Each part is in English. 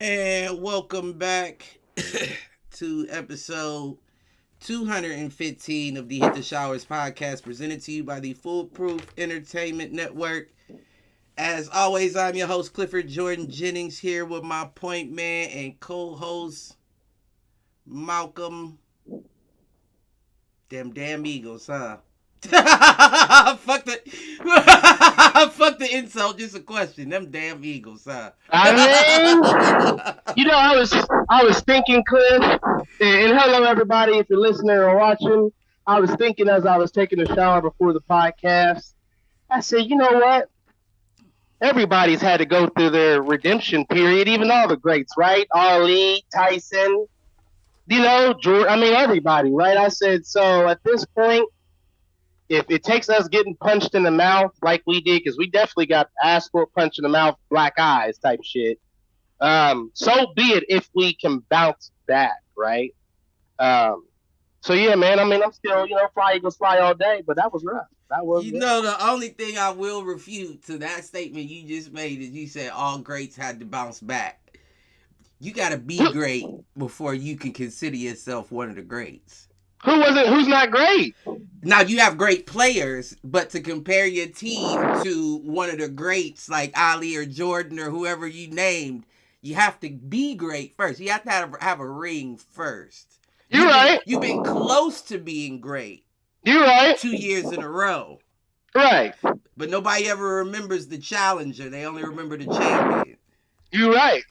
And welcome back to episode 215 of the Hit the Showers podcast, presented to you by the Foolproof Entertainment Network. As always, I'm your host, Clifford Jordan Jennings, here with my point man and co host, Malcolm. Damn Eagles, huh? Fuck the fuck the insult, just a question. Them damn Eagles, huh? I mean, I was thinking, Cliff, and hello everybody if you're listening or watching. I was thinking as I was taking a shower before the podcast. I said, you know what? Everybody's had to go through their redemption period, even all the greats, right? Ali, Tyson, Jordan. I mean, everybody, right? I said, so at this point, if it takes us getting punched in the mouth like we did, because we definitely got ass for punch in the mouth, black eyes type shit. So be it if we can bounce back, right? Um, so yeah, man. I mean, I'm still, fly eagles fly all day, but that was rough. That was You rough. know, the only thing I will refute to that statement you just made is you said all greats had to bounce back. You got to be great before you can consider yourself one of the greats. Who was it? Who's not great? Now, you have great players, but to compare your team to one of the greats like Ali or Jordan or whoever you named, you have to be great first. You have to have a ring first. You're right. You've been close to being great You're right. 2 years in a row. Right. But nobody ever remembers the challenger. They only remember the champion. You're right.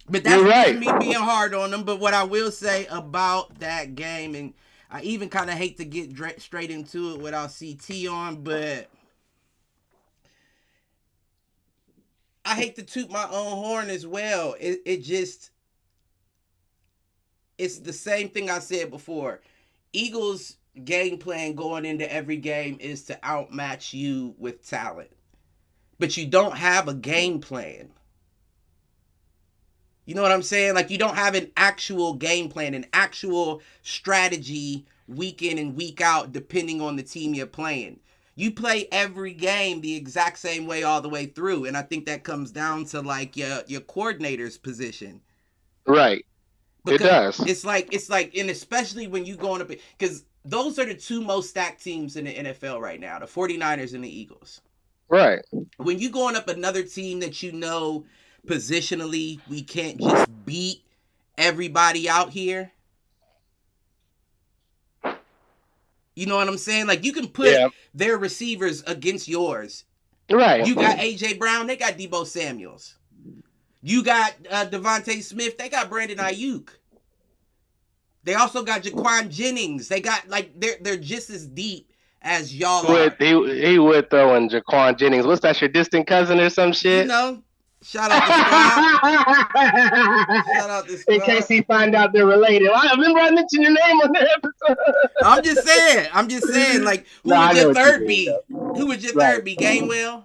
But that's just me being hard on them. But what I will say about that game, and I even kind of hate to get straight into it without CT on, but I hate to toot my own horn as well. It's the same thing I said before. Eagles' game plan going into every game is to outmatch you with talent. But you don't have a game plan. You know what I'm saying? Like, you don't have an actual game plan, an actual strategy week in and week out, depending on the team you're playing. You play every game the exact same way all the way through. And I think that comes down to like your coordinator's position. Right. Because it does. It's like, and especially when you going up, because those are the two most stacked teams in the NFL right now, the 49ers and the Eagles. Right. When you going up another team that you know positionally we can't just beat everybody out here. You know what I'm saying? Like, you can put their receivers against yours. Right. You got A.J. Brown, they got Deebo Samuels. You got Devontae Smith, they got Brandon Ayuk. They also got Jaquan Jennings. They got, like, they're just as deep as y'all are. He would throw in Jaquan Jennings. What's that, your distant cousin or some shit? You know. Shout out to Squad. Shout out to Squad. In case he find out they're related. I remember I mentioned your name on the episode. I'm just saying, like, who would your third be? Who would your third be? Gainwell?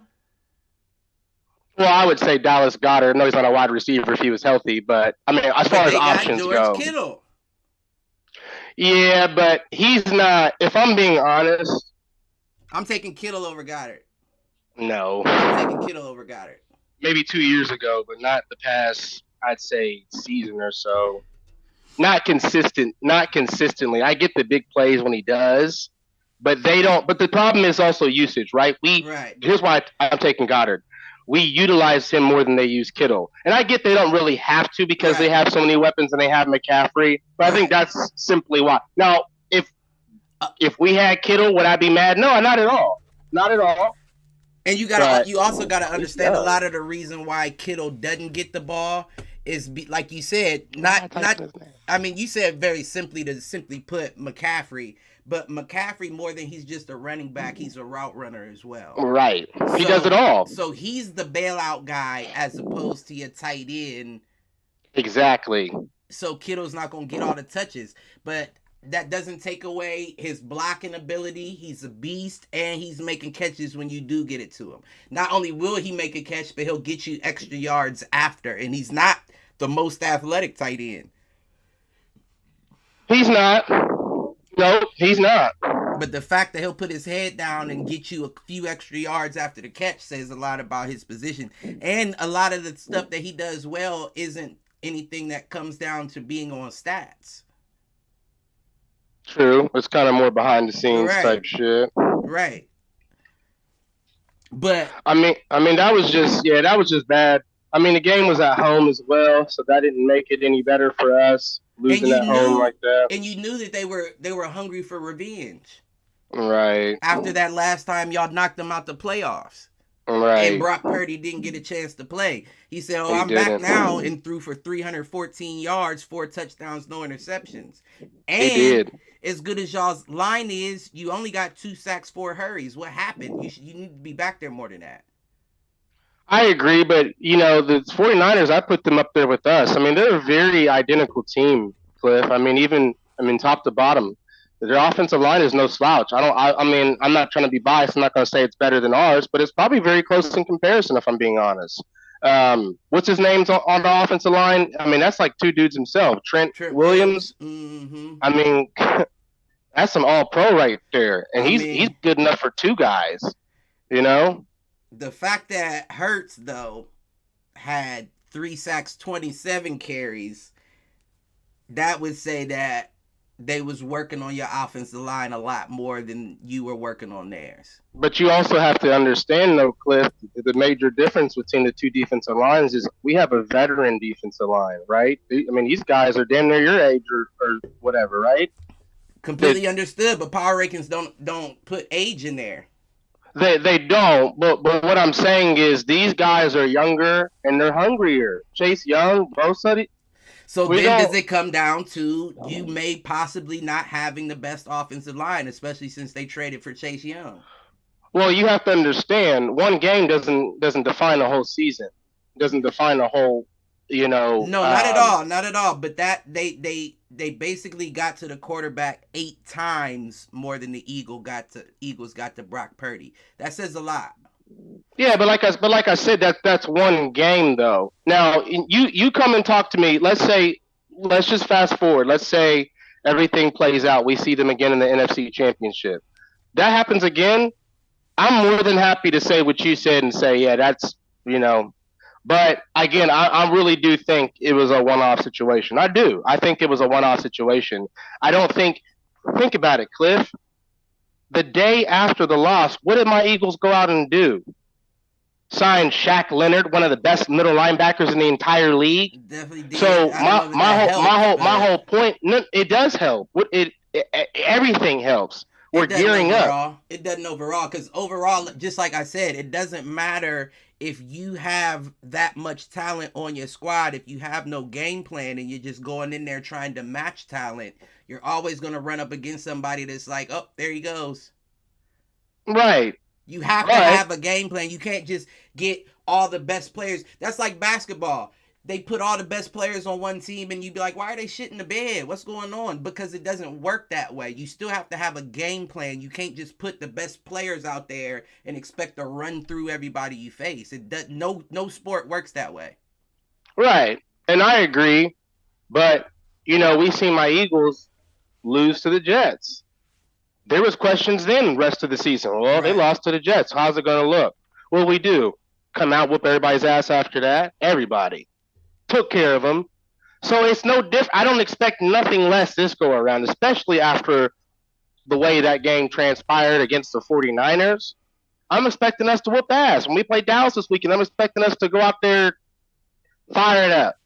Well, I would say Dallas Goedert. No, he's not a wide receiver if he was healthy, but I mean, as far as options go. George Kittle. Yeah, but he's not. If I'm being honest, I'm taking Kittle over Goddard. No, I'm taking Kittle over Goddard. Maybe 2 years ago, but not the past, I'd say, season or so. Not consistently. I get the big plays when he does, but they don't. But the problem is also usage, right? Here's why I'm taking Goddard. We utilize him more than they use Kittle. And I get they don't really have to because they have so many weapons and they have McCaffrey, but I think that's simply why. Now, if we had Kittle, would I be mad? No, not at all. Not at all. And you also gotta understand a lot of the reason why Kittle doesn't get the ball is like you said, I mean, you said very simply to simply put McCaffrey, but McCaffrey, more than he's just a running back, he's a route runner as well. Right. He does it all. So he's the bailout guy as opposed to your tight end. Exactly. So Kittle's not gonna get all the touches, but that doesn't take away his blocking ability. He's a beast, and he's making catches when you do get it to him. Not only will he make a catch, but he'll get you extra yards after, and he's not the most athletic tight end. He's not. No, he's not. But the fact that he'll put his head down and get you a few extra yards after the catch says a lot about his position. And a lot of the stuff that he does well isn't anything that comes down to being on stats. True. It's kind of more behind the scenes type shit. Right. But I mean that was just bad. I mean the game was at home as well, so that didn't make it any better for us losing at home like that. And you knew that they were hungry for revenge. Right. After that last time y'all knocked them out the playoffs. Right. And Brock Purdy didn't get a chance to play. He said, I'm back now, and threw for 314 yards, 4 touchdowns, no interceptions. And he did. As good as y'all's line is, you only got 2 sacks, 4 hurries. What happened? You need to be back there more than that. I agree, but, the 49ers, I put them up there with us. I mean, they're a very identical team, Cliff. I mean, top to bottom. Their offensive line is no slouch. I'm not trying to be biased. I'm not going to say it's better than ours, but it's probably very close in comparison, if I'm being honest. What's his name's on the offensive line? I mean, that's like 2 dudes himself. Trent Williams. Mm-hmm. I mean, that's some all-pro right there. And he's good enough for 2 guys, The fact that Hurts, though, had 3 sacks, 27 carries, that would say that they was working on your offensive line a lot more than you were working on theirs. But you also have to understand, though, Cliff, the major difference between the 2 defensive lines is we have a veteran defensive line, right? I mean, these guys are damn near your age or whatever, right? Completely understood, but power rankings don't put age in there. They don't, but what I'm saying is these guys are younger and they're hungrier. Chase Young, Bosa. So then does it come down to you may possibly not having the best offensive line, especially since they traded for Chase Young? Well, you have to understand, one game doesn't define a whole season. It doesn't define a whole, No, not at all. But that they basically got to the quarterback 8 times more than the Eagles got to Brock Purdy. That says a lot. Yeah, but like I said, that's one game though. Now you come and talk to me. Let's just fast forward. Let's say everything plays out. We see them again in the NFC Championship. That happens again. I'm more than happy to say what you said and say, yeah, that's But again, I really do think it was a one-off situation. I do. I think it was a one-off situation. I don't think about it, Cliff. The day after the loss, what did my Eagles go out and do? Sign Shaq Leonard, one of the best middle linebackers in the entire league. Definitely did. So my whole point, it does help. Everything helps. We're gearing up. It doesn't overall, because overall, just like I said, it doesn't matter if you have that much talent on your squad. If you have no game plan and you're just going in there trying to match talent, you're always going to run up against somebody that's like, oh, there he goes. Right. You have to have a game plan. You can't just get all the best players. That's like basketball. They put all the best players on one team and you'd be like, why are they shitting the bed? What's going on? Because it doesn't work that way. You still have to have a game plan. You can't just put the best players out there and expect to run through everybody you face. It does, no sport works that way. Right. And I agree. But, we seen my Eagles lose to the Jets. There was questions then rest of the season. Well, They lost to the Jets. How's it going to look? Well, we do. Come out, whoop everybody's ass after that. Everybody. Took care of them. So it's no different. I don't expect nothing less this go around, especially after the way that game transpired against the 49ers. I'm expecting us to whoop ass. When we play Dallas this weekend, I'm expecting us to go out there fired up,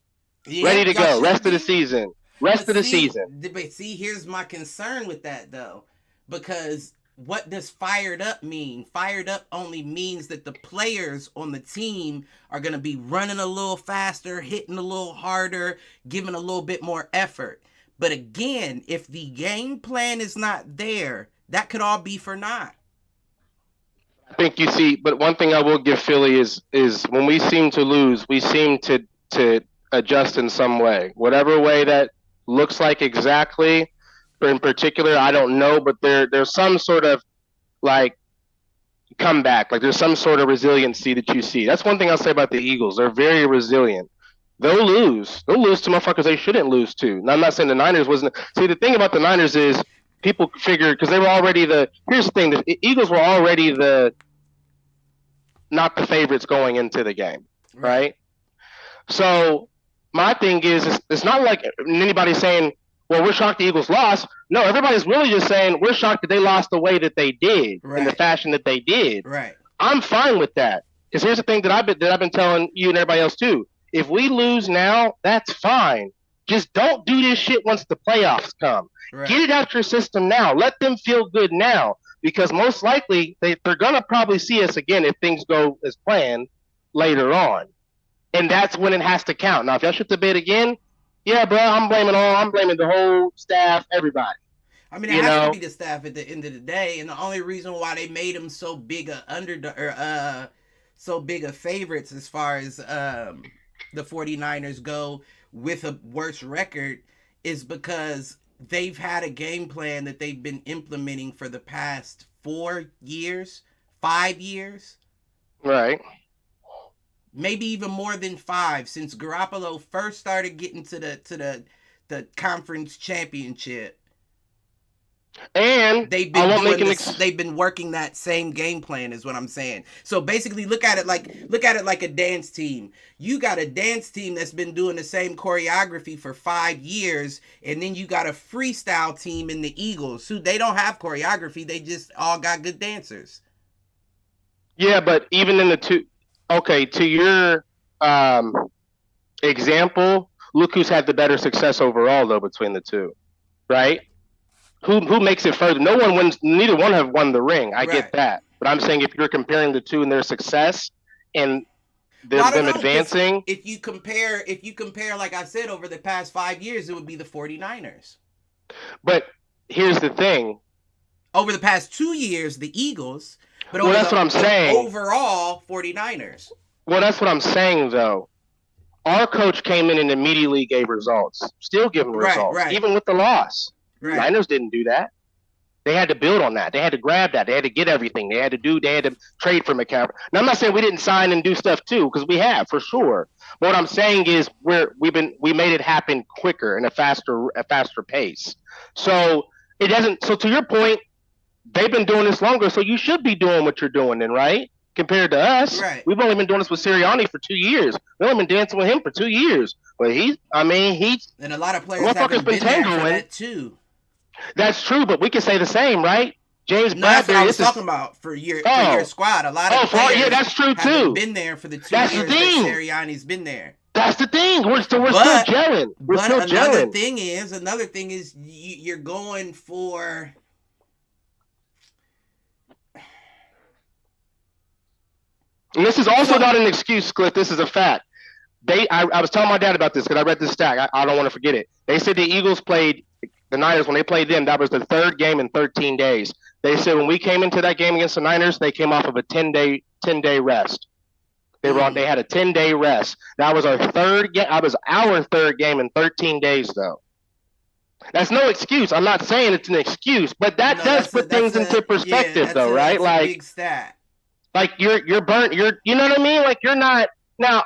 ready to go. Rest of the season. But see, here's my concern with that, though. Because what does fired up mean? Fired up only means that the players on the team are going to be running a little faster, hitting a little harder, giving a little bit more effort. But again, if the game plan is not there, that could all be for naught. I think you see, but one thing I will give Philly is when we seem to lose, we seem to adjust in some way. Whatever way that looks like exactly. In particular, I don't know, but there's some sort of like comeback, like there's some sort of resiliency that you see. That's one thing I'll say about the Eagles. They're very resilient. They'll lose to motherfuckers they shouldn't lose to. Now, I'm not saying the Niners wasn't. See, the thing about the Niners is people figured because they were already here's the thing, the Eagles were already not the favorites going into the game, right? So my thing is, it's not like anybody's saying, well, we're shocked the Eagles lost. No, everybody's really just saying we're shocked that they lost the way that they did, in the fashion that they did. Right. I'm fine with that. Because here's the thing that I've been telling you and everybody else too. If we lose now, that's fine. Just don't do this shit once the playoffs come. Right. Get it out your system now. Let them feel good now. Because most likely they're going to probably see us again if things go as planned later on. And that's when it has to count. Now, if y'all shit the bed again, yeah, bro, I'm blaming the whole staff, everybody. I mean, it has to be the staff at the end of the day. And the only reason why they made them so big so big of favorites as far as the 49ers go with a worse record is because they've had a game plan that they've been implementing for the past 5 years. Right. Maybe even more than 5 since Garoppolo first started getting to the conference championship. And they've been working that same game plan is what I'm saying. So basically look at it like a dance team. You got a dance team that's been doing the same choreography for 5 years, and then you got a freestyle team in the Eagles who they don't have choreography, they just all got good dancers. Yeah, but even in the two, okay, to your example, look who's had the better success overall though between the two, right? Who makes it further? No one wins. Neither one have won the ring. I get that, but I'm saying if you're comparing the two and their success and them advancing, if you compare, like I said, over the past 5 years, it would be the 49ers. But here's the thing: over the past 2 years, the Eagles. But that's what I'm saying. Overall, 49ers. Well, that's what I'm saying, though. Our coach came in and immediately gave results. Still giving results, even with the loss. Right. Niners didn't do that. They had to build on that. They had to grab that. They had to get everything. They had to trade for McCaffrey. Now, I'm not saying we didn't sign and do stuff too, because we have for sure. But what I'm saying is we made it happen quicker and a faster pace. So it doesn't. So to your point, they've been doing this longer, so you should be doing what you're doing then, right? Compared to us, we've only been doing this with Sirianni for 2 years. We've only been dancing with him for 2 years. But he's and a lot of players haven't been there for that too. That's true, but we can say the same, right? James Bradbury. That's what I was talking about for your squad. A lot of players that's true too. Been there for the 2 years that Sirianni's been there. That's the thing. We're still gelling. Another thing is you're going for. And this is also not an excuse, Cliff. This is a fact. I was telling my dad about this because I read this stat. I don't want to forget it. They said the Eagles played the Niners when they played them. That was the third game in 13 days. They said when we came into that game against the Niners, they came off of a 10-day rest. They had a 10-day rest. That was our third game. I was our third game in 13 days, though. That's no excuse. I'm not saying it's an excuse, but that does put things into perspective, though, right? Like, a big stat. Like you're burnt. You know what I mean? Like you're not now.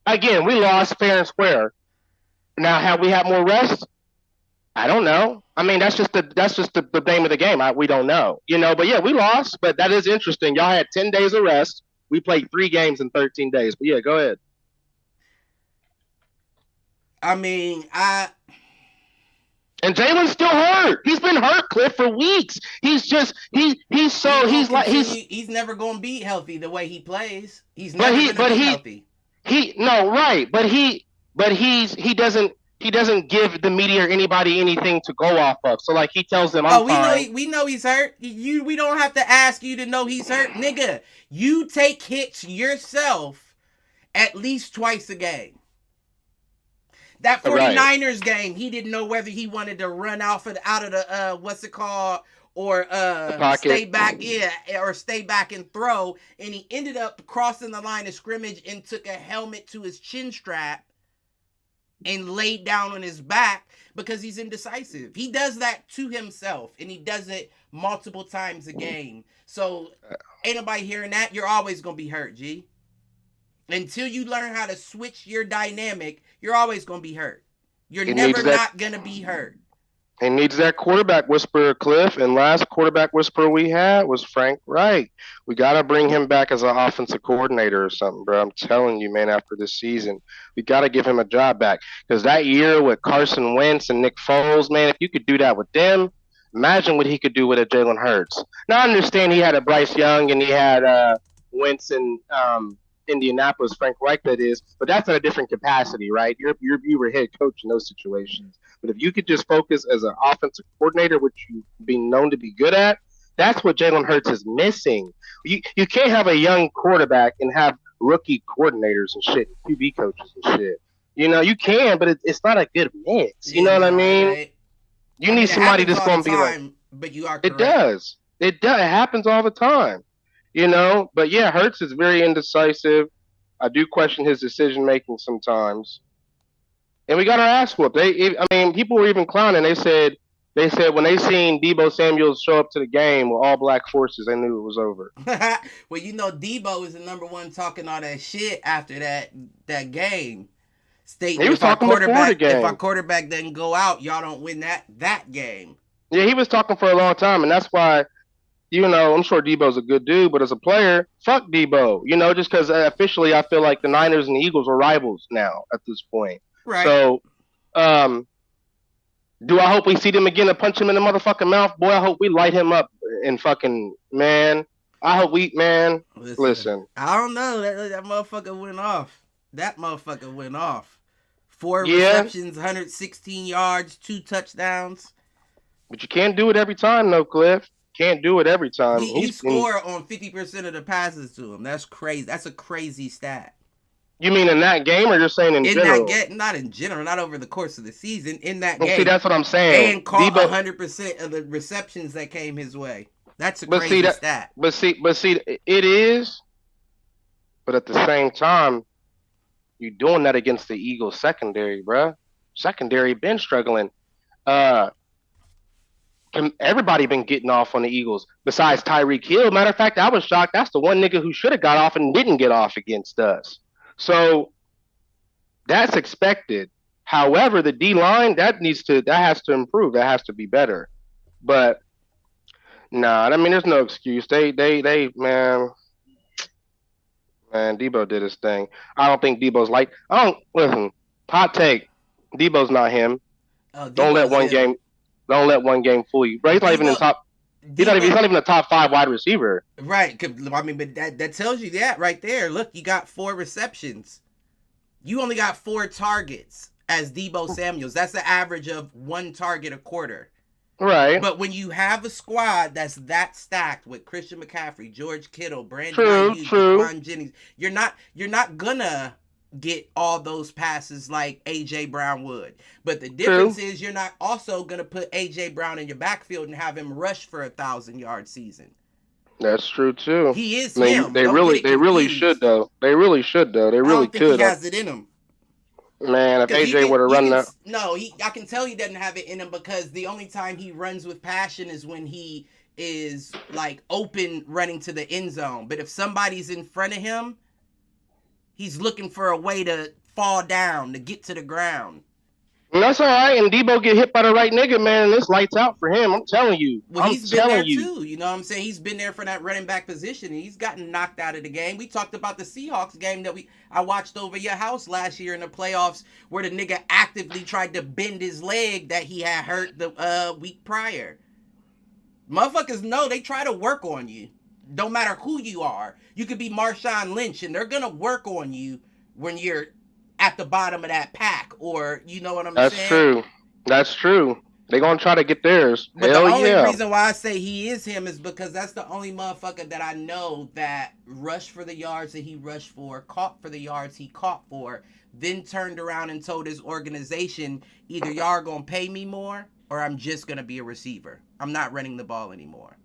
Again, we lost fair and square. Now, have we had more rest? I don't know. I mean, that's just the name of the game. We don't know, But yeah, we lost. But that is interesting. Y'all had 10 days of rest. We played 3 games in 13 days. But yeah, go ahead. I mean, And Jalen's still hurt. He's been hurt, Cliff, for weeks. He's never going to be healthy the way he plays. He's never going to be healthy. He doesn't give the media or anybody anything to go off of. So like he tells them, we know he's hurt. We don't have to ask you to know he's hurt, nigga. You take hits yourself at least twice a game. That 49ers game, he didn't know whether he wanted to run out of the what's it called, or stay back, or stay back and throw, and he ended up crossing the line of scrimmage and took a helmet to his chin strap and laid down on his back because he's indecisive. He does that to himself, and he does it multiple times a game. So ain't nobody hearing that. You're always gonna be hurt, G. Until you learn how to switch your dynamic, you're always gonna be hurt. You're never not gonna be hurt. He needs that quarterback whisperer, Cliff. And last quarterback whisperer we had was Frank Reich. We got to bring him back as an offensive coordinator or something, bro. I'm telling you, man, after this season, we got to give him a job back. Because that year with Carson Wentz and Nick Foles, man, if you could do that with them, imagine what he could do with a Jalen Hurts. Now, I understand he had a Bryce Young and he had Wentz and Indianapolis, Frank Reich, that is, but that's in a different capacity, right? You were head coach in those situations. But if you could just focus as an offensive coordinator, which you've been known to be good at, that's what Jalen Hurts is missing. You can't have a young quarterback and have rookie coordinators and shit, and QB coaches and shit. You know, you can, but it's not a good mix. You know what I mean? Right. You need somebody that's going to be like. But you are correct. It does. It happens all the time. You know, but yeah, Hurts is very indecisive. I do question his decision making sometimes. And we got our ass whooped. People were even clowning. They said when they seen Deebo Samuel show up to the game with all black forces, they knew it was over. Well, you know, Deebo is the number one talking all that shit after that game. Stating he was talking before the game. If our quarterback doesn't go out, y'all don't win that game. Yeah, he was talking for a long time, and that's why. You know, I'm sure Deebo's a good dude, but as a player, fuck Deebo. You know, just because officially I feel like the Niners and the Eagles are rivals now at this point. Right. So, do I hope we see them again and punch him in the motherfucking mouth? Boy, I hope we light him up and fucking, man. I hope listen. I don't know. That motherfucker went off. That motherfucker went off. 4 receptions, 116 yards, 2 touchdowns. But you can't do it every time, though, Cliff. Can't do it every time. He scored on 50% of the passes to him. That's crazy. That's a crazy stat. You mean in that game, or you're saying in general? Not in general, not over the course of the season. In that game. See, that's what I'm saying. And caught 100% of the receptions that came his way. That's a crazy stat. But see, it is. But at the same time, you're doing that against the Eagles secondary, bruh. Secondary been struggling. Everybody been getting off on the Eagles besides Tyreek Hill. Matter of fact, I was shocked. That's the one nigga who should have got off and didn't get off against us. So that's expected. However, the D line that has to improve. That has to be better. But nah, I mean, there's no excuse. They man, Deebo did his thing. I don't think Deebo's like. Listen. Hot take. Deebo's not him. Don't let one game fool you. Bro, he's not even in top. He's not even a top 5 wide receiver. Right. I mean, but that tells you that right there. Look, you got 4 receptions. You only got 4 targets as Deebo Samuels. That's the average of 1 target a quarter. Right. But when you have a squad that's that stacked with Christian McCaffrey, George Kittle, Brandon Ayuk, Quan Jennings, you're not gonna get all those passes like A.J. Brown would. But the difference is you're not also going to put A.J. Brown in your backfield and have him rush for 1,000-yard season. That's true, too. He is him. They really should, though. They really could. I don't think he has it in him. Man, if A.J. would have run that. No, I can tell he doesn't have it in him because the only time he runs with passion is when he is, like, open running to the end zone. But if somebody's in front of him, he's looking for a way to fall down, to get to the ground. And that's all right. And Deebo get hit by the right nigga, man, and it's lights out for him. I'm telling you. Well, he's been there too. You know what I'm saying? He's been there for that running back position, and he's gotten knocked out of the game. We talked about the Seahawks game that I watched over your house last year in the playoffs, where the nigga actively tried to bend his leg that he had hurt the week prior. Motherfuckers know they try to work on you. Don't matter who you are. You could be Marshawn Lynch, and they're going to work on you when you're at the bottom of that pack, or you know what I'm saying? That's true. They're going to try to get theirs. But the only reason why I say he is him is because that's the only motherfucker that I know that rushed for the yards that he rushed for, caught for the yards he caught for, then turned around and told his organization, either y'all are going to pay me more or I'm just going to be a receiver. I'm not running the ball anymore.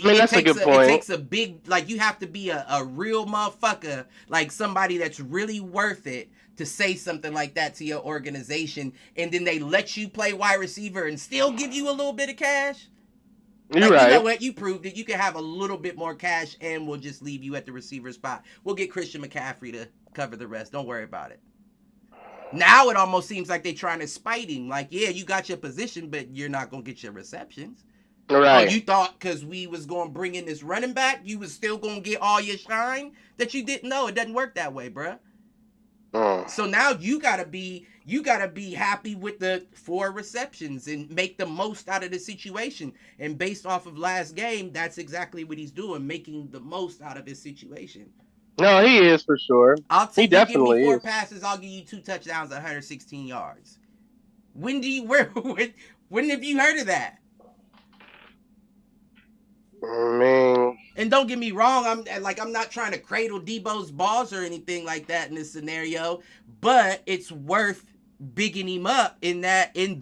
I mean, that's a good point. It takes a big, like, you have to be a real motherfucker, like somebody that's really worth it to say something like that to your organization, and then they let you play wide receiver and still give you a little bit of cash. You're right. You know what? You proved it. You can have a little bit more cash, and we'll just leave you at the receiver spot. We'll get Christian McCaffrey to cover the rest. Don't worry about it. Now it almost seems like they're trying to spite him. Like, yeah, you got your position, but you're not gonna get your receptions. Right. Oh, you thought because we was gonna bring in this running back, you was still gonna get all your shine that you didn't know. It doesn't work that way, bruh. So now you gotta be happy with the 4 receptions and make the most out of the situation. And based off of last game, that's exactly what he's doing, making the most out of his situation. No, he is for sure. I'll take he you definitely give me 4 is. passes, I'll give you 2 touchdowns, 116 yards. When have you heard of that? I mean, and don't get me wrong, I'm not trying to cradle Debo's balls or anything like that in this scenario, but it's worth bigging him up in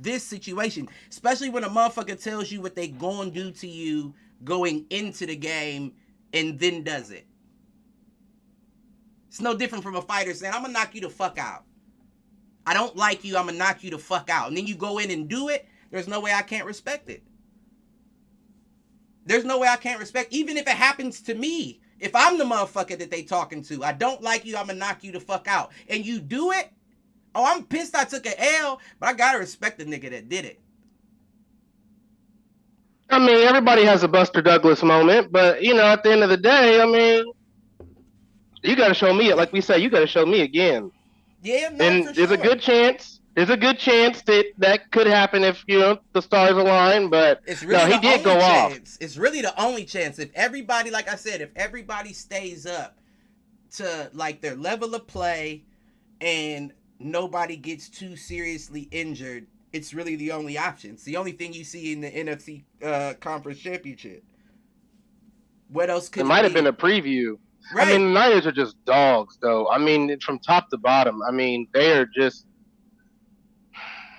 this situation, especially when a motherfucker tells you what they gonna do to you going into the game and then does it. It's no different from a fighter saying, I'm gonna knock you the fuck out. I don't like you, I'm gonna knock you the fuck out. And then you go in and do it, there's no way I can't respect it. There's no way I can't respect, even if it happens to me. If I'm the motherfucker that they talking to, I don't like you, I'm gonna knock you the fuck out. And you do it, oh, I'm pissed I took an L, but I gotta respect the nigga that did it. I mean, everybody has a Buster Douglas moment, but, at the end of the day, I mean, you gotta show me it. Like we say, you gotta show me again. Yeah, no, and for there's sure. a good chance that could happen if the stars align. But he did go off. It's really the only chance. If everybody, like I said, if everybody stays up to like their level of play, and nobody gets too seriously injured, it's really the only option. It's the only thing you see in the NFC Conference Championship. What else could it might have been a preview? Right. I mean, the Niners are just dogs, though. I mean, from top to bottom. I mean, they are just.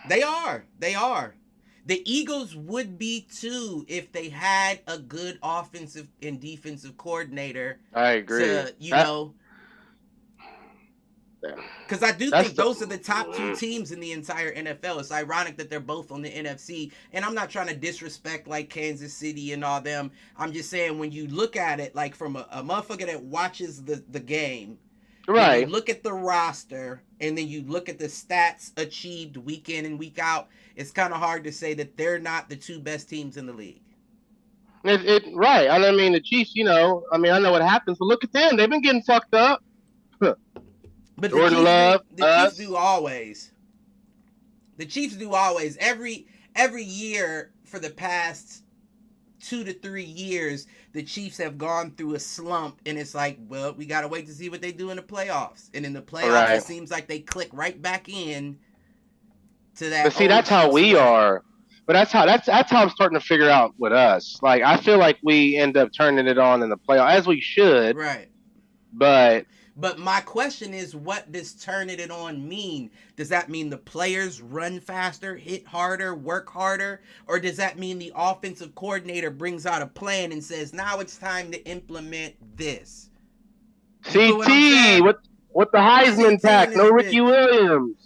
They are. The Eagles would be too if they had a good offensive and defensive coordinator. I agree. Because I do think those are the top 2 teams in the entire NFL. It's ironic that they're both on the NFC. And I'm not trying to disrespect like Kansas City and all them. I'm just saying when you look at it like from a motherfucker that watches the game. Right. You look at the roster and then you look at the stats achieved week in and week out. It's kind of hard to say that they're not the 2 best teams in the league. Right. I mean, the Chiefs, I know what happens. But look at them. They've been getting fucked up. But the Chiefs do always. The Chiefs do always. Every year for the past 2 to 3 years, the Chiefs have gone through a slump, and it's like, well, we gotta wait to see what they do in the playoffs. And in the playoffs, It seems like they click right back in to that. But see, that's how we are. But that's how I'm starting to figure out with us. Like, I feel like we end up turning it on in the playoffs, as we should. Right. But my question is, what does turning it on mean? Does that mean the players run faster, hit harder, work harder? Or does that mean the offensive coordinator brings out a plan and says, now it's time to implement this? CT, what the Heisman pack, no Ricky Williams.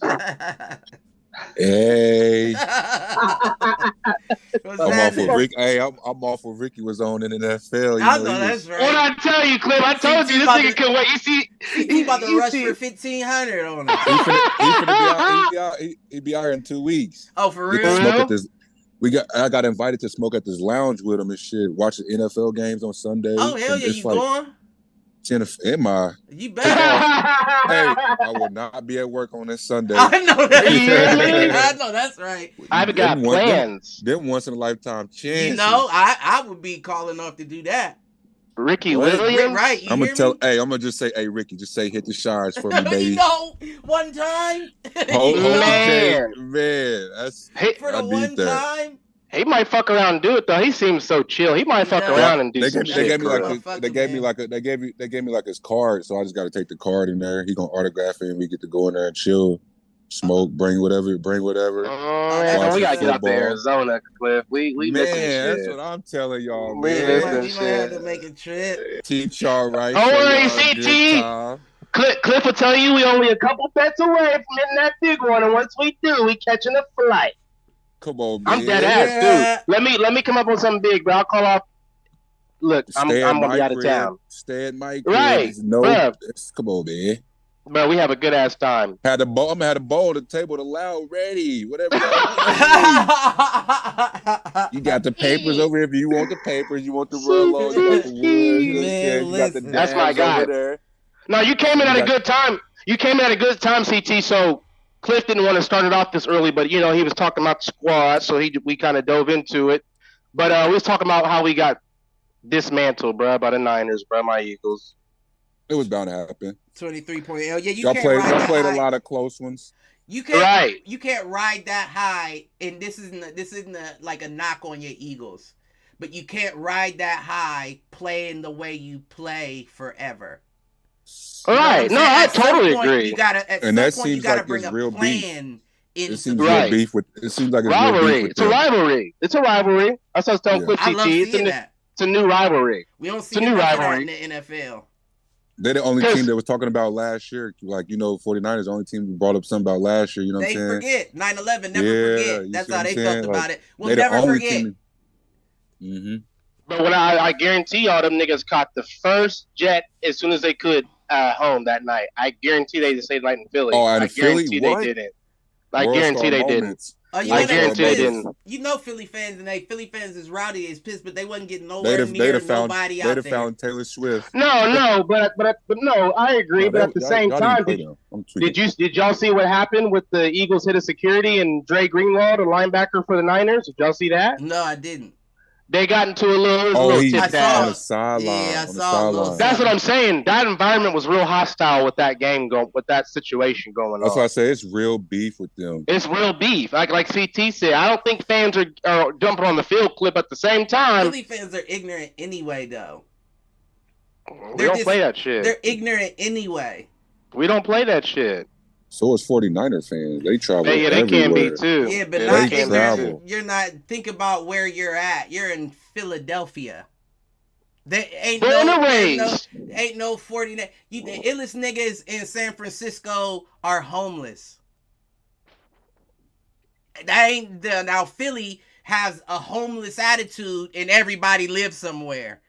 Hey, I'm off with Ricky was on in the NFL. I know that's right. What I tell you, Cliff? I told you this nigga can wait. You see, he about to rush for 1,500 on us. He be out here in 2 weeks. Oh, for real? I got invited to smoke at this lounge with him and shit. Watching NFL games on Sunday. Oh hell yeah, you going? Am I? You better. Hey, I will not be at work on this Sunday. I know that. I know that's right. I've got plans. Them once in a lifetime chances. I would be calling off to do that. Ricky Williams, right? I'm gonna just say, hey Ricky, just say hit the showers for me, baby. One time. Man, that's for the one time. He might fuck around and do it though. He seems so chill. He might fuck around and do some shit. They gave me like his card, so I just got to take the card in there. He gonna autograph it, and we get to go in there and chill, smoke, bring whatever. Oh, we gotta get out to Arizona, Cliff. We missing shit. That's what I'm telling y'all. We might have to make a trip. Teach y'all right. Don't worry, CT. Cliff will tell you we only a couple bets away from hitting that big one, and once we do, we catching a flight. Come on, man. I'm dead ass, dude. Let me come up with something big, bro. I'll call off. Look, I'm gonna be out of town. Stay at Mike. Right. Come on, man. But we have a good ass time. Had a bowl. I'm gonna have a bowl, the table, the loud, ready, whatever. You got the papers over here. If you want the papers, you want the Rullo, you want the wood. You know what I'm saying? You got the Man, that's my dabs guy. over there. No, you came in at a good time. You came in at a good time, CT. So Cliff didn't want to start it off this early, but he was talking about the squad, so we kind of dove into it. But we was talking about how we got dismantled, bro, by the Niners, bro, my Eagles. It was bound to happen. 23 Yeah, you Y'all can't played. ride Y'all that played high. a lot of close ones. You can't. Right. You can't ride that high, and this isn't like a knock on your Eagles, but you can't ride that high playing the way you play forever. All right. No, I At some totally point, agree. You gotta. At And some that point, you seems gotta like bring it's a real beef. plan It into seems the real Right. beef with. It seems like it's real beef Rivalry. with It's a them. rivalry. It's a rivalry. That's what I was telling Yeah. Cliff I love CT. seeing that. It's a new rivalry. We don't It's see a new enough of that rivalry. in the NFL. They're the only 'Cause- team that was talking about last year. Like, 49ers, the only team who brought up something about last year. You know what They I'm saying? forget 9/11. Never Yeah, forget. you That's see how what they I'm felt saying? about Like, it. We'll they the never only forget. team. Mm-hmm. But when I guarantee y'all, them niggas caught the first jet as soon as they could home that night. I guarantee they stayed right in Philly. Oh, out I of Philly? guarantee What? they didn't. I World guarantee Star they didn't. moments. Oh, you I know they guarantee were they pissed. didn't. You know Philly fans, and Philly fans is rowdy as pissed, but they wasn't getting They'd nowhere have near found. nobody They'd out have there. found Taylor Swift. No, but no, I agree. No, but at the same y'all time, didn't play them. I'm tweaking. did y'all see what happened with the Eagles hit a security and Dre Greenlaw, the linebacker for the Niners? Did y'all see that? No, I didn't. They got into a little Oh, tit I tat. saw on it. the sideline. Yeah, I on the saw a little sideline. That's what I'm saying. That environment was real hostile with that game with that situation going That's on. why I say it's real beef with them. It's real beef. Like CT said, I don't think fans are jumping on the field clip at the same time. Philly fans are ignorant anyway, though. We don't play that shit. They're ignorant anyway. We don't play that shit. So is 49er fans. They travel They everywhere. can be too. Yeah, but they not can be ignorant. too. You're not. Think about where you're at. You're in Philadelphia. There ain't Born and ain't raised. no 49. The illest niggas in San Francisco are homeless. That ain't now Philly has a homeless attitude and everybody lives somewhere.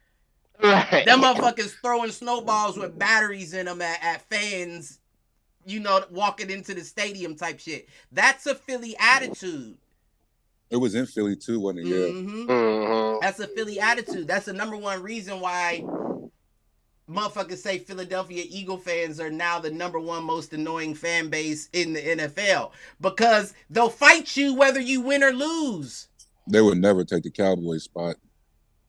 Right. Them motherfuckers throwing snowballs with batteries in them at fans, walking into the stadium type shit. That's a Philly attitude. It was in Philly too, wasn't it? Yeah. Mm-hmm. Mhm. That's a Philly attitude. That's the number one reason why motherfuckers say Philadelphia Eagle fans are now the number one most annoying fan base in the NFL. Because they'll fight you whether you win or lose. They would never take the Cowboys spot.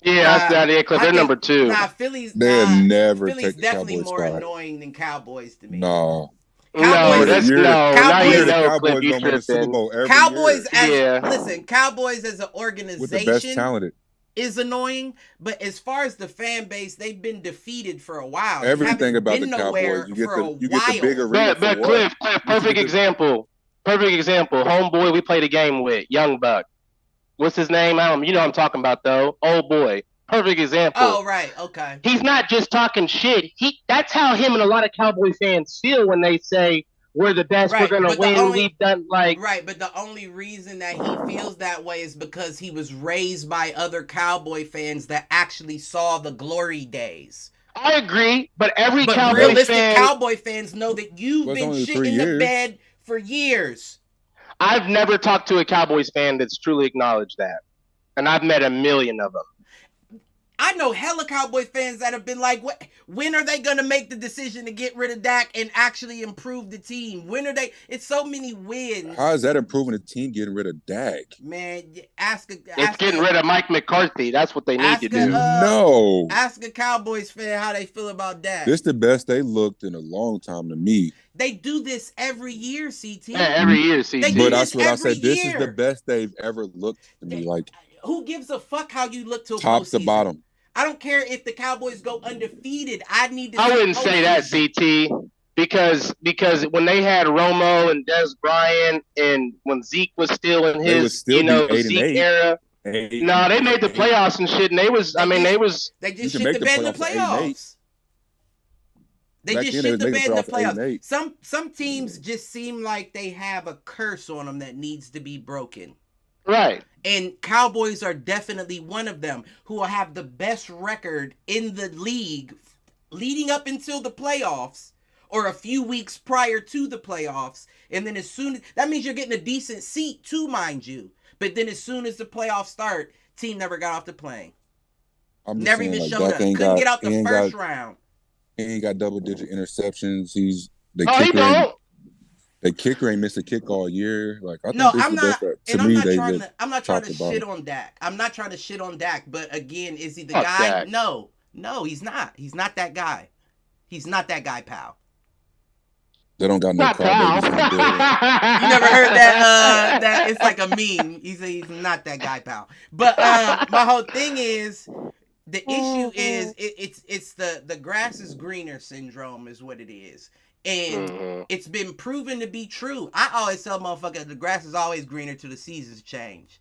Yeah, that's that. Yeah, because they're number two. Nah, Philly's They'd never Philly's take the definitely Cowboys more spot. annoying than Cowboys to me. No. No, Cowboys- that's You're- no. Now Cowboys- you the know, Cowboys Cliff, you gonna win the Super tripping. Bowl every Cowboys year as Cowboys as an with the best organization talented. is annoying, but as far as the fan base, they've been defeated for a while. They Everything haven't about the been nowhere Cowboys, you get for the a you get the while. big arena But for what? Cliff, You perfect get the- example. Perfect example. Homeboy, we played a game with Young Buck. What's his name? You know what I'm talking about though. Old boy. Perfect example. Oh, right. Okay. He's not just talking shit. That's how him and a lot of Cowboy fans feel when they say we're the best, Right, we're gonna but the win. only- We've done like Right, but the only reason that he feels that way is because he was raised by other Cowboy fans that actually saw the glory days. I agree, but every But Cowboy realistic fan, Cowboy fans know that you've Well, it's been only shit 3 in the years. bed for years. I've never talked to a Cowboys fan that's truly acknowledged that, and I've met a million of them. I know hella Cowboy fans that have been like, when are they going to make the decision to get rid of Dak and actually improve the team? When are they? It's so many wins. How is that improving the team getting rid of Dak? Man, It's getting rid of Mike McCarthy. That's what they need ask to a- do. No. Ask a Cowboys fan how they feel about Dak. This the best they looked in a long time to me. They do this every year, CT. Yeah, every year, CT. They do But this that's what I every said. This is the year. best they've ever looked to me. Like Who gives a fuck how you look to top to postseason? bottom. I don't care if the Cowboys go undefeated. I need to. I see wouldn't say that, postseason. CT, because when they had Romo and Des Bryant, and when Zeke was still in They would his still be 8-8. Zeke era, no, they made the playoffs and shit, and they was. I mean, they was. They You just can shit make the the bed in the playoffs at 8-8. playoffs. They Back just then, they shit was the bed making in the playoffs at playoffs. 8-8. Some teams just seem like they have a curse on them that needs to be broken. Right. And Cowboys are definitely one of them who will have the best record in the league leading up until the playoffs or a few weeks prior to the playoffs. And then that means you're getting a decent seat too, mind you. But then as soon as the playoffs start, team never got off the plane. Never even showed up. Couldn't get out the first round. He ain't got double-digit interceptions. The kicker ain't missed a kick all year. Like I'm not trying to shit on Dak. I'm not trying to shit on Dak, but again, is he the guy? Dak. No, he's not. He's not that guy. He's not that guy, pal. They don't got no crybabies in the building. You never heard that? That it's like a meme. He's not that guy, pal. But my whole thing is, the issue is it's the grass is greener syndrome is what it is. And it's been proven to be true. I always tell motherfuckers the grass is always greener till the seasons change.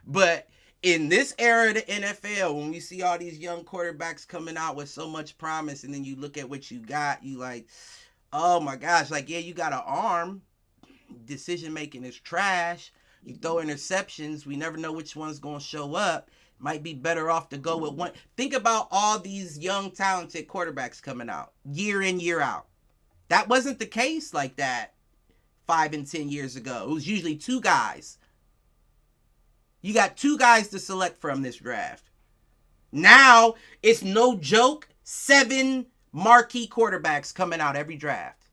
But in this era of the NFL, when we see all these young quarterbacks coming out with so much promise, and then you look at what you got, you like, oh my gosh, like, yeah, you got an arm. Decision making is trash. You throw interceptions. We never know which one's going to show up. Might be better off to go with one. Think about all these young, talented quarterbacks coming out year in, year out. That wasn't the case like that 5 and 10 years ago. It was usually 2 guys. You got 2 guys to select from this draft. Now, it's no joke, 7 marquee quarterbacks coming out every draft.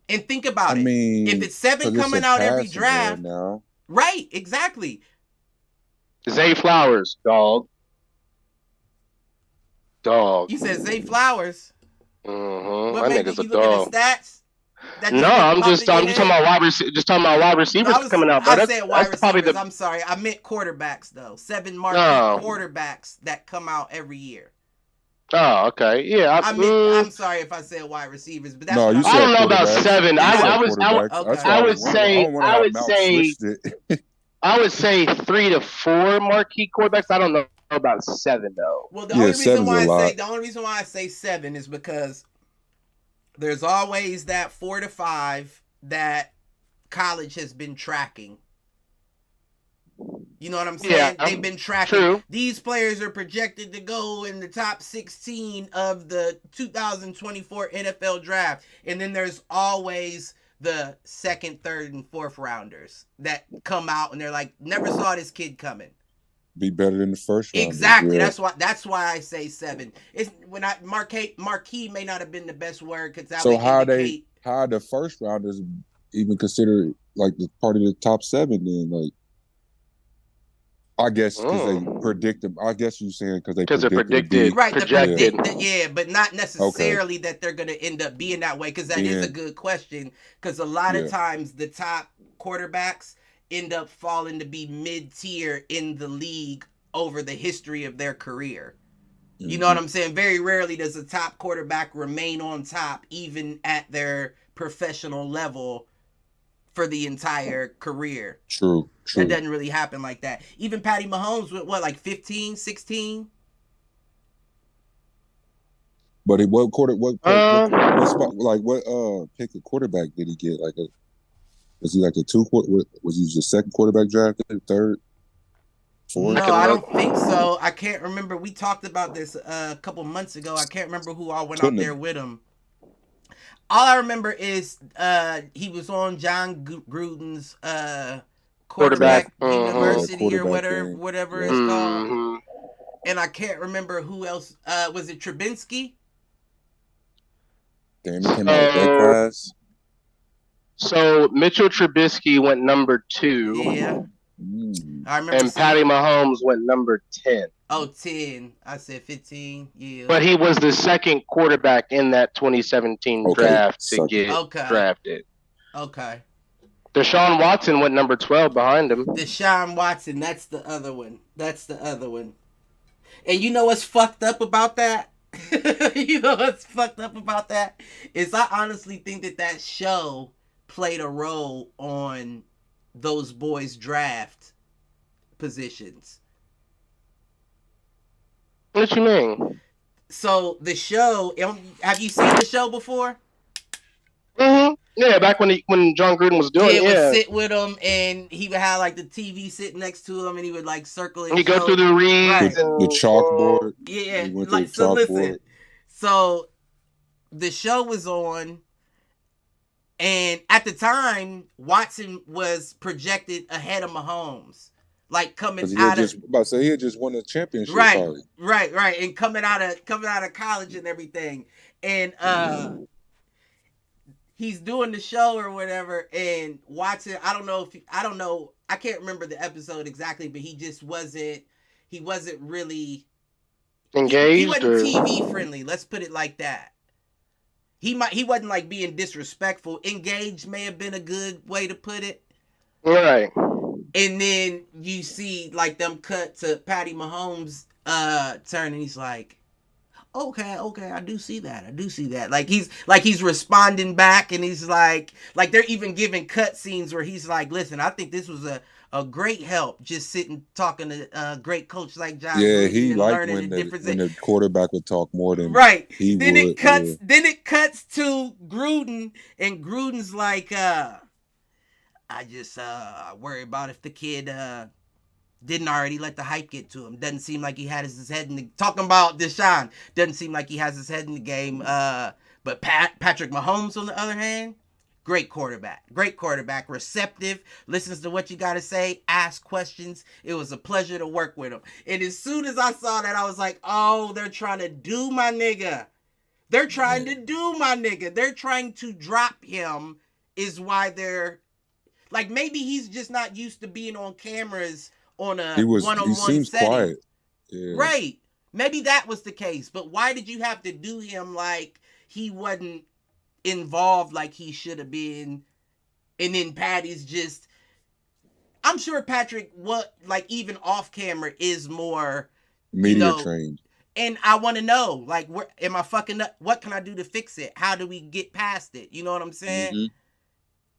And think about it. If it's 7 coming out every draft. Now. Right, exactly. Zay Flowers, dog. You said Zay Flowers. Mm-hmm. What made you look at the stats? No, I'm just talking about wide receivers coming out. I said wide receivers. I'm sorry. I meant quarterbacks though. 7 marquee quarterbacks that come out every year. Oh, okay. Yeah. I'm sorry if I said wide receivers, but that's no, I don't know about 7. I would say 3 to 4 marquee quarterbacks. I don't know about 7 though. Well, the only reason why I say 7 is because there's always that 4 to 5 that college has been tracking. You know what I'm saying? Yeah, they've been tracking. True. These players are projected to go in the top 16 of the 2024 NFL draft. And then there's always the 2nd, 3rd, and 4th rounders that come out and they're like, never saw this kid coming. Be better than the first round. Exactly. Yeah. That's why I say 7. It's when marquee may not have been the best word because that so would indicate... how the first rounders even considered like the part of the top 7 then like I guess because they predict them. I guess you're saying because they're predicted. Right, projected. But not necessarily that they're going to end up being that way because that is a good question because a lot of times the top quarterbacks end up falling to be mid-tier in the league over the history of their career. Mm-hmm. You know what I'm saying? Very rarely does a top quarterback remain on top even at their professional level for the entire career. True. That doesn't really happen like that. Even Patty Mahomes with like 15, 16? But what pick of quarterback did he get? Like was he like the 2 was he the 2nd quarterback drafted, 3rd, 4th? No, I don't think so. I can't remember. We talked about this a couple months ago. I can't remember who all went out there with him. All I remember is he was on John Gruden's quarterback university or whatever it's called. And I can't remember who else. Was it Trubinsky? Damn, he came out of that class. So Mitchell Trubisky went number 2. Yeah. I remember. And Patty Mahomes went number 10. Oh, 10. I said 15. Yeah. But he was the 2nd quarterback in that 2017 draft to get drafted. Okay. Deshaun Watson went number 12 behind him. Deshaun Watson, that's the other one. And you know what's fucked up about that? Is I honestly think that show played a role on those boys' draft positions. What you mean? So the show, have you seen the show before? Mm-hmm. Yeah, back when John Gruden was doing it. He would sit with him, and he would have like the TV sitting next to him, and he would like circle it. He go through the reads, the chalkboard. Yeah, like so. Listen, so the show was on, and at the time, Watson was projected ahead of Mahomes. Like coming out of, he had just won a championship, right, probably. right, and coming out of college and everything, and he's doing the show or whatever, and Watson, I don't know, I can't remember the episode exactly, but he wasn't really engaged. He wasn't TV friendly. Let's put it like that. He wasn't like being disrespectful. Engaged may have been a good way to put it. Right. And then you see like them cut to Patty Mahomes turn, and he's like, okay, I do see that. Like he's responding back, and he's like they're even giving cut scenes where he's like, listen, I think this was a great help, just sitting talking to a great coach like John. Yeah, he liked when the quarterback would talk more than right. He then would, it cuts to Gruden, and Gruden's like, I just worry about if the kid didn't already let the hype get to him. Doesn't seem like he had his head in the... Talking about Deshaun. Doesn't seem like he has his head in the game. But Patrick Mahomes, on the other hand, great quarterback. Receptive. Listens to what you got to say. Ask questions. It was a pleasure to work with him. And as soon as I saw that, I was like, oh, they're trying to do my nigga. They're trying to drop him is why they're... Like, maybe he's just not used to being on cameras on a one-on-one setting. He seems quiet. Yeah. Right. Maybe that was the case. But why did you have to do him like he wasn't involved like he should have been? And then Patty's just... I'm sure Patrick, even off camera, is more... media trained. And I want to know, like, where am I fucking up? What can I do to fix it? How do we get past it? You know what I'm saying? Mm-hmm.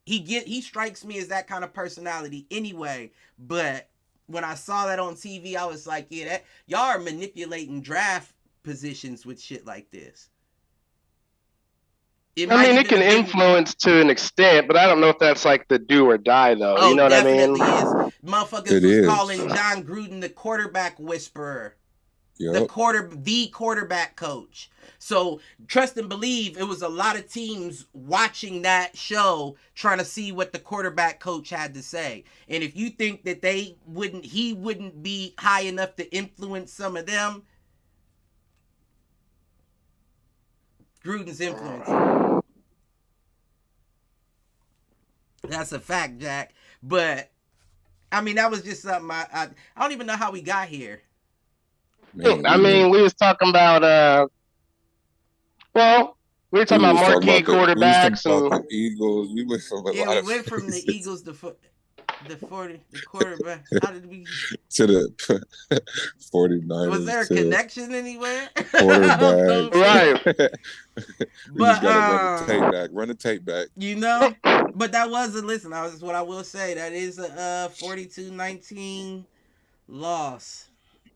He strikes me as that kind of personality anyway, but when I saw that on TV, I was like, yeah, y'all are manipulating draft positions with shit like this. It can influence to an extent, but I don't know if that's like the do or die though. Oh, you know what I mean? Is. Motherfuckers was calling John Gruden the quarterback whisperer. Yep. The quarterback coach. So trust and believe, it was a lot of teams watching that show trying to see what the quarterback coach had to say. And if you think that he wouldn't be high enough to influence some of them, Gruden's influence. That's a fact, Jack. But I mean, that was just something I don't even know how we got here. Man, we was talking about we were talking about marquee quarterbacks and the Eagles. We went from the Eagles to the quarterback. How did we to the 49ers? Was there a connection anywhere? Quarterback, right? But run the tape back. You know, but that was what I will say. That is a 42-19 loss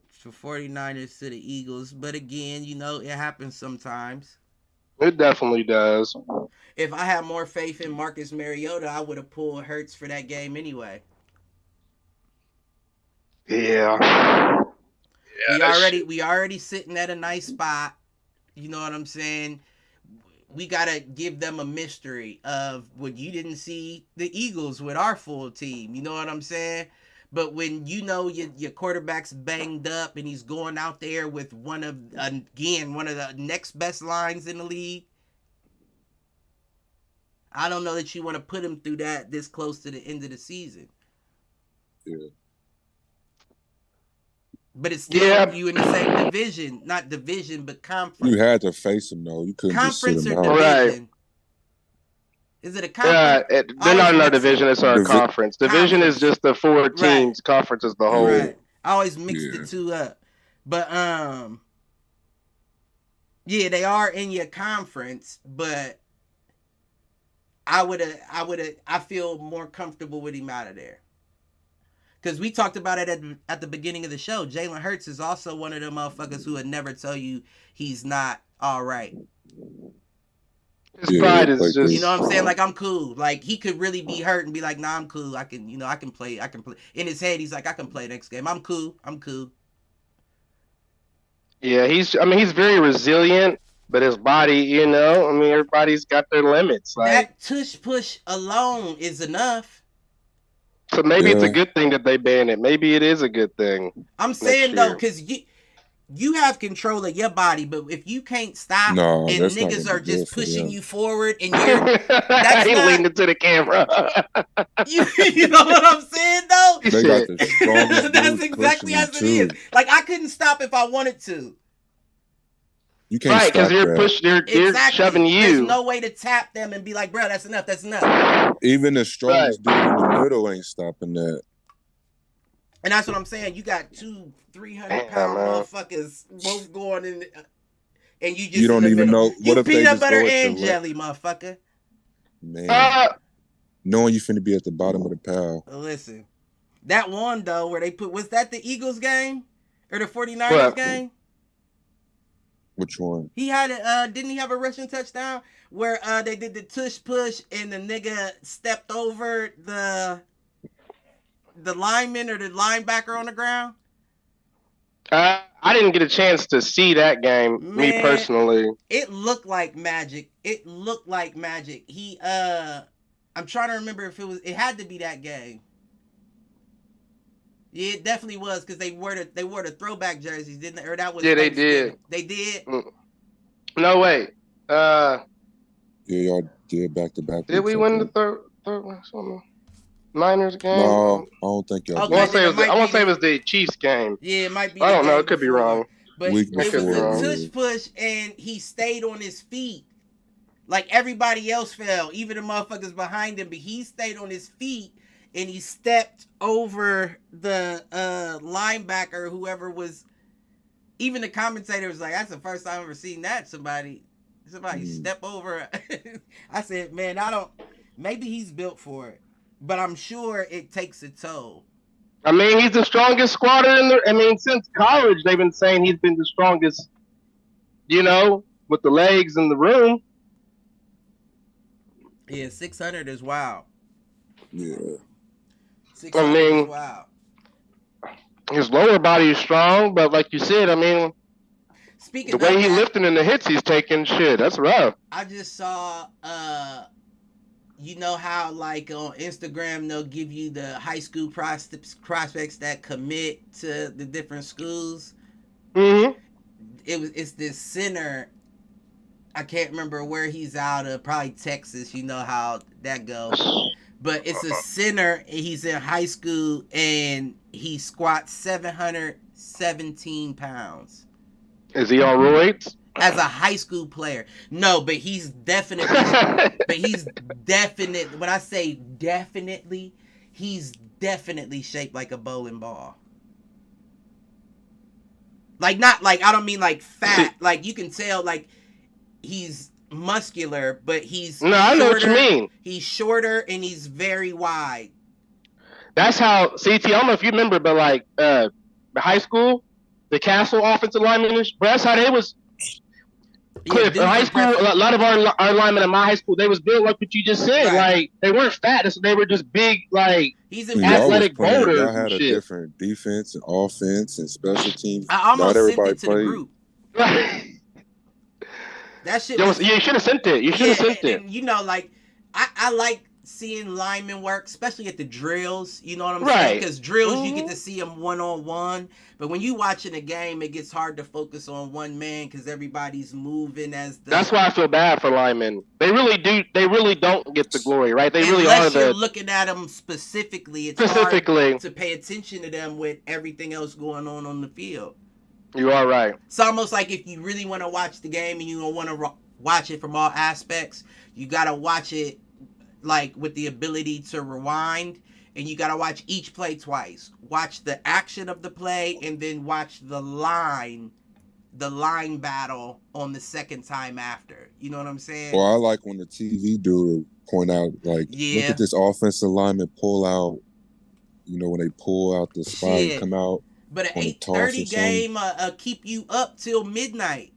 for 49ers to the Eagles. But again, you know, it happens sometimes. It definitely does. If I had more faith in Marcus Mariota, I would have pulled Hurts for that game anyway. Yeah. We already sitting at a nice spot. You know what I'm saying? We gotta give them a mystery of what you didn't see the Eagles with our full team. You know what I'm saying? But when you know your quarterback's banged up and he's going out there with one of the next best lines in the league, I don't know that you want to put him through that this close to the end of the season. Yeah. But it's still you in the same division, not division, but conference. You had to face him though. You couldn't conference just sit him him out. Right. Is it a conference? They're not in our division. It's our conference. Division is just the 4 teams. Right. Conference is the whole. Right. I always mix the two up. But they are in your conference. But I feel more comfortable with him out of there. Because we talked about it at the beginning of the show. Jalen Hurts is also one of them motherfuckers who would never tell you he's not all right. His pride is just... You know what I'm saying? Like, I'm cool. Like, he could really be hurt and be like, nah, I'm cool. I can play. In his head, he's like, I can play next game. I'm cool. Yeah, he's very resilient. But his body, you know, I mean, everybody's got their limits. Like, that tush push alone is enough. So maybe it's a good thing that they ban it. Maybe it is a good thing. I'm saying though, because you have control of your body, but if you can't stop and niggas are just pushing you forward and you're that's not leaning to the camera. you know what I'm saying though? They got the strongest that's exactly as it is. Like I couldn't stop if I wanted to. You can't stop because you're shoving you. There's no way to tap them and be like, bro, that's enough. That's enough. Even the strongest dude in the middle ain't stopping that. And that's what I'm saying. You got 200-300-pound motherfuckers both going in, and you don't even know what if they peanut butter and jelly, motherfucker. Man, knowing you finna be at the bottom of the pile. Listen, that one though, where they was that the Eagles game or the 49ers game? Which one? He had it. Didn't he have a rushing touchdown where they did the tush push and the nigga stepped over the lineman or the linebacker on the ground? I didn't get a chance to see that game, me personally. It looked like magic. He I'm trying to remember if it had to be that game. Yeah, it definitely was because they wore the throwback jerseys, didn't they? Or that was they did. They did. No way. Yeah, y'all did back to back. Did we win the third one? Niners game? No, I don't think y'all. I want to say it was the Chiefs game. Yeah, it might be. I don't know. It could be wrong. But it was a tush push, and he stayed on his feet. Like everybody else fell, even the motherfuckers behind him, but he stayed on his feet. And he stepped over the linebacker, whoever was. Even the commentator was like, "That's the first time I've ever seen that somebody step over." I said, "Man, maybe he's built for it, but I'm sure it takes a toll." I mean, he's the strongest squatter since college they've been saying he's been the strongest. You know, with the legs in the room. Yeah, 600 is wild. Yeah. I mean, his lower body is strong, but like you said, I mean, the way he's lifting and the hits he's taking, shit, that's rough. I just saw, you know how like on Instagram they'll give you the high school prospects that commit to the different schools. Mm-hmm. It's this center. I can't remember where he's out of, probably Texas. You know how that goes. But it's a center, he's in high school, and he squats 717 pounds. Is he on roids? As a high school player. No, but he's definitely, when I say definitely, he's definitely shaped like a bowling ball. Like, not like, I don't mean like fat, like you can tell like he's muscular, but he's shorter. I know what you mean. He's shorter and he's very wide. That's how CT. I don't know if you remember, but like the high school, the Castle offensive linemen, that's how they was. Cliff, in high school, a lot of our linemen in my high school, they was built like what you just said. Right. Like they weren't fat, they were just big, like he's an athletic boulders. Y'all had a different defense and offense and special teams. I almost sent it to the group. That shit. You should have sent it. You should have sent it. And, you know, like I like seeing linemen work, especially at the drills. You know what I'm saying? Because drills, you get to see them one-on-one. But when you watching a game, it gets hard to focus on one man because everybody's moving as the. That's why I feel bad for linemen. They really do. They really don't get the glory, right? They really are. Unless you're looking at them specifically, it's hard to pay attention to them with everything else going on the field. You are right. It's almost like if you really want to watch the game and you don't want to watch it from all aspects, you got to watch it like with the ability to rewind, and you got to watch each play twice. Watch the action of the play and then watch the line battle on the second time after. You know what I'm saying? Well, I like when the TV dude point out, like, look at this offensive lineman pull out, you know, when they pull out the spot and come out. But an 8:30 game keep you up till midnight.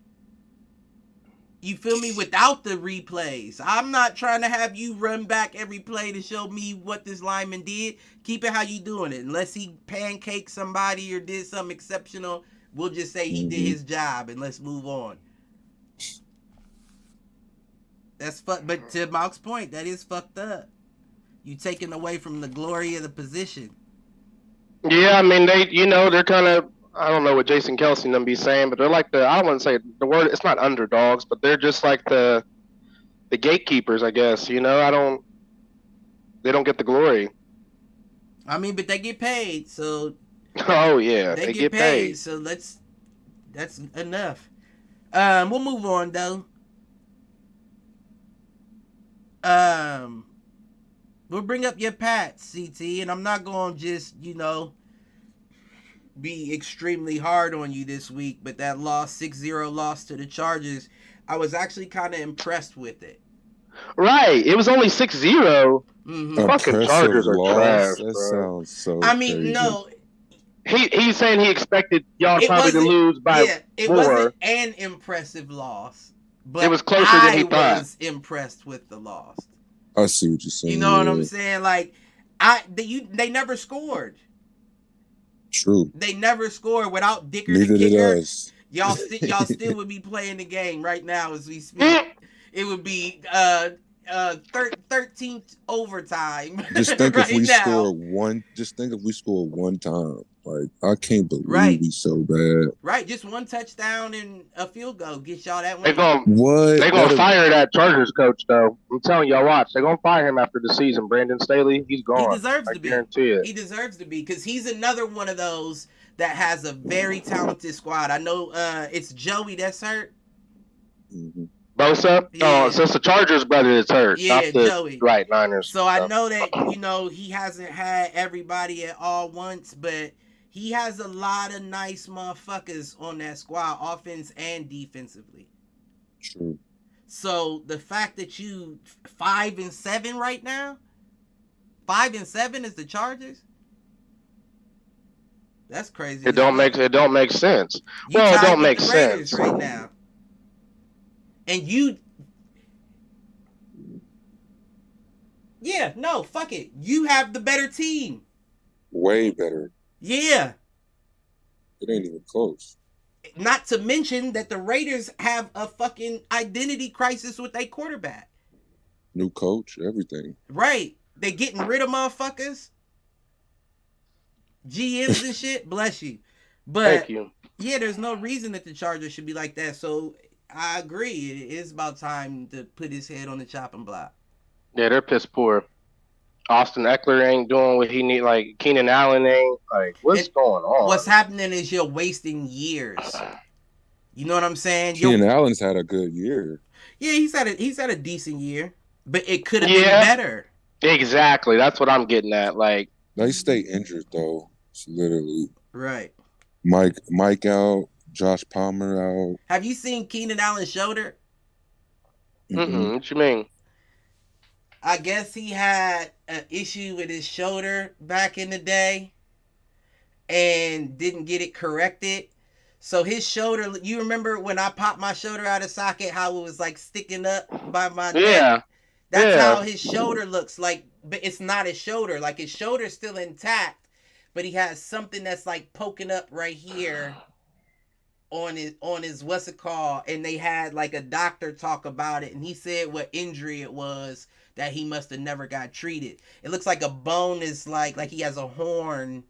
You feel me? Without the replays. I'm not trying to have you run back every play to show me what this lineman did. Keep it how you doing it. Unless he pancaked somebody or did something exceptional, we'll just say he did his job and let's move on. That's but to Malk's point, that is fucked up. You taking away from the glory of the position. Yeah, I mean they're kind of, I don't know what Jason Kelce and them be saying, but they're like I don't want to say the word. It's not underdogs, but they're just like the gatekeepers, I guess. They don't get the glory. I mean, but they get paid, so. Oh yeah, they get paid. So that's enough. We'll move on though. We'll bring up your Pats, CT, and I'm not going to just, be extremely hard on you this week, but that 6-0 loss to the Chargers, I was actually kind of impressed with it. Right. It was only 6-0. Mm-hmm. Fucking Chargers are trash, That bro. sounds so crazy. No. He's saying he expected y'all probably to lose by more. It wasn't an impressive loss, but it was closer than he thought. I was impressed with the loss. I see what you're saying. You know what I'm saying? Like, they never scored. True. They never scored without Dicker Neither the kicker. did us. Y'all still would be playing the game right now as we speak. It would be 13th overtime. Just think right if we now. score one. Just think if we score one time. Like, I can't believe we so bad. Right, just one touchdown and a field goal gets y'all that one. They're gonna fire that Chargers coach though. I'm telling y'all, watch. They're gonna fire him after the season. Brandon Staley, he's gone. He deserves to be. Guarantee it. He deserves to be because he's another one of those that has a very talented squad. I know it's Joey that's hurt. Mm-hmm. Bosa? Yeah. Oh, so it's the Chargers brother that's hurt. Yeah, not the, Joey. Right, Niners. So I know that, he hasn't had everybody at all once, but he has a lot of nice motherfuckers on that squad, offense and defensively. True. So the fact that you 5-7 right now, 5-7 is the Chargers. That's crazy. It don't make sense. You it don't with make the Raiders sense right now. And fuck it. You have the better team. Way better. Yeah. It ain't even close. Not to mention that the Raiders have a fucking identity crisis with their quarterback. New coach, everything. Right. They getting rid of motherfuckers. GMs and shit. Bless you. But thank you. Yeah, there's no reason that the Chargers should be like that. So I agree. It is about time to put his head on the chopping block. Yeah, they're piss poor. Austin Eckler ain't doing what he need. Like Keenan Allen ain't. Like, what's going on? What's happening is you're wasting years. You know what I'm saying? Keenan Allen's had a good year. Yeah, he's had a decent year, but it could have been better. Exactly. That's what I'm getting at. Like, they stay injured though. It's literally right. Mike out. Josh Palmer out. Have you seen Keenan Allen's shoulder? Mm-mm. What you mean? I guess he had an issue with his shoulder back in the day and didn't get it corrected. So his shoulder, you remember when I popped my shoulder out of socket, how it was like sticking up by my neck? That's how his shoulder looks like, but it's not his shoulder. Like his shoulder's still intact, but he has something that's like poking up right here on his what's it called, and they had like a doctor talk about it, and he said what injury it was that he must have never got treated. It looks like a bone is like he has a horn.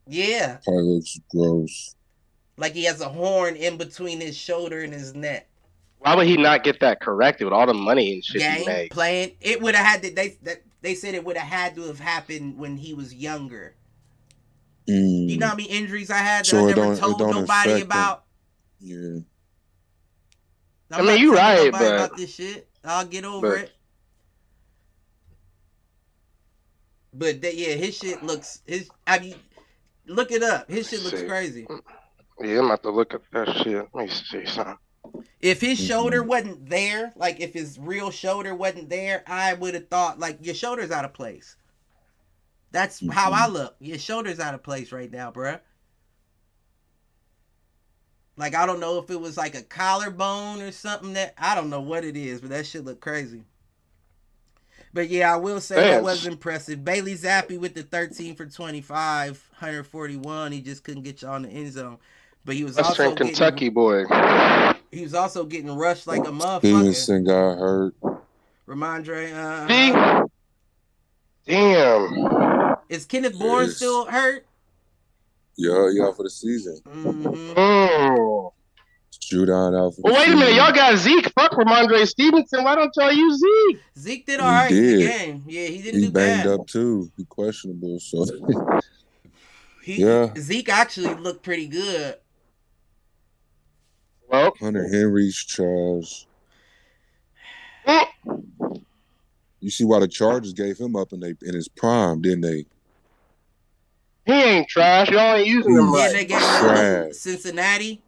Yeah. Probably looks gross. Like he has a horn in between his shoulder and his neck. Why would he not get that corrected with all the money and shit he made? Playing, it would have had to. They said it would have had to have happened when he was younger. You know how many injuries I had that I never told nobody about? Yeah. I mean, you're right, but about this shit, I'll get over it. But his shit looks look it up. His shit looks crazy. Yeah, I'm about to look at that shit. Let me see something. If his shoulder wasn't there, like if his real shoulder wasn't there, I would have thought like your shoulder's out of place. That's how I look. Your shoulder's out of place right now, bruh. Like, I don't know if it was like a collarbone or something I don't know what it is, but that shit look crazy. But yeah, I will say that was impressive. Bailey Zappi with the 13 for 25, 141. He just couldn't get y'all in the end zone. But he was Western also Kentucky boy. He was also getting rushed like a motherfucker. Stevenson got hurt. Ramondre. Damn. Is Kenneth Bourne still hurt? Yeah, he out for the season. Mm-hmm. Oh. Judon out for the season. Wait a minute, y'all got Zeke. Fuck Ramondre Stevenson. Why don't y'all use Zeke? Zeke did all right in the game. Yeah, he didn't do bad. He banged up too. He questionable, so. Zeke actually looked pretty good. Well, Hunter Henry's trash. You see why the Chargers gave him up in his prime, didn't they? He ain't trash. Y'all ain't using him right. Yeah, they gave him to Cincinnati.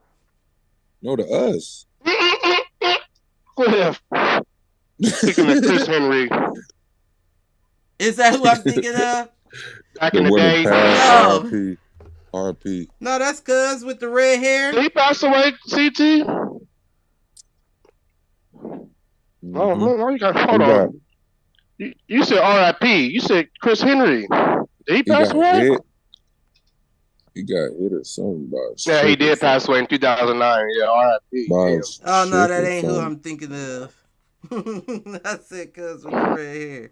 No, to us. Cliff. Speaking of Chris Henry. Is that who I'm thinking of? Back in the day. No. RP. No, that's Cuz with the red hair. Did he pass away, CT? Mm-hmm. Oh, you got hold on. You said RIP. You said Chris Henry. Did he pass away? Hit. He got hit or something. Yeah, he did pass away in 2009. Yeah, RIP. Oh, no, that ain't who I'm thinking of. I said Cuz with the red hair.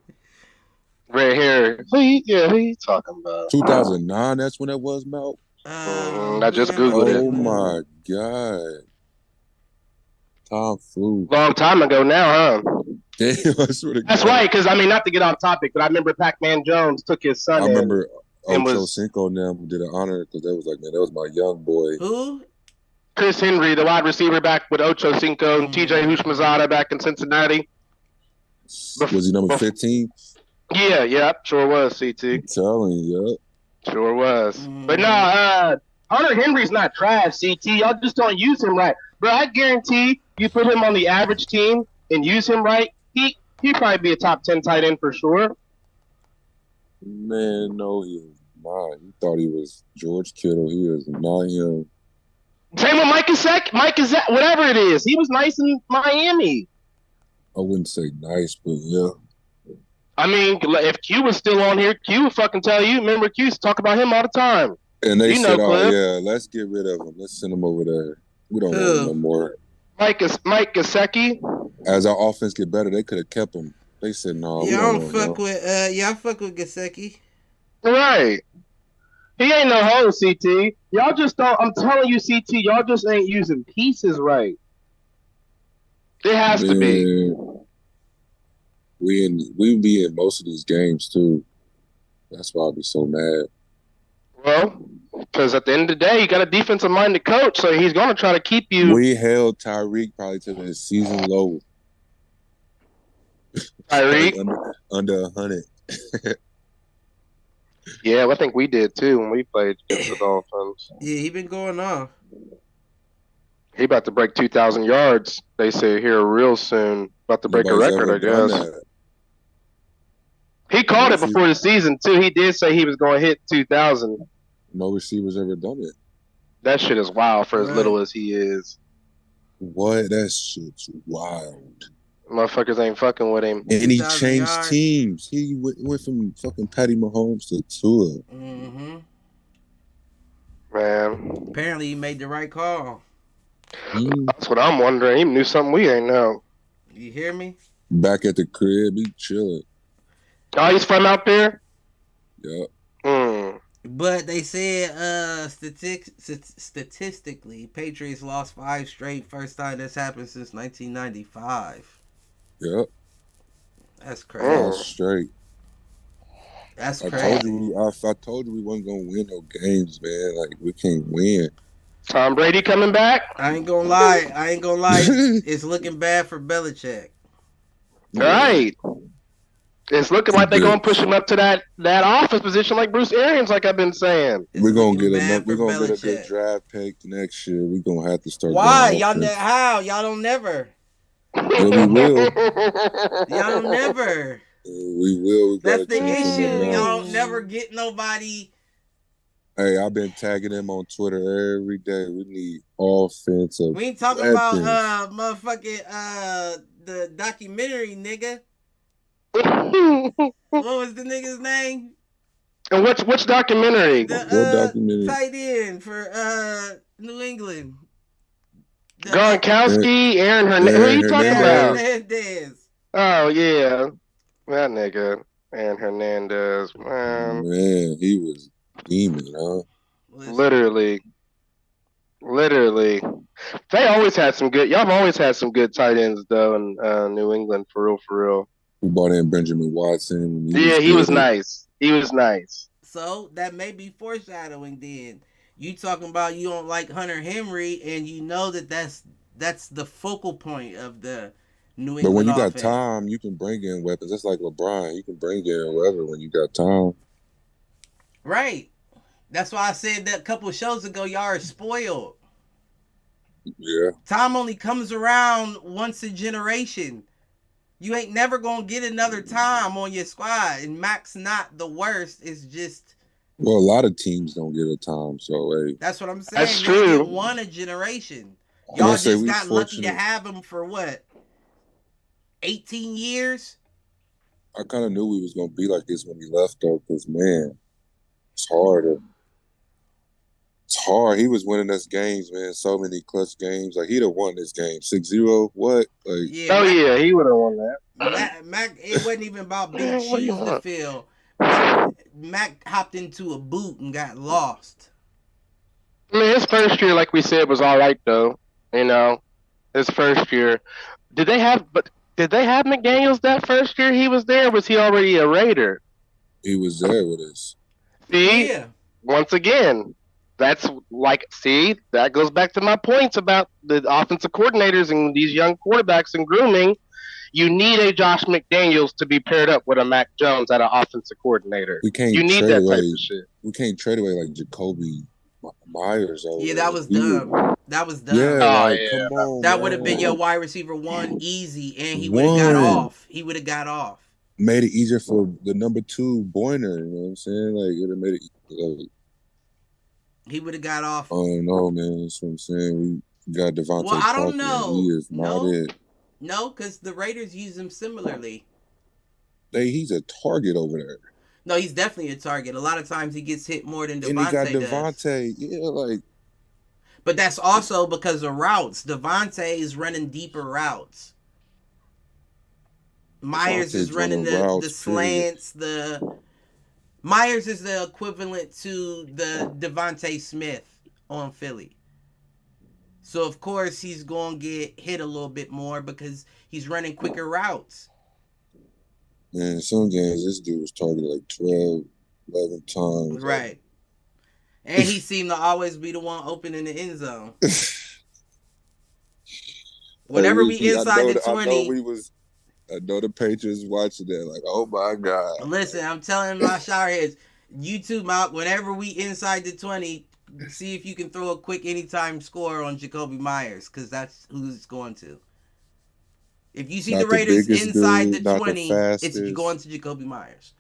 Red hair. Who you talking about? 2009, that's when it was, Mel? I just Googled it. Oh, my God. Tom flew. Long time ago now, huh? Damn, that's right, because, I mean, not to get off topic, but I remember Pac-Man Jones took his son. I remember Ocho Cinco and them did an honor because they was like, man, that was my young boy. Who? Chris Henry, the wide receiver back with Ocho Cinco and TJ Houshmandzadeh back in Cincinnati. Was he number 15? Yeah, sure was, CT. I'm telling you, yeah. Sure was. But no, Hunter Henry's not trash, CT. Y'all just don't use him right. Bro, I guarantee you put him on the average team and use him right, he'd probably be a top 10 tight end for sure. Man, no, he is not. He thought he was George Kittle. He is not him. Same with Mike Gesicki, whatever it is. He was nice in Miami. I wouldn't say nice, but yeah. I mean, if Q was still on here, Q would fucking tell you. Remember, Q used to talk about him all the time. And they said, let's get rid of him. Let's send him over there. We don't want him no more. Mike Gesicki. As our offense get better, they could have kept him. They said no. Yeah, I fuck with Gesicki. Right. He ain't no hoe, CT. Y'all just don't. I'm telling you, CT. Y'all just ain't using pieces right. It has to be. We be in most of these games too. That's why I'd be so mad. Well, because at the end of the day, you got a defensive-minded coach, so he's going to try to keep you. We held Tyreek probably to his season low. Tyreek? under 100. Yeah, I think we did too when we played against the Dolphins. Yeah, he been going off. He about to break 2,000 yards. They say here real soon. About to break a record, I guess. He called it before the season too. He did say he was going to hit 2,000. No receivers ever done it. That shit is wild for as little as he is. What? That shit's wild. Motherfuckers ain't fucking with him. And he changed teams. He went from fucking Patty Mahomes to Tua. Mm-hmm. Man. Apparently he made the right call. That's what I'm wondering. He knew something we ain't know. You hear me? Back at the crib, he chilling. Oh, he's from out there? Yep. But they said statistically, Patriots lost 5 straight. First time that's happened since 1995. Yep. That's crazy. 5 straight. That's crazy. I told you we wasn't gonna win no games, man. Like, we can't win. Tom Brady coming back? I ain't gonna lie. It's looking bad for Belichick. Right. It's looking like they're gonna push him up to that office position like Bruce Arians, like I've been saying. We're gonna get a good draft pick next year. We're gonna have to start. Why? Y'all how? Y'all don't never. Yeah, we will. Y'all don't never. We will. That's the issue. Y'all don't never get nobody. Hey, I've been tagging him on Twitter every day. We need offensive. We ain't talking about motherfucking the documentary, nigga. What was the nigga's name? And which documentary? What documentary? Tight end for New England. Gronkowski, Aaron Hernandez. Who are you talking about? Hernandez. Oh yeah, that nigga, Aaron Hernandez. Man, he was demon, huh? Literally. They always had some good. Y'all have always had some good tight ends though in New England, for real. We brought in Benjamin Watson. He was nice. So that may be foreshadowing. Then you talking about you don't like Hunter Henry, and you know that's the focal point of the New England. But when you offense. got time, you can bring in weapons. That's like LeBron. You can bring in whoever when you got time. Right. That's why I said that a couple of shows ago, y'all are spoiled. Yeah. Time only comes around once a generation. You ain't never gonna get another time on your squad, and Mac's not the worst. It's just. Well, a lot of teams don't get a time, so hey. That's what I'm saying. That's Y'all true. get one a generation. Y'all just got lucky to have him for what? 18 years? I kind of knew we was gonna be like this when he left, though, because man, it's hard. It's hard. He was winning us games, man. So many clutch games. Like, he'd have won this game. 6-0. What? Like, yeah, he would have won that. Mac, it wasn't even about big shoes to fill. Mac hopped into a boot and got lost. I mean, his first year, like we said, was all right, though. You know, his first year. Did they have McDaniels that first year he was there? Or was he already a Raider? He was there with us. See? Yeah. Once again. That's that goes back to my points about the offensive coordinators and these young quarterbacks and grooming. You need a Josh McDaniels to be paired up with a Mac Jones at an offensive coordinator. You need that type of shit. We can't trade away like Jacoby Myers. Yeah, that was dumb. That was dumb. Yeah, come on. That would have been your wide receiver one easy, and he would have got off. He would have got off. Made it easier for the number 2 Boyner. You know what I'm saying? Like, it would have made it. He would have got off. Oh no, man! That's what I'm saying. We got Devontae. Well, I don't know. He is not it. No, because the Raiders use him similarly. He's a target over there. No, he's definitely a target. A lot of times he gets hit more than Devontae and he got Devontae. Yeah, like. But that's also because of routes. Devontae is running deeper routes. Myers is running the slants, Myers is the equivalent to the Devontae Smith on Philly. So, of course, he's going to get hit a little bit more because he's running quicker routes. Man, some games, this dude was targeted like 12, 11 times. Right. And he seemed to always be the one open in the end zone. Whenever we inside the 20... I know the Patriots watching that, like, oh my God. Listen, I'm telling my showerheads, you too, Malk, whenever we inside the 20, see if you can throw a quick anytime score on Jacoby Myers, because that's who it's going to. If you see the Raiders inside the 20, it's going to Jacoby Myers.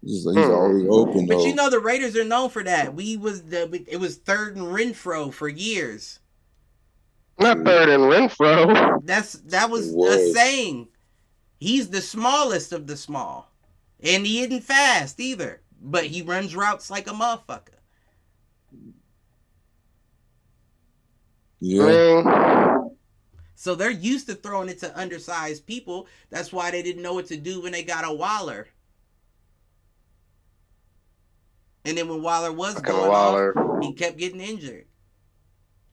He's already open, though. But you know the Raiders are known for that. It was 3rd and Renfro for years. Not 3rd and Renfro. That was a saying. He's the smallest of the small. And he isn't fast either. But he runs routes like a motherfucker. Yeah. So they're used to throwing it to undersized people. That's why they didn't know what to do when they got a Waller. And then when Waller was going off, he kept getting injured.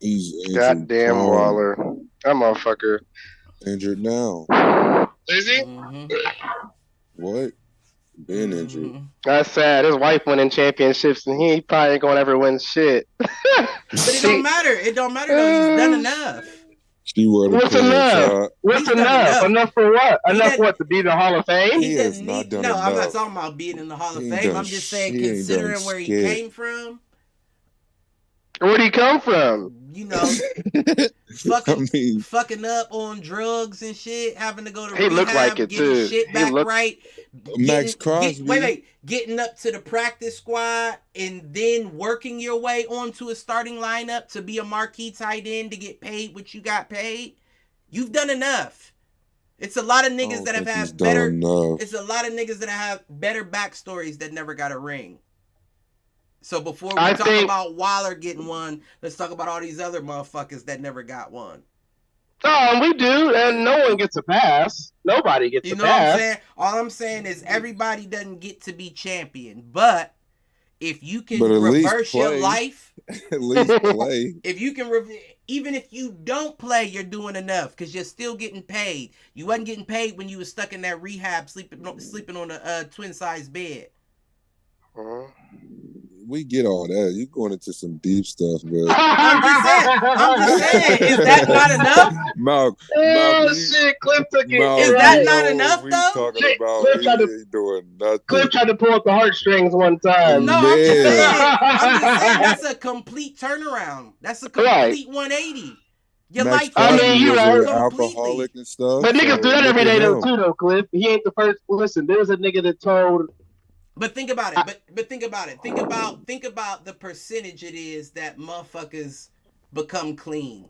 He's injured. Goddamn Waller. That motherfucker. Injured now. Is he? Mm-hmm. What? Been injured. That's sad. His wife winning championships, and he probably ain't gonna ever win shit. But it don't matter. It don't matter though. He's done enough. What's enough? What's enough? Enough for what? Enough what? To be in the Hall of Fame? He has not done enough. I'm not talking about being in the Hall of Fame. I'm just saying, considering where he came from. Where'd he come from? You know, fucking up on drugs and shit, having to go to rehab, looked like it getting too. shit back right. Max Crosby. Getting up to the practice squad and then working your way onto a starting lineup to be a marquee tight end to get paid what you got paid. You've done enough. It's a lot of niggas that have had better. It's a lot of niggas that have better backstories that never got a ring. So before we talk about Waller getting one, let's talk about all these other motherfuckers that never got one. Oh, we do, and no one gets a pass. Nobody gets a pass. You know what I'm saying? All I'm saying is everybody doesn't get to be champion, but if you can reverse your life, at least play. If you can, even if you don't play, you're doing enough because you're still getting paid. You wasn't getting paid when you was stuck in that rehab, sleeping on a twin size bed. We get all that. You going into some deep stuff, but I'm just saying, is that not enough? Malk, shit, Cliff took it. Is that not enough though? Talking about he doing nothing. Cliff tried to pull up the heartstrings one time. No, I'm just saying that's a complete turnaround. That's a complete 180. Your life. I mean, you know, alcoholic and stuff. But niggas do that every day though, too, though, Cliff. He ain't the first. Listen, there was a nigga that told. But think about it. But think about it. Think about the percentage it is that motherfuckers become clean.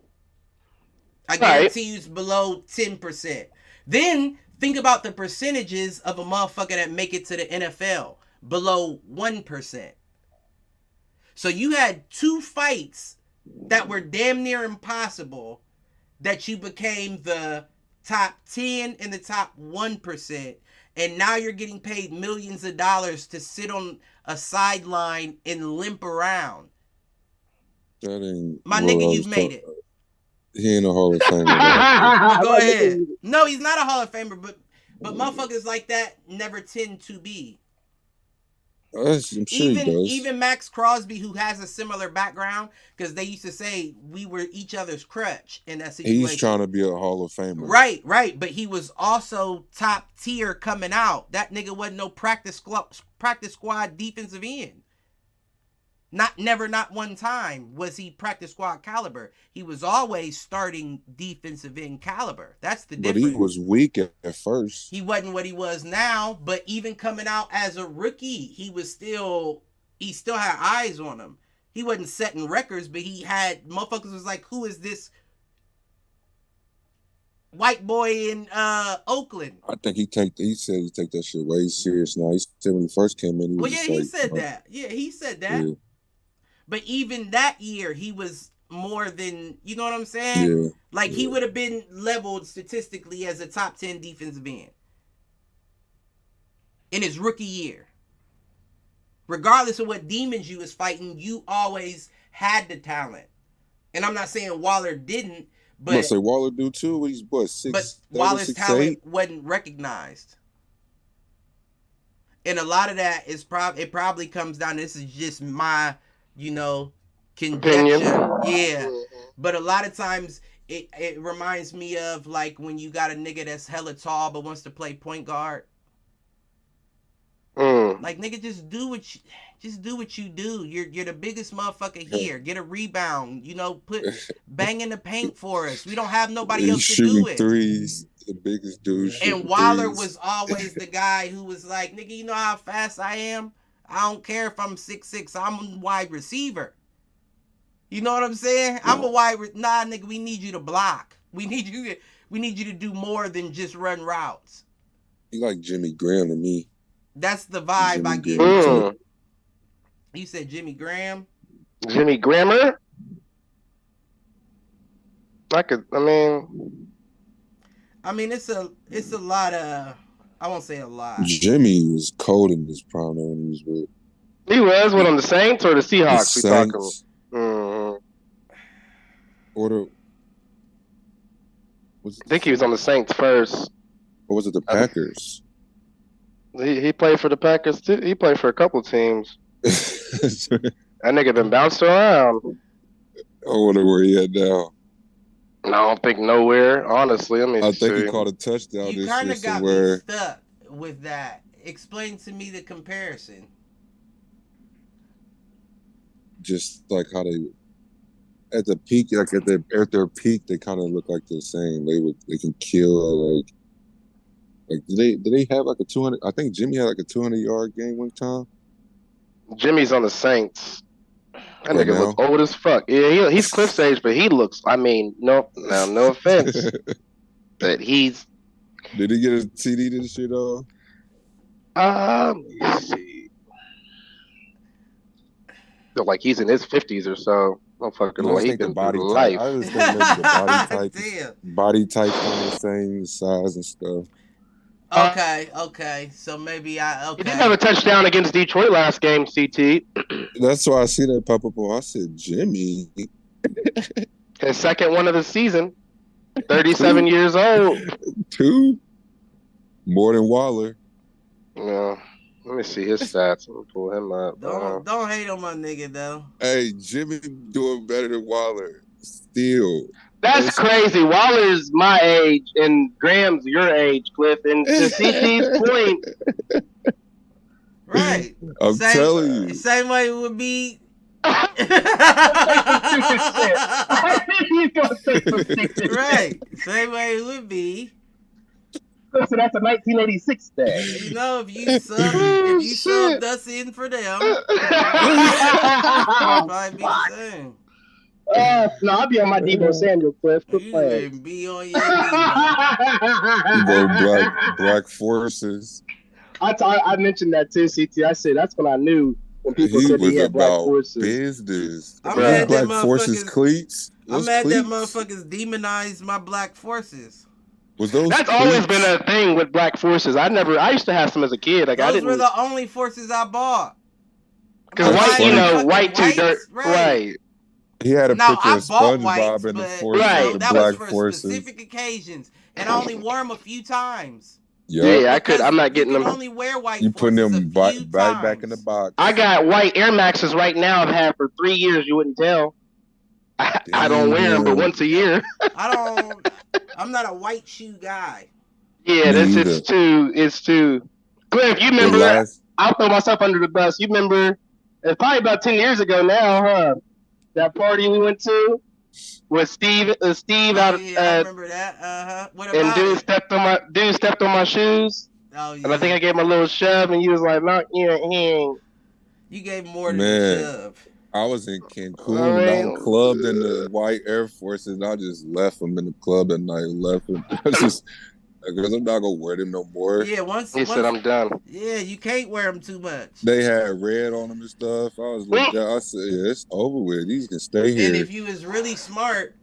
I guarantee you it's below 10%. Then think about the percentages of a motherfucker that make it to the NFL below 1%. So you had 2 fights that were damn near impossible that you became the top 10 and the top 1%. And now you're getting paid millions of dollars to sit on a sideline and limp around. That ain't my nigga, you've made it. He ain't a Hall of Famer. Go ahead. No, he's not a Hall of Famer, but motherfuckers like that never tend to be. I'm sure he does. Even Max Crosby, who has a similar background, because they used to say we were each other's crutch in that situation. He's trying to be a Hall of Famer. Right. But he was also top tier coming out. That nigga wasn't no practice squad defensive end. Not one time was he practice squad caliber. He was always starting defensive end caliber. That's the difference. But he was weak at first. He wasn't what he was now, but even coming out as a rookie, he still had eyes on him. He wasn't setting records, but he had motherfuckers was like, who is this white boy in Oakland? I think he said he take that shit way serious now. He said when he first came in, he said that. Yeah, he said that. Yeah. But even that year, he was more than, you know what I'm saying? Yeah. Like, he would have been leveled statistically as a top 10 defensive end in his rookie year. Regardless of what demons you was fighting, you always had the talent. And I'm not saying Waller didn't, but... I say Waller do too. He's what, 6'7", But Waller's talent wasn't recognized. And a lot of that is it probably comes down, this is just my... conjecture. Yeah. But a lot of times it reminds me of like when you got a nigga that's hella tall but wants to play point guard. Like, nigga, just do what you do. You're the biggest motherfucker here. Get a rebound. Bang in the paint for us. We don't have nobody else to do it. Threes, the biggest dude. And Waller was always the guy who was like, nigga, you know how fast I am? I don't care if I'm 6'6", I'm a wide receiver. You know what I'm saying? I'm a nah, nigga, we need you to block. We need you to do more than just run routes. He like Jimmy Graham to me. That's the vibe I get. You said Jimmy Graham? Jimmy Grammer? I mean, it's a lot of, I won't say a lot. Jimmy was cold in his prime when he was with. He was on the Saints or the Seahawks? The Saints. I think he was on the Saints first. Or was it the Packers? He played for the Packers too. He played for a couple teams. That nigga been bounced around. I wonder where he at now. I don't think nowhere, honestly. I think he caught a touchdown this year. You kind of got me stuck with that. Explain to me the comparison. Just like how they at the peak, like at their peak, they kind of look like the same. They can kill like did they have like a 200? I think Jimmy had like a 200-yard game one time. Jimmy's on the Saints. That nigga looks old as fuck. Yeah, he's Cliff's age, but he looks. I mean, no offense, but he's. Did he get a TD this year though? Let me see. like he's in his 50s or so. Motherfucker, I think the body type. I was thinking maybe the body type kind of same size and stuff. Okay. So maybe okay. He did have a touchdown against Detroit last game, CT. That's why I see that pop up on. I said Jimmy. His second one of the season. 37 years old. 2? More than Waller. Yeah. Let me see his stats. Let me pull him up. Don't hate on my nigga though. Hey, Jimmy doing better than Waller. Still. That's crazy. Waller's my age and Graham's your age, Cliff. And to CT's point. Right. I'm telling you. Same way it would be. Right. Same way it would be. So that's a 1986 thing. You know, if you subbed us in for them, it'll probably be the same. No, I'll be on my Deebo Samuel, Cliff. You would be on your Deebo. Black Forces. I mentioned that too, CT. I said that's when I knew when people said he had Black Forces. Business. I'm mad Black Forces cleats. I'm mad that motherfuckers demonized my Black Forces. That's always been a thing with Black Forces. I used to have some as a kid. Like those were the only forces I bought. Because white too dirt. Right. He had a picture of SpongeBob in the forces. Right. That Black was for Forces. Specific occasions, and I only wore them a few times. Yeah, I'm not getting them. Only wear white. You putting them back in the box. I got white Air Maxes right now. I've had for 3 years. You wouldn't tell. I don't wear them, but once a year. I'm not a white shoe guy. Yeah, it's too. Cliff, you remember? I'll throw myself under the bus. You remember? It's probably about 10 years ago now, huh? That party we went to with Steve out. I remember that. What about and dude stepped on my shoes. Oh yeah. And I think I gave him a little shove, and he was like, "Knock your hand." You gave more than a shove. I was in Cancun and I clubbed in the white Air Forces and I just left them in the club that night. Left them. Because I'm not going to wear them no more. Yeah, He said, I'm done. Yeah, you can't wear them too much. They had red on them and stuff. I was like, I said, yeah, it's over with. These can stay here. And if you was really smart.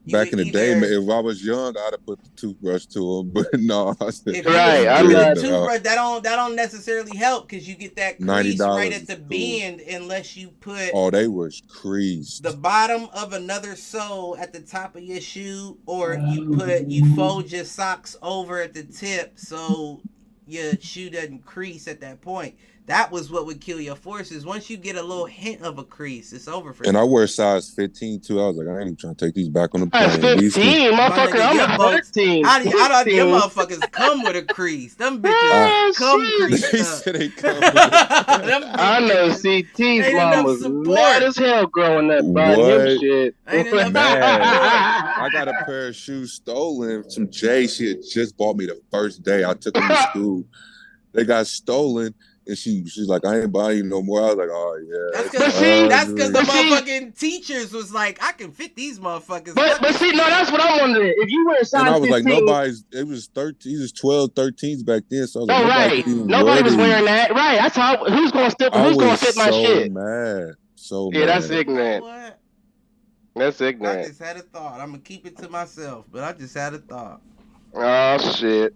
Back in the day, if I was young, I'd have put the toothbrush to them. But no, I said, toothbrush, that don't necessarily help because you get that crease right at the bend unless you put. Oh, they was creased. The bottom of another sole at the top of your shoe, or you fold your socks over at the tip so your shoe doesn't crease at that point. That was what would kill your forces. Once you get a little hint of a crease, it's over for you. And I wear size 15 too. I was like, I ain't even trying to take these back on the plane. 15, motherfucker. I'm a 13. How do your motherfuckers come with a crease? Them bitches come creased They up. said they come with I know CT's mom was mad as hell growing up by him shit. I got a pair of shoes stolen from Jay. She had just bought me the first day. I took them to school. They got stolen. And she's like, I ain't buying you no more. I was like, oh yeah. That's because the motherfucking teachers was like, I can fit these motherfuckers. But see, no, that's what I'm wondering. If you wear size 15, and I was like, it was 13, it was 12, 13s back then. So I was like, right. Nobody was wearing that. Right. That's how. Who's gonna fit my shit? So mad. That's ignorant. What? That's ignorant. I just had a thought. I'm gonna keep it to myself, but I just had a thought. Oh shit.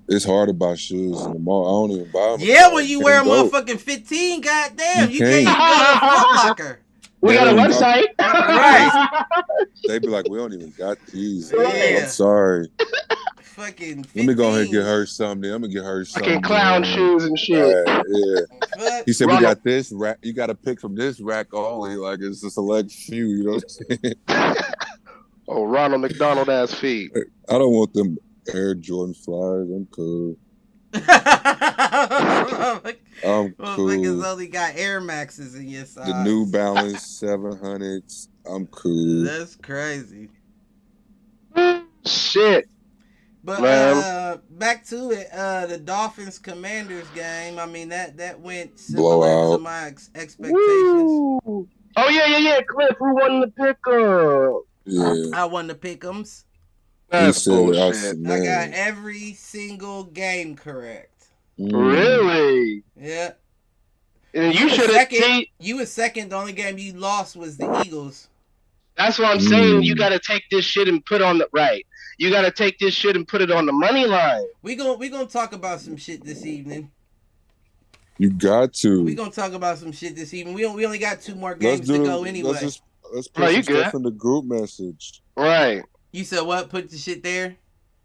It's hard to buy shoes in the mall. I don't even buy them. Yeah, when you wear a motherfucking 15, goddamn, you can't even go to Foot Locker. We got a website. Right. They be like, we don't even got these. Yeah. I'm sorry. Fucking 15. Let me go ahead and get her something. I'm going to get her something. Fucking clown shoes and shit. Yeah. He said, we got this rack. You got to pick from this rack only. Like, it's a select few. You know what I'm saying? Oh, Ronald McDonald ass feet. I don't want them Air Jordan flyers. I'm cool. I'm cool. Niggas only got Air Maxes in your size. The New Balance 700s. I'm cool. That's crazy. Shit. But back to it. The Dolphins Commanders game. I mean that went similar to my expectations. Woo. Oh yeah. Cliff, who won the pick-up? Yeah. I won the pick-ems. That's bullshit. I got every single game correct. Really? Yeah. And you should have. You was second. The only game you lost was the Eagles. That's what I'm saying. You got to take this shit and put on the right. You got to take this shit and put it on the money line. We gonna talk about some shit this evening. You got to. We gonna talk about some shit this evening. We only got 2 more games to go anyway. Let's put some stuff in the group message. Right. You said what? Put the shit there.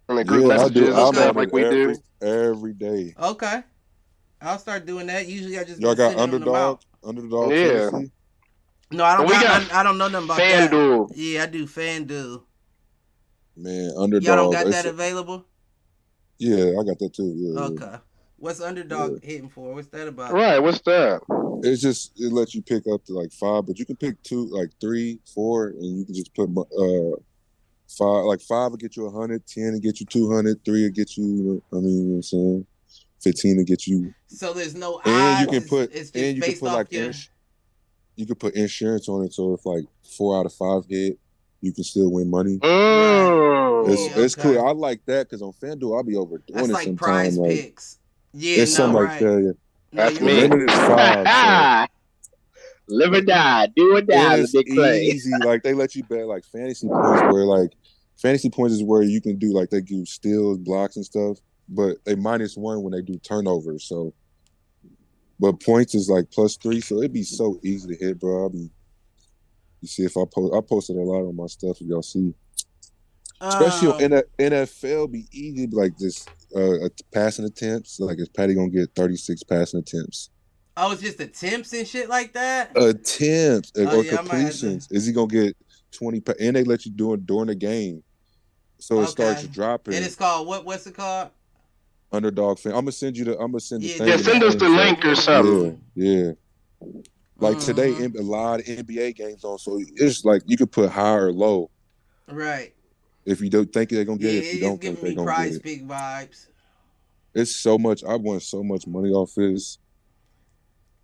In the group messages. I do. We do every day. Okay. I'll start doing that. Usually I just y'all got Underdog. Yeah. Fantasy? No, I don't. I don't know nothing about FanDuel. That. Yeah, I do FanDuel. Man, Underdog. Y'all don't got that available? Yeah, I got that too. Yeah. Okay. What's Underdog hitting for? What's that about? Right. What's that? It's just it lets you pick up to like 5, but you can pick 2, like 3, 4, and you can just put 5. Like 5 will get you 100, 10 will get you 200, 3 will get you. I mean, you know what I'm saying? 15 will get you. So there's no odds. And you can put you can put insurance on it. So if like 4 out of 5 hit, you can still win money. Oh, it's cool. I like that because on FanDuel I'll be overdoing That's it like sometimes. Prize like, Picks. Yeah, it's something like that. Yeah. That's me. Limited 5. Live or die, do or die. It's the big play. Easy. Like they let you bet like fantasy points where like fantasy points is where you can do like they do steals, blocks and stuff, but they -1 when they do turnovers. So, but points is like +3, so it'd be so easy to hit, bro. You see if I posted a lot on my stuff if y'all see. Especially on NFL, be easy like this passing attempts. Like is Patty gonna get 36 passing attempts? Oh, it's just attempts and shit like that? Attempts or completions. Is he gonna get 20? And they let you do it during the game, so it starts dropping. And it's called what? What's it called? Underdog fan. I'm gonna send the thing. Yeah, send us the link or something. Yeah. Like today, a lot of NBA games on, so it's like you could put high or low. Right. If you don't think they're gonna get it, if you don't think they're gonna get it. It's giving me Prize Pick vibes. It's so much. I won so much money off this.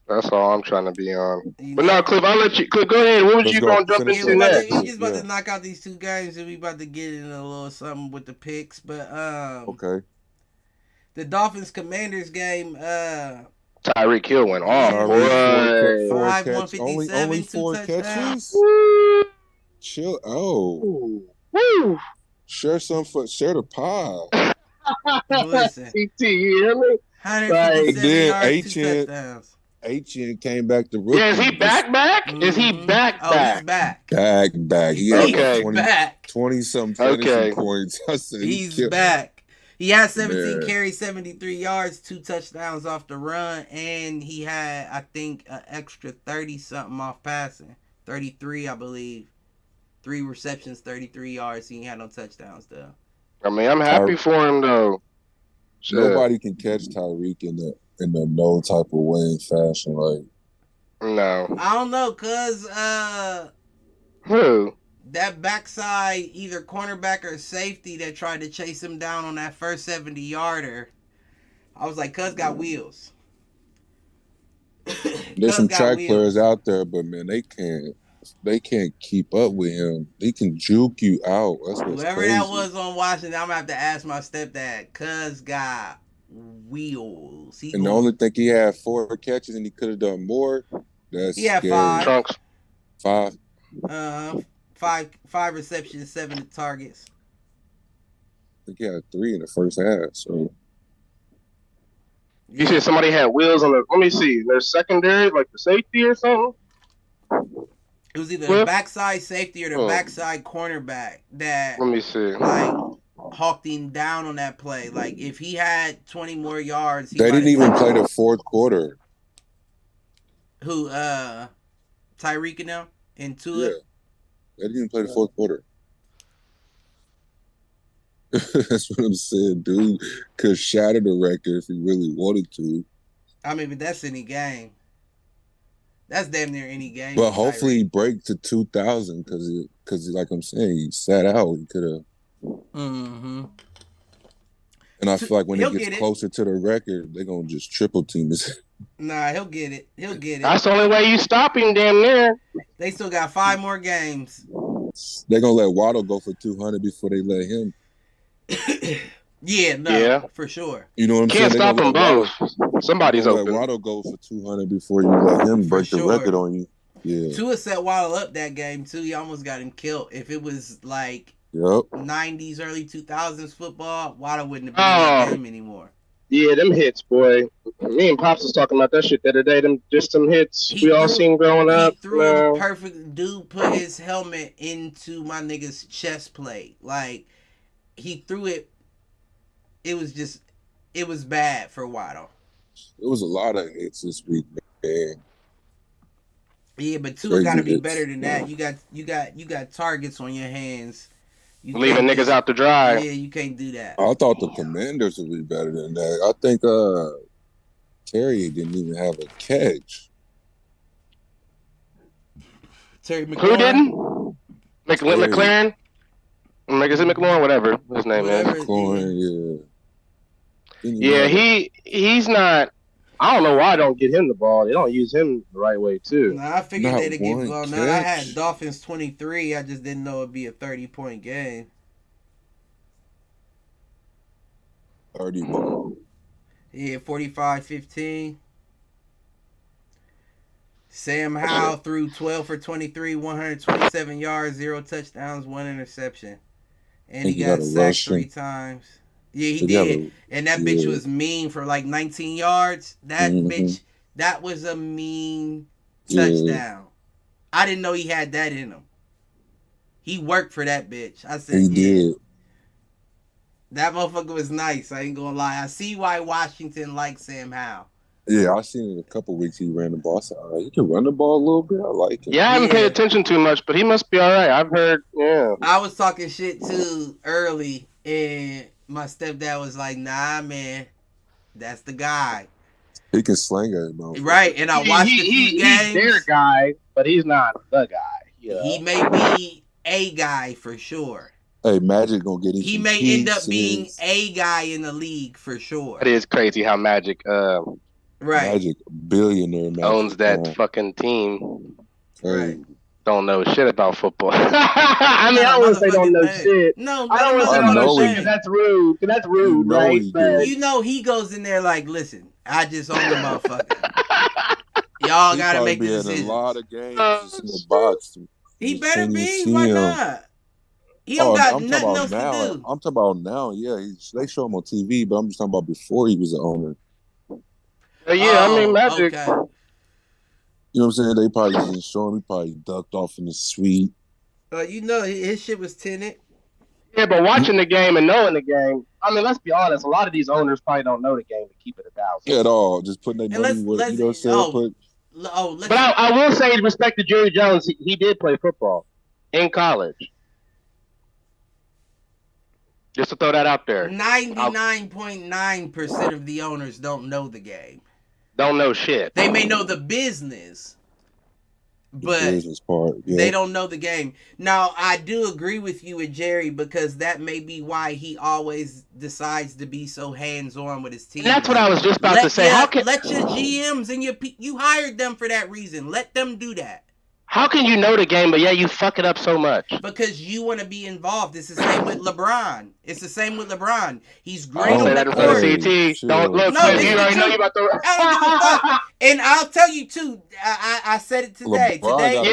That's all I'm trying to be on. But no, Cliff, I'll let you. Cliff, go ahead. What was you gonna jump into next? We just about to knock out these 2 games, and we about to get in a little something with the picks. But okay. The Dolphins Commanders game. Tyreek Hill went off. 157, only 4 catches. Chill. Oh. Woo. Share the pie. Listen. CT, you hear me? 157 yards, 2 touchdowns. H.N. came back to rookie. Yeah, is he back? Mm-hmm. Is he back? Oh, he's back. Back. He had 20-something points. I said he's back. He had 17 carries, 73 yards, 2 touchdowns off the run, and he had, I think, an extra 30-something off passing. 33, I believe. 3 receptions, 33 yards. He ain't had no touchdowns, though. I mean, I'm happy for him, though. Nobody can catch Tyreek in the no type of way fashion, like. No. I don't know, cuz, who? That backside, either cornerback or safety that tried to chase him down on that first 70-yarder. I was like, cuz got wheels. There's some track players out there, but man, they can't keep up with him. They can juke you out. That's what's Whoever crazy. that was on Washington, I'm gonna have to ask my stepdad. Cuz got wheels. The only thing he had 4 catches, and he could have done more. That's he had scary. 5. Trunks. 5. 5 receptions, 7 targets. I think he had 3 in the first half. So you said somebody had wheels on the. Let me see. Their secondary, like the safety or something. It was either the backside safety or the backside cornerback that. Let me see. Like hawked him down on that play. Like if he had 20 more yards, they didn't even play the fourth quarter. Who? Tyreek and them and Tua. Yeah. They didn't even play the fourth quarter. That's what I'm saying, dude. Could shatter the record if he really wanted to. I mean, but that's any game. That's damn near any game. But hopefully he break to 2,000 because like I'm saying, he sat out. He could have. Mm-hmm. And I feel like when he gets closer to the record, they're gonna just triple team this. Nah, he'll get it. That's the only way you stop him, damn near. They still got 5 more games. They're gonna let Waddle go for 200 before they let him. Yeah, for sure. You know what I'm saying? Can't stop them both. Somebody's open. Let Waddle go for 200 before you let him break the record on you. Yeah. Tua set Waddle up that game too. He almost got him killed. If it was like 90s, early 2000s football, Waddle wouldn't have been in that game anymore. Yeah, them hits, boy. Me and Pops was talking about that shit the other day. Some hits we all seen growing up. He threw a perfect dude. Put his helmet into my nigga's chest plate. Like he threw it. It was bad for Waddle. It was a lot of hits this week, man. Yeah, but Tua got to be better than that. You got targets on your hands. Leaving niggas out to dry. Yeah, you can't do that. I thought the Commanders would be better than that. I think Terry didn't even have a catch. Terry McLaurin? Who didn't? McLaren? Is it McLaurin? Whatever his name is. McLaurin, yeah. Yeah, he's not. I don't know why I don't get him the ball. They don't use him the right way too. Nah, I figured they'd get blown out. I had Dolphins 23. I just didn't know it'd be a 30-point game. 30 ball. Yeah, 45-15. Sam Howell threw 12 for 23, 127 yards, 0 touchdowns, 1 interception. And he got sacked 3 times. Yeah, he did. And that bitch was mean for like 19 yards. That bitch, that was a mean touchdown. I didn't know he had that in him. He worked for that bitch. I said, he did. That motherfucker was nice. I ain't gonna lie. I see why Washington likes Sam Howell. Yeah, I seen in a couple weeks he ran the ball. I said, he can run the ball a little bit. I like it. Yeah, I haven't paid attention too much, but he must be all right. I've heard, I was talking shit too early, and my stepdad was like, nah, man, that's the guy. He can sling it, man. Right, and I watched a few games. He's their guy, but he's not the guy. You know? He may be a guy for sure. Hey, Magic gonna get him. He may end up being a guy in the league for sure. It is crazy how Magic, Magic billionaire Magic owns that fucking team. Right. Don't know shit about football. I mean, I wouldn't say don't know shit. No, I don't want to say don't know shit because that's rude. Because that's rude, right? But you know, he goes in there like, listen, I just own the motherfucker. Y'all got to make the decision. A lot of games just in the box. He better be. Why not? He don't got nothing else to do. I'm talking about now. Yeah, they show him on TV, but I'm just talking about before he was an owner. Yeah, I mean, Magic. Okay. You know what I'm saying? They probably didn't show him. He probably ducked off in the suite. You know, his shit was tinted. Yeah, but watching the game and knowing the game, I mean, let's be honest. A lot of these owners probably don't know the game to keep it 1,000. Yeah, at all. Just putting their money where, you know what I'm saying? But I will say, respect to Jerry Jones, he did play football in college. Just to throw that out there. 99.9% of the owners don't know the game. Don't know shit. They may know the business, but business part, they don't know the game. Now, I do agree with you with Jerry because that may be why he always decides to be so hands-on with his team. And that's what I was just about to say. Let your GMs and you hired them for that reason. Let them do that. How can you know the game, but you fuck it up so much? Because you want to be involved. It's the same with LeBron. He's great on the court. CT. Don't look. No, you already know you about to. And I'll tell you too. I said it today. Hold on,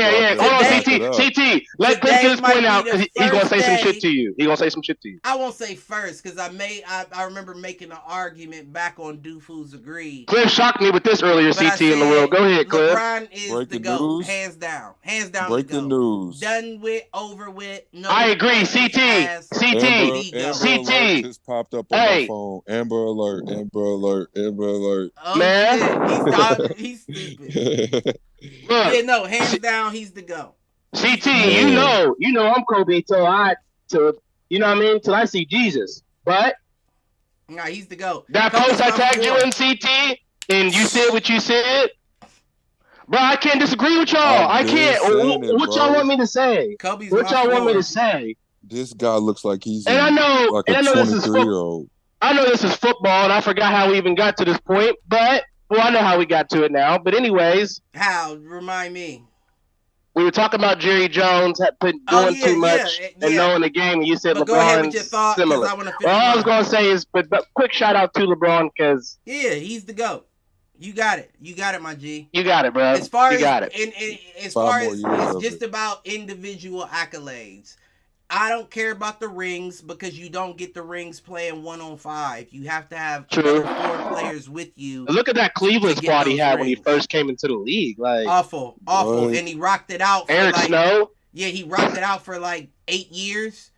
CT. Let Cliff get his point out. He's gonna say some shit to you. I won't say first because I remember making an argument back on Do Fools Agree. Cliff shocked me with this earlier. CT in the world. Go ahead, Cliff. LeBron is the GOAT, hands down. Breaking news. Done with, over with. No. I agree. CT. CT just popped up on my phone. Amber alert. Oh, man, he's stupid. Look, hands down, he's the GOAT. CT, you know I'm Kobe till I see Jesus. But nah, he's the GOAT. That post I tagged you in, CT, and you said what you said. Bro, I can't disagree with y'all. I can't. What y'all want me to say? What y'all want me to say? This guy looks like he's like a 23-year-old. I know this is football, and I forgot how we even got to this point. But I know how we got to it now. But anyways, how? Remind me. we were talking about Jerry Jones doing too much and knowing the game, and you said but LeBron. Go ahead with your thought, similar. All I was going to say is, but quick shout out to LeBron because he's the GOAT. You got it. You got it, my G. You got it, bro. As far you as got it. As far as it's just about individual accolades. I don't care about the rings because you don't get the rings playing 1-on-5. You have to have 4 players with you. Look at that Cleveland squad he had when he first came into the league. Like awful. What? And he rocked it out. Eric Snow. Yeah, he rocked it out for like 8 years.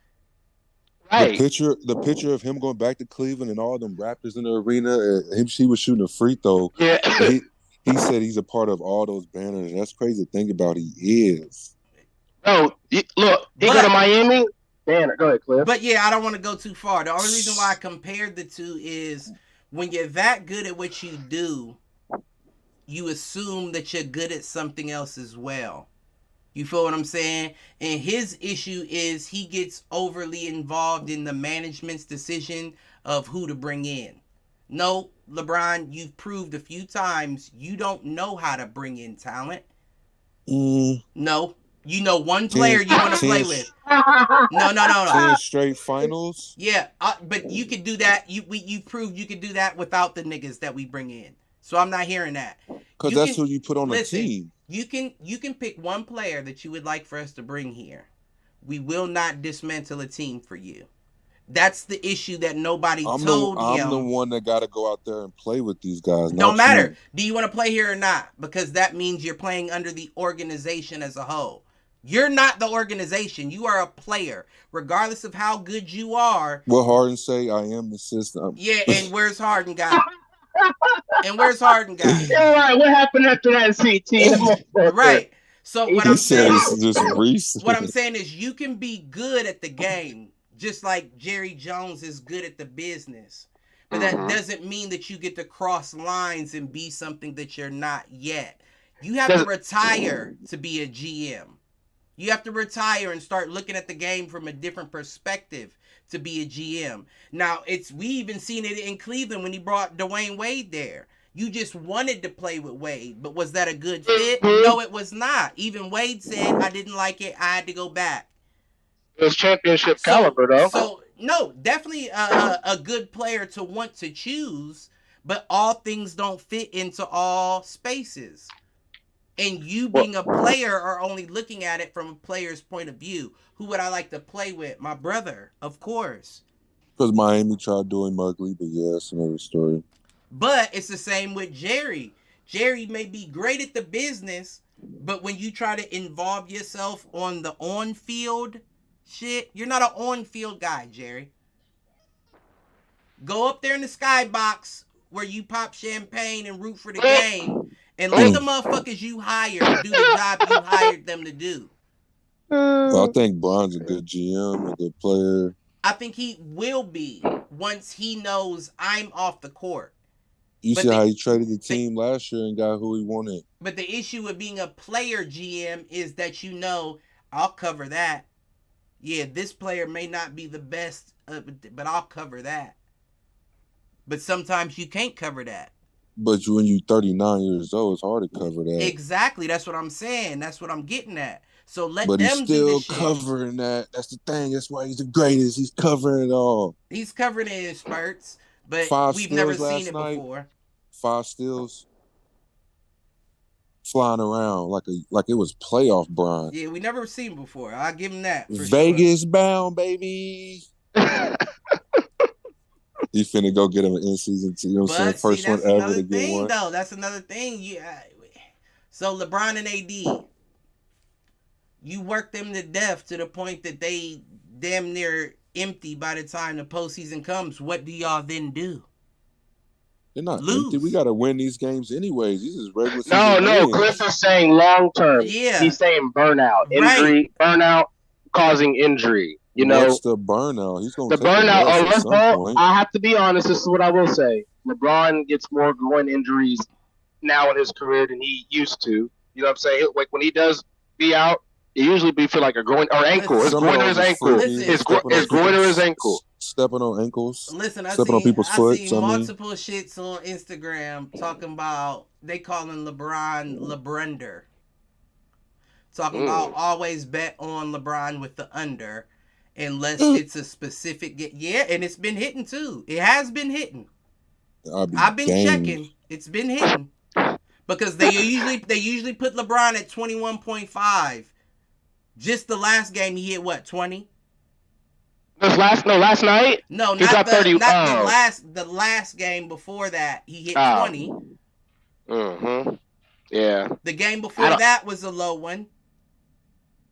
Right. The picture of him going back to Cleveland and all them Raptors in the arena. He was shooting a free throw. Yeah. He said he's a part of all those banners. That's crazy to think about. He is. Oh, look, he go to Miami. Banner. Go ahead, Cliff. But yeah, I don't want to go too far. The only reason why I compared the two is when you're that good at what you do, you assume that you're good at something else as well. You feel what I'm saying? And his issue is he gets overly involved in the management's decision of who to bring in. No, LeBron, you've proved a few times you don't know how to bring in talent. No. You know one player you want to play with. No. 10 straight finals? Yeah, but you could do that. You proved you could do that without the niggas that we bring in. So I'm not hearing that. Because that's who you put on the team. You can pick one player that you would like for us to bring here. We will not dismantle a team for you. That's the issue that nobody told him. I'm the one that got to go out there and play with these guys. Don't matter. You. Do you want to play here or not? Because that means you're playing under the organization as a whole. You're not the organization. You are a player. Regardless of how good you are. What Harden say? I am the system. Yeah, and where's Harden guy? Yeah, right. What happened after that CT? Right. So what I'm saying is what I'm saying is you can be good at the game, just like Jerry Jones is good at the business. But that doesn't mean that you get to cross lines and be something that you're not yet. You have to retire to be a GM. You have to retire and start looking at the game from a different perspective to be a GM. Now, we even seen it in Cleveland when he brought Dwayne Wade there. You just wanted to play with Wade, but was that a good fit? No, it was not. Even Wade said, I didn't like it. I had to go back. It was championship caliber, though. So, no, definitely a good player to want to choose, but all things don't fit into all spaces. And you being a player are only looking at it from a player's point of view. Who would I like to play with? My brother, of course. Because Miami tried doing ugly, but yeah, that's another story. But it's the same with Jerry. Jerry may be great at the business, but when you try to involve yourself on the on-field shit, you're not an on-field guy, Jerry. Go up there in the skybox where you pop champagne and root for the game. And let the motherfuckers you hired do the job you hired them to do. Well, I think Bron's a good GM, a good player. I think he will be once he knows I'm off the court. You see how he traded the team last year and got who he wanted. But the issue with being a player GM is that I'll cover that. Yeah, this player may not be the best, but I'll cover that. But sometimes you can't cover that. But when you're 39 years old, it's hard to cover that. Exactly. That's what I'm saying. That's what I'm getting at. So let them do this shit. But he's still covering that. That's the thing. That's why he's the greatest. He's covering it all. He's covering it in spurts, but we've never seen it before. 5 steals. Flying around like it was playoff Bron. Yeah, we never seen it before. I'll give him that. Vegas bound, baby. He finna go get him an in-season team. You know what I'm saying? First one ever to get one. Though. That's another thing. Yeah. So LeBron and AD, you work them to death to the point that they damn near empty by the time the postseason comes. What do y'all then do? They're not empty. We got to win these games anyways. This is regular season. No. Cliff is saying long term. Yeah. He's saying burnout. Injury. Right. Burnout causing injury. You know, what's the burnout? He's going to take burnout. I have to be honest. This is what I will say. LeBron gets more groin injuries now in his career than he used to. You know what I'm saying? Like when he does be out, it usually be for like a groin or ankle. His groin or his ankle. His groin or his ankle. Stepping on ankles. Listen, stepping on people's foot. I see multiple shits on Instagram talking about they calling LeBron LeBrender. talking about always bet on LeBron with the under, unless it's a specific and it's been hitting too. It has been hitting. I've been checking. It's been hitting because they usually put LeBron at 21.5. Just the last game he hit what 20. Last night. No, not 30. Not the last game before that he hit 20. Yeah. The game before that was a low one.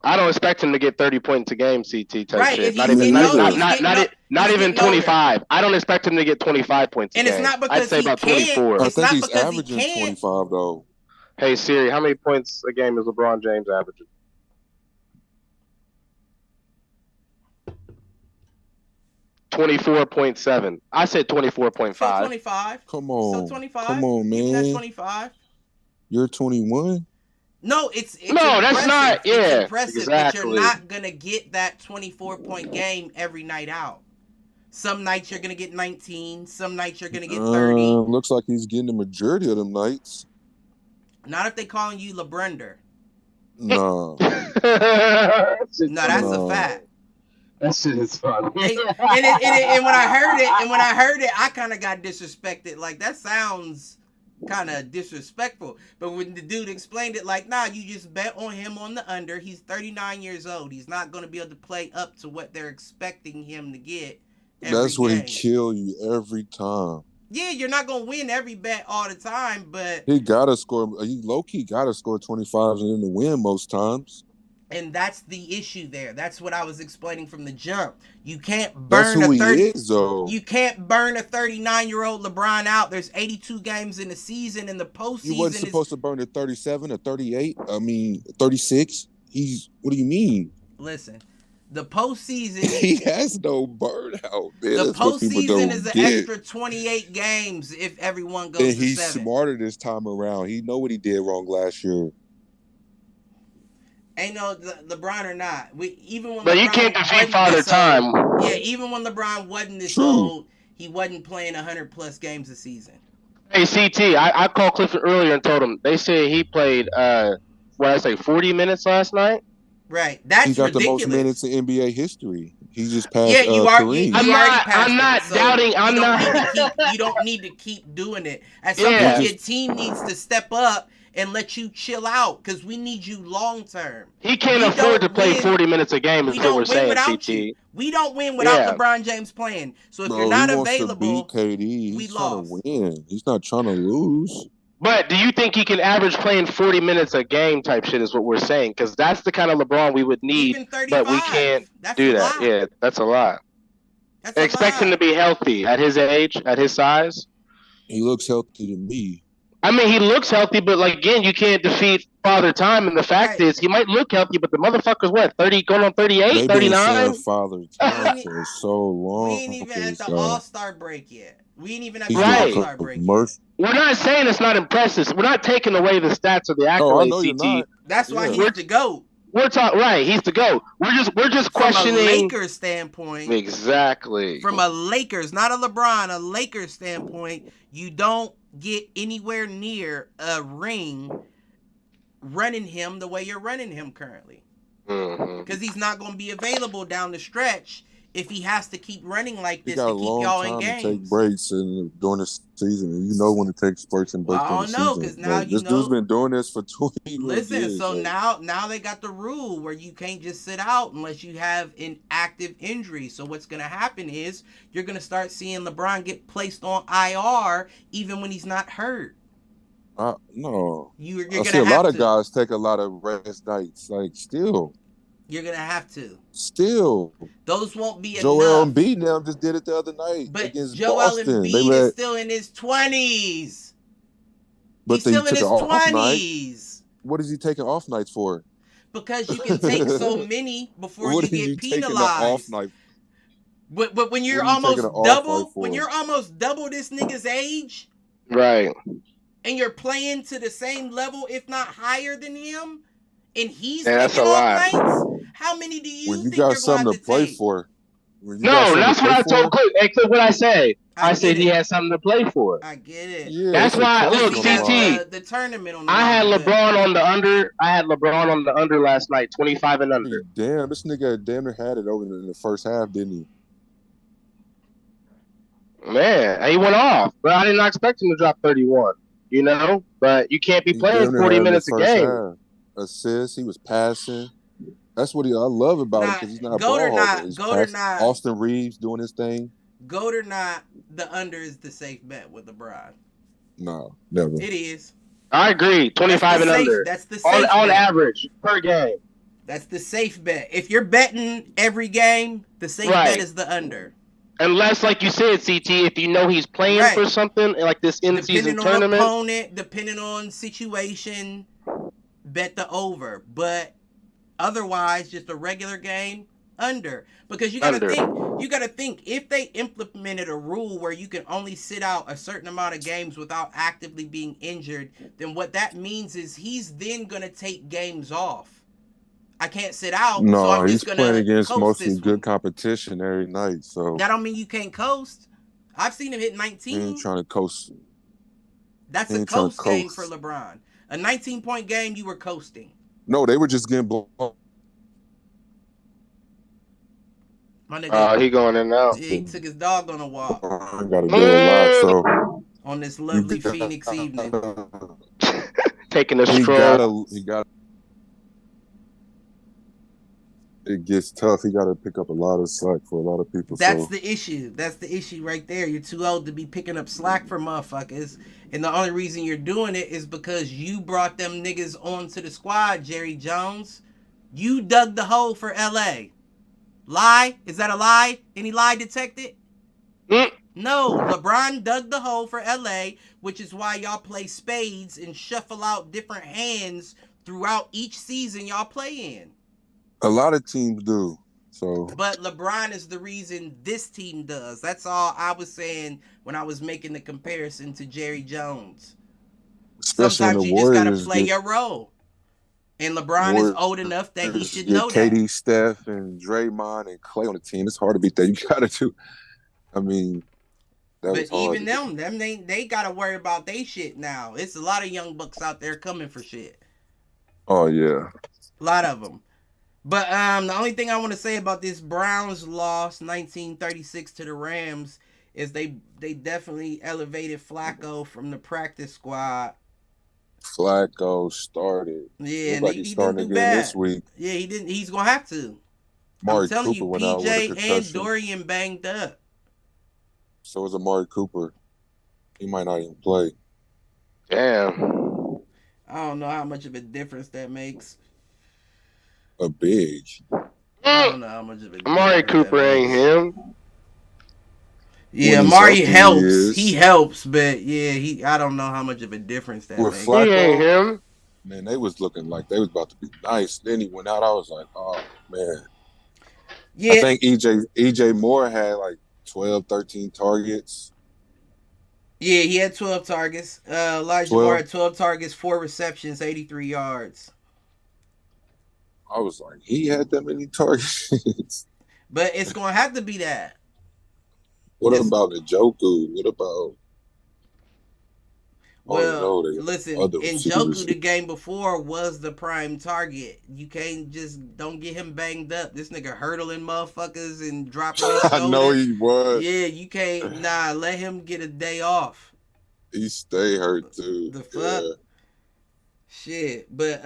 I don't expect him to get 30 points a game, CT. Right. Shit. Not even 25. I don't expect him to get 25 points a game. And it's not because I'd say about 24. I think he's averaging 25 though. Hey Siri, how many points a game is LeBron James averaging? $24.7. I said 24.5. So 25. Come on. So 25. Come on, man. That's 25. You're 21. No, it's no, that's not. Yeah, it's impressive, exactly. But you're not gonna get that 24-point game every night out. Some nights you're gonna get 19. Some nights you're gonna get 30. Looks like he's getting the majority of them nights. Not if they calling you LeBrunder. No. No, that's a fact. That shit is funny. And when I heard it, I kind of got disrespected. Like, that sounds kind of disrespectful. But when the dude explained it, like, nah, you just bet on him on the under. He's 39 years old. He's not going to be able to play up to what they're expecting him to get. That's when he kill you every time. Yeah, you're not going to win every bet all the time, but he got to score. He low-key got to score 25 and then to win most times. And that's the issue there. That's what I was explaining from the jump. You can't burn You can't burn a 39-year-old LeBron out. There's 82 games in the season, and the postseason. You wasn't supposed to burn a 37 or 38. 36. What do you mean? Listen, the postseason. He has no burnout. Man. The postseason is an extra 28 games if everyone goes. And he's smarter this time around. He know what he did wrong last year. Ain't no LeBron or not. But you can't defeat Father Time. Yeah, even when LeBron wasn't this old, he wasn't playing 100+ games a season. Hey, CT, I called Clifford earlier and told him they said he played 40 minutes last night. Right, that's ridiculous. He got the most minutes in NBA history. He just passed. Yeah, you are. I'm not doubting. You don't need to keep doing it. At some point, your team needs to step up and let you chill out because we need you long term. He can't afford to play 40 minutes a game, is what we're saying, CT. We don't win without LeBron James playing. So if you're not available, KD. He's trying to win. He's not trying to lose. But do you think he can average playing 40 minutes a game type shit is what we're saying? Because that's the kind of LeBron we would need, but we can't do that. Yeah, that's a lot. Expect him to be healthy at his age, at his size. He looks healthy to me. I mean, he looks healthy, but like again, you can't defeat Father Time. And the fact is, he might look healthy, but the motherfucker's what, 30, going on 38, 39? Father Time for so long. We ain't even at the All-Star break yet. We ain't even at the All-Star break yet. We're not saying it's not impressive. We're not taking away the stats or the accolades, CT. That's why he's the GOAT. We're talking he's the GOAT. We're just questioning from a Lakers standpoint. Exactly. From a Lakers, not a LeBron, a Lakers standpoint, you don't get anywhere near a ring running him the way you're running him currently. Because he's not going to be available down the stretch if he has to keep running like this to keep y'all in games. To take breaks during the season, and you know when to take breaks and breaks. I don't know because now this dude's been doing this for 20 years. Listen, so now they got the rule where you can't just sit out unless you have an active injury. So what's going to happen is you're going to start seeing LeBron get placed on IR even when he's not hurt. No, you're I see a lot of guys take a lot of rest nights. Like still. You're going to have to. Still. Those won't be enough. Joel Embiid now just did it the other night against Boston. Embiid is still in his 20s. But he's still in his 20s. What is he taking off nights for? Because you can take so many before you get penalized. But when you're almost double this nigga's age. Right. And you're playing to the same level, if not higher than him. And he's that's a lot. Nights, how many do you when you think got you're something going to play take? for? No, that's what I told Cliff. Hey, Cliff, what I say? I said he had something to play for. I get it. Yeah, that's why. Look, CT. The tournament on. I had LeBron on the under. I had LeBron on the under last night, 25 and under. Hey, damn, this nigga damn near had it over in the first half, didn't he? Man, he went off, but I did not expect him to drop 31. You know, but you can't be playing 40 minutes a game. Half. Assists, he was passing. That's what I love about him because he's not a ball hawker. Austin Reeves doing his thing. Goat or not, the under is the safe bet with LeBron. No, never. It is. I agree. 25 and under. That's the safe on average per game. That's the safe bet. If you're betting every game, the safe bet is the under. Unless, like you said, CT, if you know he's playing for something like this in-season tournament, depending on opponent, depending on situation, bet the over. But otherwise, just a regular game, under. Because you gotta think if they implemented a rule where you can only sit out a certain amount of games without actively being injured, then what that means is he's then gonna take games off. I can't sit out. No, so I'm he's just gonna playing against mostly good competition every night. So that don't mean you can't coast. I've seen him hit 19. He ain't trying to coast. That's a coast game for LeBron. A 19-point game, you were coasting. No, they were just getting blown. He going in now. Yeah, he took his dog on a walk. I gotta go a lot, so on this lovely Phoenix evening. Taking a stroll. He got. It gets tough. He got to pick up a lot of slack for a lot of people. That's the issue. That's the issue right there. You're too old to be picking up slack for motherfuckers. And the only reason you're doing it is because you brought them niggas onto the squad, Jerry Jones. You dug the hole for LA. Lie? Is that a lie? Any lie detected? No. LeBron dug the hole for LA, which is why y'all play spades and shuffle out different hands throughout each season y'all play in. A lot of teams do. So, but LeBron is the reason this team does. That's all I was saying when I was making the comparison to Jerry Jones. Especially sometimes you just gotta play your role. And LeBron is old enough that he should know that. KD, Steph, and Draymond and Clay on the team. It's hard to beat that. You gotta do. I mean, but even them they gotta worry about they shit now. It's a lot of young bucks out there coming for shit. Oh yeah, a lot of them. But the only thing I want to say about this Browns loss, 1936 to the Rams, is they definitely elevated Flacco from the practice squad. Flacco started. Yeah, like he's starting again this week. Yeah, he didn't. He's gonna have to. Amari I'm telling Cooper you, went PJ and Dorian banged up. So is Amari Cooper. He might not even play. Damn. I don't know how much of a difference that makes. A big. I don't know how much of a Amari Cooper ain't him. Yeah, Amari helps. He helps, but yeah, I don't know how much of a difference that makes. Flacco, he ain't him. Man, they was looking like they was about to be nice. Then he went out. I was like, oh man. Yeah. I think EJ Moore had like 12, 13 targets. Yeah, he had 12 targets. Elijah Moore had 12 targets, 4 receptions, 83 yards. I was like, he had that many targets. But it's going to have to be that. What about Njoku? What about... Well, listen, Njoku the game before was the prime target. You can't don't get him banged up. This nigga hurdling motherfuckers and dropping his shoulder. I know he was. Yeah, you can't, let him get a day off. He stay hurt too. The fuck? Yeah. Shit, but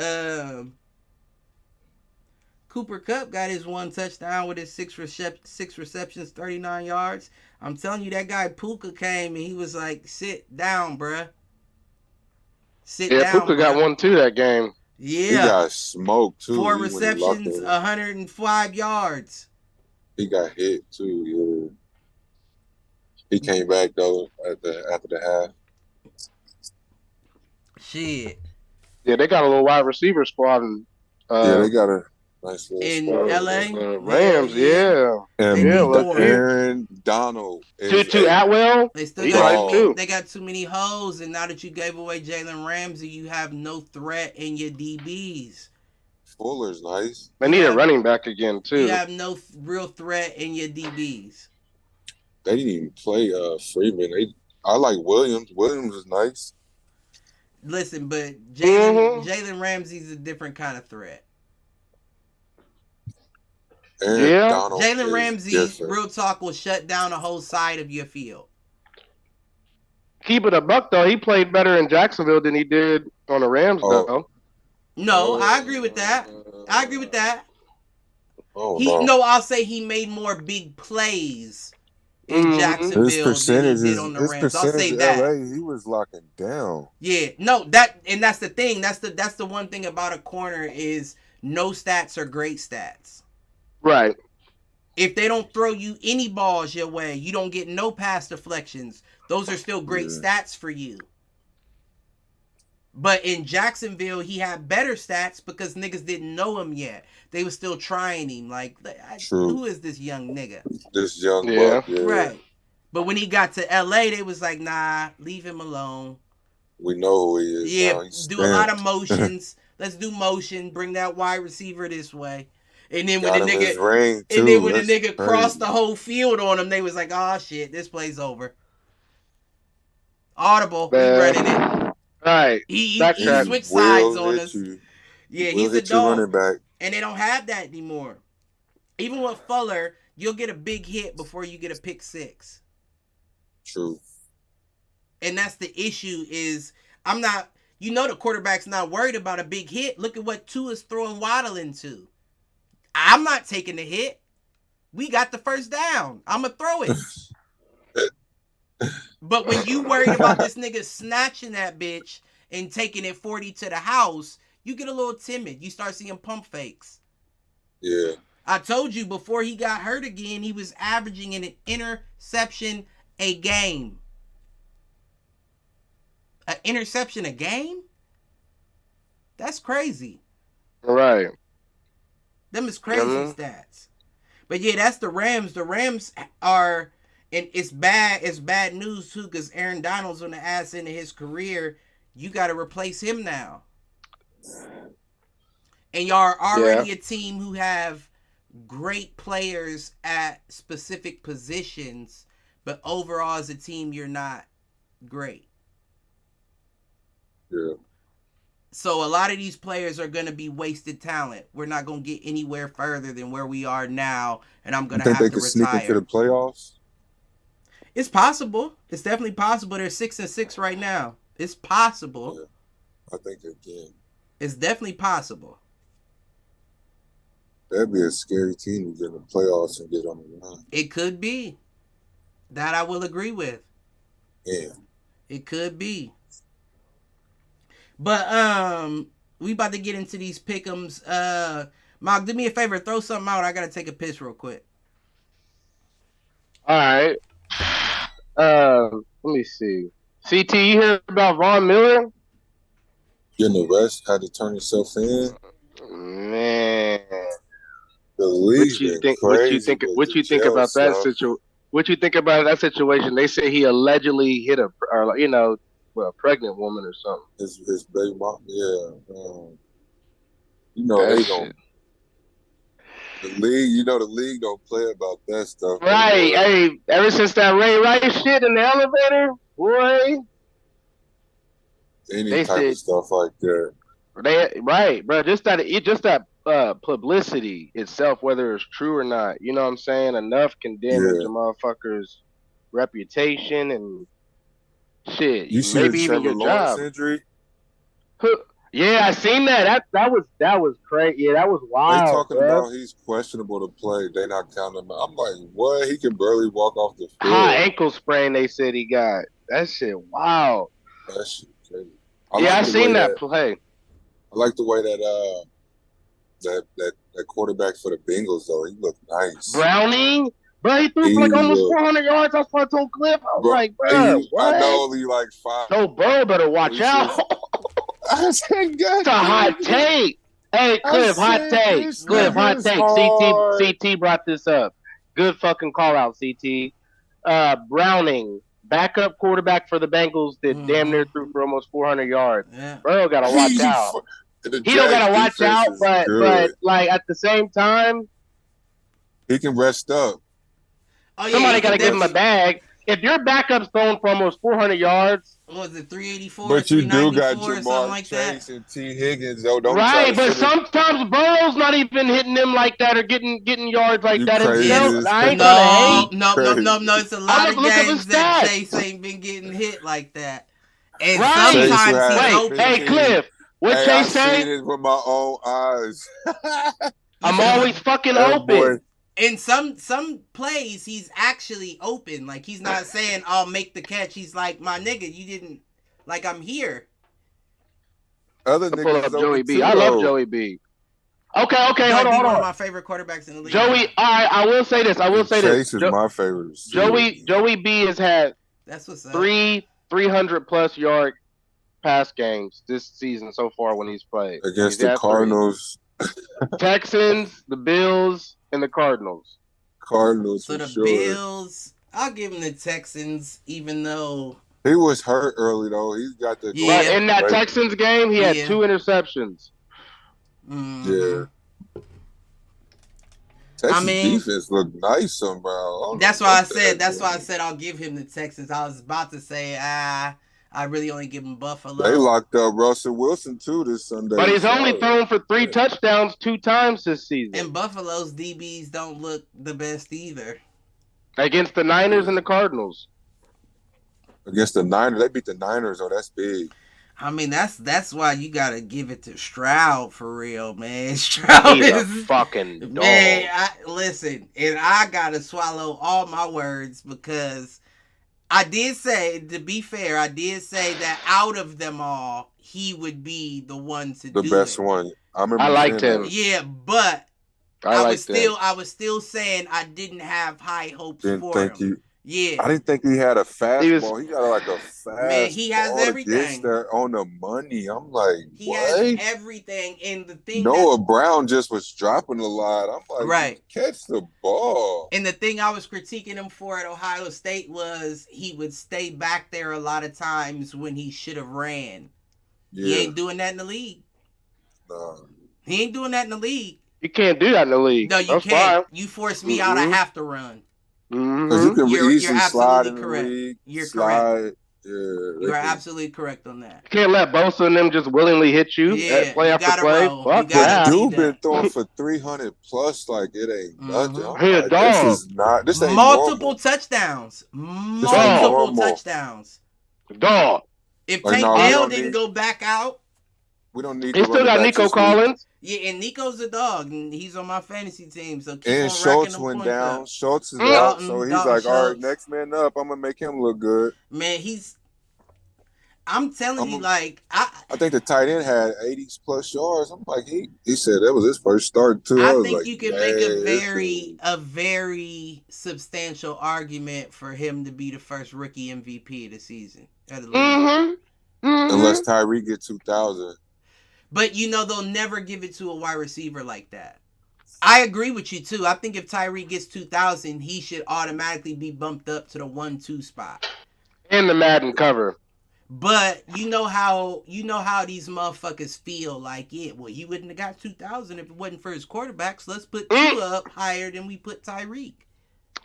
Cooper Kupp got his 1 touchdown with his 6 receptions, 39 yards. I'm telling you, that guy Puka came and he was like, sit down, bruh. Sit down. Puka got 1 too that game. Yeah. He got smoked too. 4 receptions, 105 yards. He got hit too, yeah. He came back though after the half. Shit. Yeah, they got a little wide receiver squad and they got a nice little in squad. LA. Rams, yeah. And Aaron Donald. To Atwell. They still got they got too many holes, and now that you gave away Jalen Ramsey, you have no threat in your DBs. Fuller's nice. They need a running back again too. You have no real threat in your DBs. They didn't even play Freeman. I like Williams. Williams is nice. Listen, but Jalen Ramsey's a different kind of threat. Jalen Ramsey, different. Real talk, will shut down the whole side of your field. Keep it a buck, though. He played better in Jacksonville than he did on the Rams, though. No, I agree with that. I'll say he made more big plays in Jacksonville than he did on the Rams. I'll say that. LA, he was locking down. Yeah, no, that's the thing. That's the one thing about a corner is no stats are great stats. Right. If they don't throw you any balls your way, you don't get no pass deflections. Those are still great stats for you. But in Jacksonville, he had better stats because niggas didn't know him yet. They were still trying him. Like, who is this young nigga? This young buck, yeah. Right. But when he got to LA, they was like, nah, leave him alone. We know who he is. Yeah, do a lot of motions. Let's do motion. Bring that wide receiver this way. And then when the nigga crossed the whole field on him, they was like, oh shit, this play's over. Audible, we running it. Right. He switched sides on us. Yeah, he's a dog. Running back. And they don't have that anymore. Even with Fuller, you'll get a big hit before you get a pick six. True. And that's the issue is the quarterback's not worried about a big hit. Look at what Tua's throwing Waddle into. I'm not taking the hit. We got the first down. I'm going to throw it. But when you worried about this nigga snatching that bitch and taking it 40 to the house, you get a little timid. You start seeing pump fakes. Yeah. I told you before he got hurt again, he was averaging an interception a game. An interception a game? That's crazy. Right. Them is crazy stats. But yeah, that's the Rams. The Rams are, and it's bad news too, because Aaron Donald's on the ass end of his career. You got to replace him now. And y'all are already a team who have great players at specific positions, but overall as a team, you're not great. Yeah. So a lot of these players are going to be wasted talent. We're not going to get anywhere further than where we are now, and I'm going to have to retire. Think they can sneak into the playoffs? It's possible. It's definitely possible. They're 6-6 right now. It's possible. Yeah, I think they can. It's definitely possible. That'd be a scary team to get in the playoffs and get on the run. It could be. That I will agree with. Yeah. It could be. But we about to get into these pick'ems. Mark, do me a favor, throw something out. I gotta take a piss real quick. All right. Let me see. CT, you hear about Von Miller? Getting arrested, had to turn himself in. Man, the league's been crazy. What you think about that situation? What you think about that situation? They say he allegedly hit a pregnant woman or something. His baby mom, they don't. The league don't play about that stuff. Right. Hey, ever since that Ray Rice shit in the elevator, boy. Any type of stuff like that. Right, bro. Just that publicity itself, whether it's true or not, you know what I'm saying? Enough can damage a motherfucker's reputation and shit. You see maybe even your job. Injury? Yeah, I seen that. That was crazy. Yeah, that was wild. They talking about he's questionable to play. They not counting him out. I'm like, what? He can barely walk off the field. High ankle sprain. They said he got. That shit. Wow. That shit crazy. I seen that play. I like the way that quarterback for the Bengals though. He looked nice. Browning. Bro, he threw for like almost 400 yards. I saw on clip. I was like, bro, what? I know only like 5. No, bro, better watch out. I said, God, it's a hot take. Hey, Cliff, hot take. Cliff, hot take. CT brought this up. Good fucking call out, CT. Browning, backup quarterback for the Bengals that damn near threw for almost 400 yards. Yeah. Bro, gotta watch out. He don't gotta watch out, but like at the same time, he can rest up. Somebody got to give him a bag. If your backup's throwing for almost 400 yards, what was it 384? But you do got Jamar like Chase and T. Higgins, though. Don't right, but sometimes Burrow's not even hitting them like that or getting yards like that himself. I ain't gonna hate. No. It's a lot of games that Chase ain't been getting hit like that. And sometimes hey, Cliff, what Chase say? I seen it with my own eyes. I'm always fucking open. Boy. In some plays, he's actually open. Like, he's not saying, I'll make the catch. He's like, my nigga, you didn't, like, I'm here. Other niggas pull up Joey B. I love Joey B. Okay, hold on. One of my favorite quarterbacks in the league. Joey, all right, I will say this. Chase is my favorite. Joey B has had that's what's up. 300+ yard pass games this season so far when he's played. Against the Cardinals. Texans, the Bills, and the Cardinals. So the Bills, I'll give him the Texans, even though he was hurt early though. He's got the But in that Texans game, he had 2 interceptions. Yeah. Texas defense looked nice somehow. That's why I said I'll give him the Texans. I was about to say I really only give him Buffalo. They locked up Russell Wilson too this Sunday. But he's only thrown for 3 touchdowns 2 times this season. And Buffalo's DBs don't look the best either. Against the Niners and the Cardinals. Against the Niners, they beat the Niners. Oh, that's big. I mean, that's why you gotta give it to Stroud for real, man. Stroud is a fucking dog. Man, listen, and I gotta swallow all my words because I did say, to be fair, that out of them all, he would be the one to do it. The best one. I liked him. Yeah, but I was still saying I didn't have high hopes for him. Yeah, I didn't think he had a fastball. He got like a fast. Man, he has everything. There on the money. I'm like, he has everything. And the thing, Noah Brown just was dropping a lot. I'm like, right, catch the ball. And the thing I was critiquing him for at Ohio State was he would stay back there a lot of times when he should have ran. Yeah. He ain't doing that in the league. No, he ain't doing that in the league. You can't do that in the league. No, you can't. Fine. You force me out. I have to run. Because you can easily slide in the correct. league. You're correct. Yeah, you're absolutely correct on that. You can't let Bosa and them just willingly hit you play after play. Fuck that. Dude been throwing for 300 plus, like it ain't nothing. He a dog. This ain't multiple normal. touchdowns. Multiple touchdowns. Dog. If Tank Dell didn't go back out, we don't need. He still got Nico Collins. Yeah, and Nico's a dog, and he's on my fantasy team. So keep and on Schultz went down. Up. Schultz is out, so he's like, all right, next man up. I'm gonna make him look good. Man, I'm telling you, like I think the tight end had 80+ yards. I'm like, he said that was his first start too. I think you can make a very substantial argument for him to be the first rookie MVP of the season. Unless Tyreek get 2,000. But, they'll never give it to a wide receiver like that. I agree with you, too. I think if Tyreek gets 2,000, he should automatically be bumped up to the 1-2 spot. In the Madden cover. But you know how these motherfuckers feel like, he wouldn't have got 2,000 if it wasn't for his quarterbacks. Let's put 2 up higher than we put Tyreek.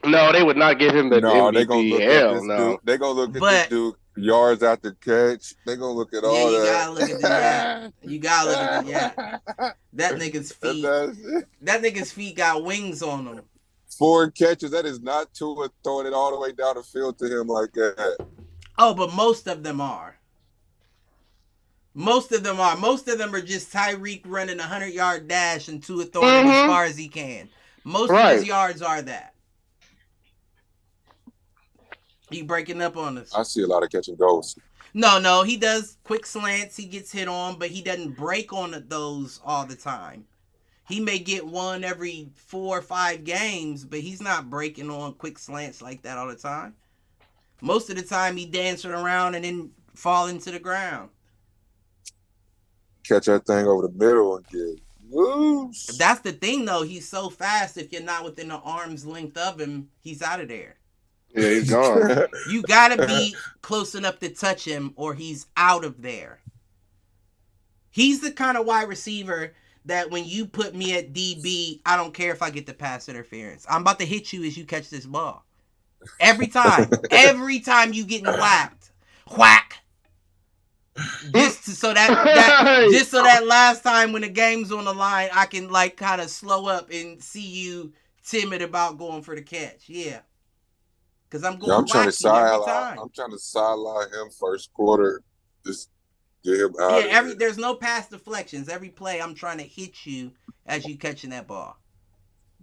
No, they would not give him the MVP. They gonna look at this dude. They gonna look at this dude yards after catch. They gonna look at all that. You gotta look at the yak. You gotta look at the yak. That nigga's feet. That nigga's feet got wings on them. 4 catches. That is not Tua throwing it all the way down the field to him like that. Oh, but most of them are. Most of them are are just Tyreek running a 100-yard dash and Tua throwing it as far as he can. Most of his yards are that. He breaking up on us. I see a lot of catch and goes. No, he does quick slants. He gets hit on, but he doesn't break on those all the time. He may get one every 4 or 5 games, but he's not breaking on quick slants like that all the time. Most of the time, he dancing around and then falling to the ground. Catch that thing over the middle and get loose. That's the thing, though. He's so fast. If you're not within the arm's length of him, he's out of there. Yeah, he's gone. You gotta be close enough to touch him or he's out of there. He's the kind of wide receiver that when you put me at DB, I don't care if I get the pass interference. I'm about to hit you as you catch this ball. Every time. Every time you getting whacked. Whack. Just so that last time when the game's on the line, I can like kind of slow up and see you timid about going for the catch. Yeah. Because I'm going trying to sideline. I'm trying to sideline him first quarter. Just get him out. Yeah, there's no pass deflections. Every play I'm trying to hit you as you catching that ball.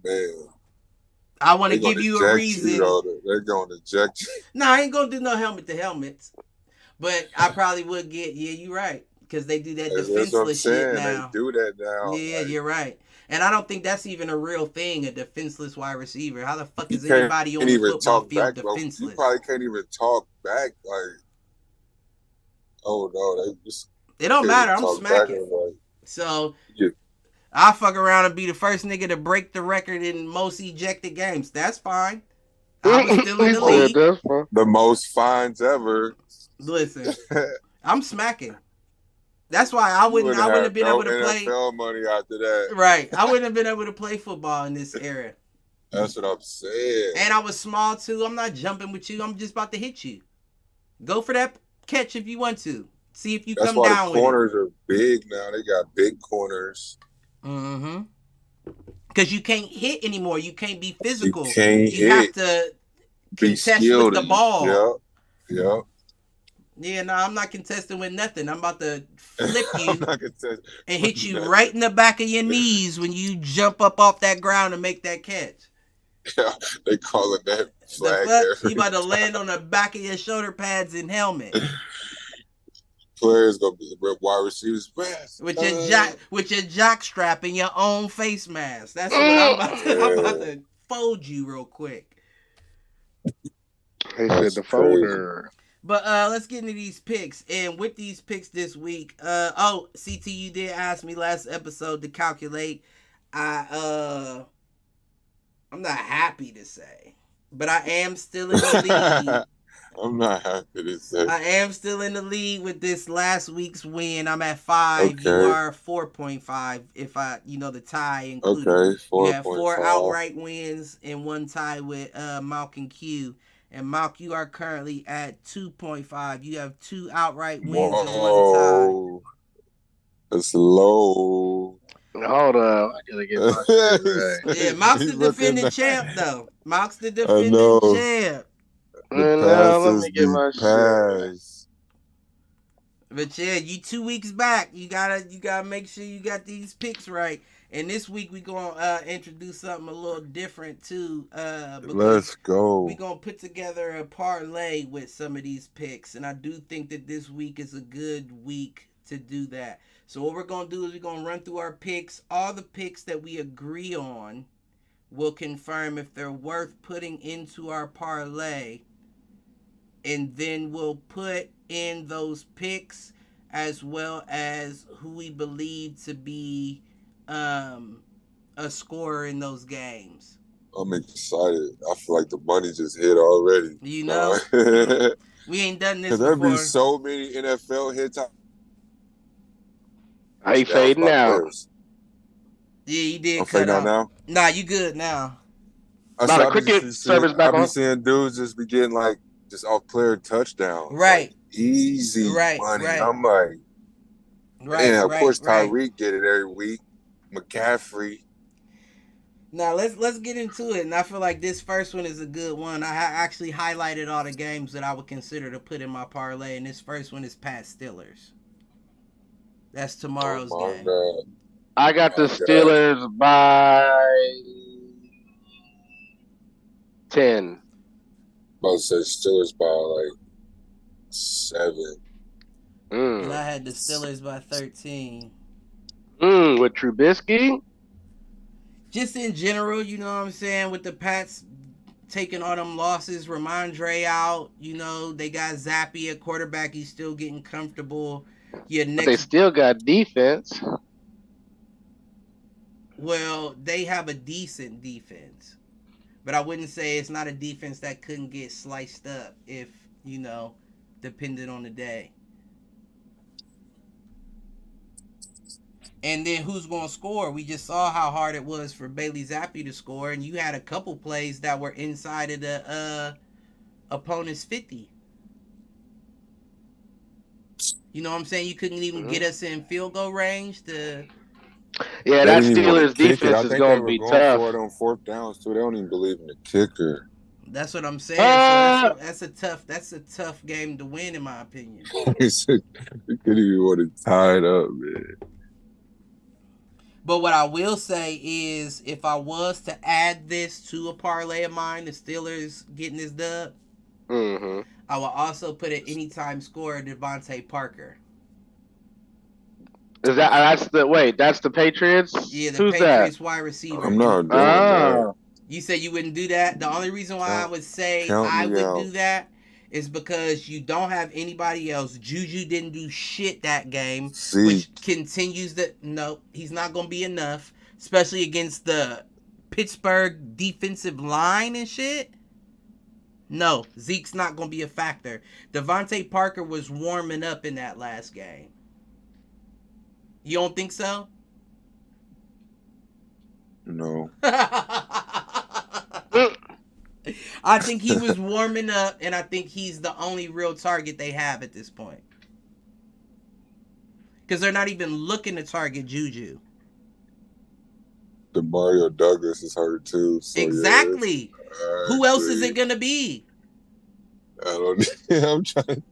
Man. I want to give you a reason. They're going to eject you. No, I ain't going to do no helmet to helmets. But I probably would get, yeah, you're right. Because they do that defenseless shit now. They do that now. Yeah, you're right. And I don't think that's even a real thing, a defenseless wide receiver. How the fuck is anybody on the football field defenseless? You probably can't even talk back. Like, oh, no. They just it don't matter. I'm smacking. So, I'll fuck around and be the first nigga to break the record in most ejected games. That's fine. I was still in the league. The most fines ever. Listen, I'm smacking. That's why I wouldn't have been able to play NFL money after that. Right. I wouldn't have been able to play football in this era. That's what I'm saying. And I was small too. I'm not jumping with you. I'm just about to hit you. Go for that catch if you want to. See if you come down with it. That's why the corners are big now. They got big corners. Mm-hmm. Because you can't hit anymore. You can't be physical. You have to contest with the ball. Yep. Yeah, no, I'm not contesting with nothing. I'm about to flip you and hit you right in the back of your knees when you jump up off that ground and make that catch. Yeah, they call it that flag. You about to land on the back of your shoulder pads and helmet. Players gonna be wide receivers with your jock strap and your own face mask. That's what I'm about to fold you real quick. They said the folder. But let's get into these picks. And with these picks this week, CT, you did ask me last episode to calculate. I'm not happy to say, but I am still in the lead. I'm not happy to say. I am still in the lead with this last week's win. I'm at 5. Okay. You are 4.5. If the tie included. Okay, 4.5. You have 4 outright wins and 1 tie with Malcolm Q. And Malk, you are currently at 2.5. You have 2 outright wins and 1 tie. That's low. Hold up. I gotta get my shit right. Yeah, Malk's the defending champ, though. Malk's the defending champ. Let me get my shit. But yeah, you 2 weeks back. You gotta make sure you got these picks right. And this week we gonna introduce something a little different too. Let's go. We gonna put together a parlay with some of these picks, and I do think that this week is a good week to do that. So what we're gonna do is we're gonna run through our picks. All the picks that we agree on, we'll confirm if they're worth putting into our parlay, and then we'll put in those picks as well as who we believe to be a scorer in those games. I'm excited. I feel like the money just hit already. You know, we ain't done this before. There be so many NFL hits. How you fading now? Yeah, you did. I'm fading out now. Nah, you good now. Not a cricket service back on. I be seeing dudes just be getting like just off player touchdown. Right. Like, easy money. Right. I'm like, man, of course Tyreek get it every week. McCaffrey. Now let's get into it, and I feel like this first one is a good one. I actually highlighted all the games that I would consider to put in my parlay, and this first one is Pats Steelers. That's tomorrow's game. God. I got the Steelers by 10. I said Steelers by like 7. And I had the Steelers by 13. With Trubisky? Just in general, you know what I'm saying? With the Pats taking all them losses, Ramondre out, they got Zappy at quarterback. He's still getting comfortable. But they still got defense. Well, they have a decent defense. But I wouldn't say it's not a defense that couldn't get sliced up if, depending on the day. And then who's going to score? We just saw how hard it was for Bailey Zappi to score, and you had a couple plays that were inside of the opponents 50. You know what I'm saying? You couldn't even get us in field goal range to. Yeah, that Steelers defense is going to be tough. For it on fourth downs too. They don't even believe in the kicker. That's what I'm saying. So that's a tough game to win, in my opinion. You couldn't even want to tie it up, man. But what I will say is, if I was to add this to a parlay of mine, the Steelers getting this dub, I will also put an anytime scorer, Devontae Parker. That's the Patriots? Yeah, the Patriots wide receiver. I'm not doing that. You said you wouldn't do that? The only reason why I would say I would do that is because you don't have anybody else. Juju didn't do shit that game, which continues that. No, he's not going to be enough, especially against the Pittsburgh defensive line and shit. No, Zeke's not going to be a factor. Devontae Parker was warming up in that last game. You don't think so? No. I think he was warming up, and I think he's the only real target they have at this point. Because they're not even looking to target Juju. Mario Douglas is hurt too. So exactly. Yeah, who else is it gonna be? I don't know. I'm trying.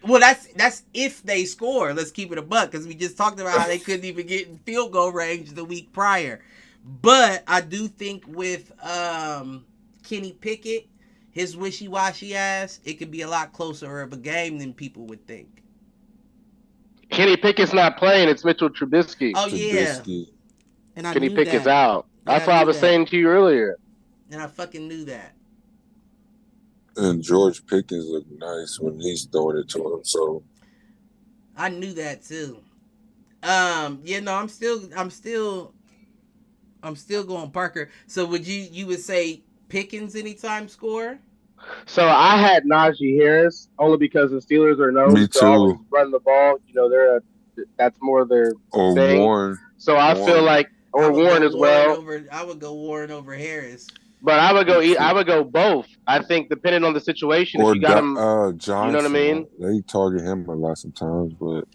Well, that's if they score. Let's keep it a buck, because we just talked about how they couldn't even get in field goal range the week prior. But I do think with Kenny Pickett, his wishy-washy ass, it could be a lot closer of a game than people would think. Kenny Pickett's not playing. It's Mitchell Trubisky. Oh, yeah. And Kenny Pickett's out. That's what I was saying to you earlier. And I fucking knew that. And George Pickens looked nice when he's throwing it to him, so I knew that too. I'm still going Parker. So would you would say Pickens anytime score? So I had Najee Harris only because the Steelers are known to always run the ball. You know, that's more their thing. Warren. So I feel like Warren as well. I would go Warren over Harris. But I would go both. I think depending on the situation, or if you got him, Johnson, you know what I mean. They target him a lot sometimes, but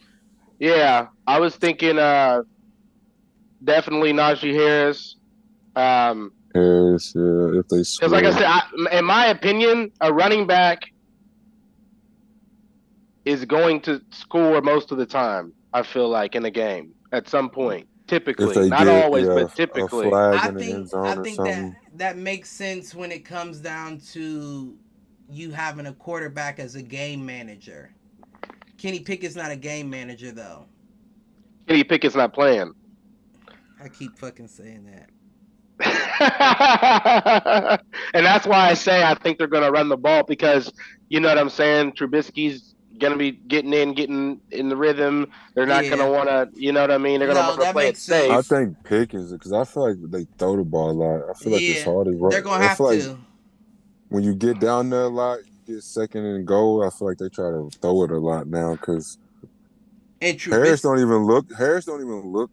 yeah, I was thinking definitely Najee Harris. Harris, yeah, if they score. Because like I said, in my opinion, a running back is going to score most of the time. I feel like in a game at some point. Typically, not always, but typically. I think that makes sense when it comes down to you having a quarterback as a game manager. Kenny Pickett's not a game manager, though. Kenny Pickett's not playing. I keep fucking saying that. And that's why I say I think they're going to run the ball because, you know what I'm saying, Trubisky's going to be getting in the rhythm. They're not going to want to, you know what I mean? They're going to want to play it safe. I think Pickens, because I feel like they throw the ball a lot. I feel like it's hard to run. They're going to have to. Like when you get down there a lot, you get second and goal, I feel like they try to throw it a lot now because Harris don't even look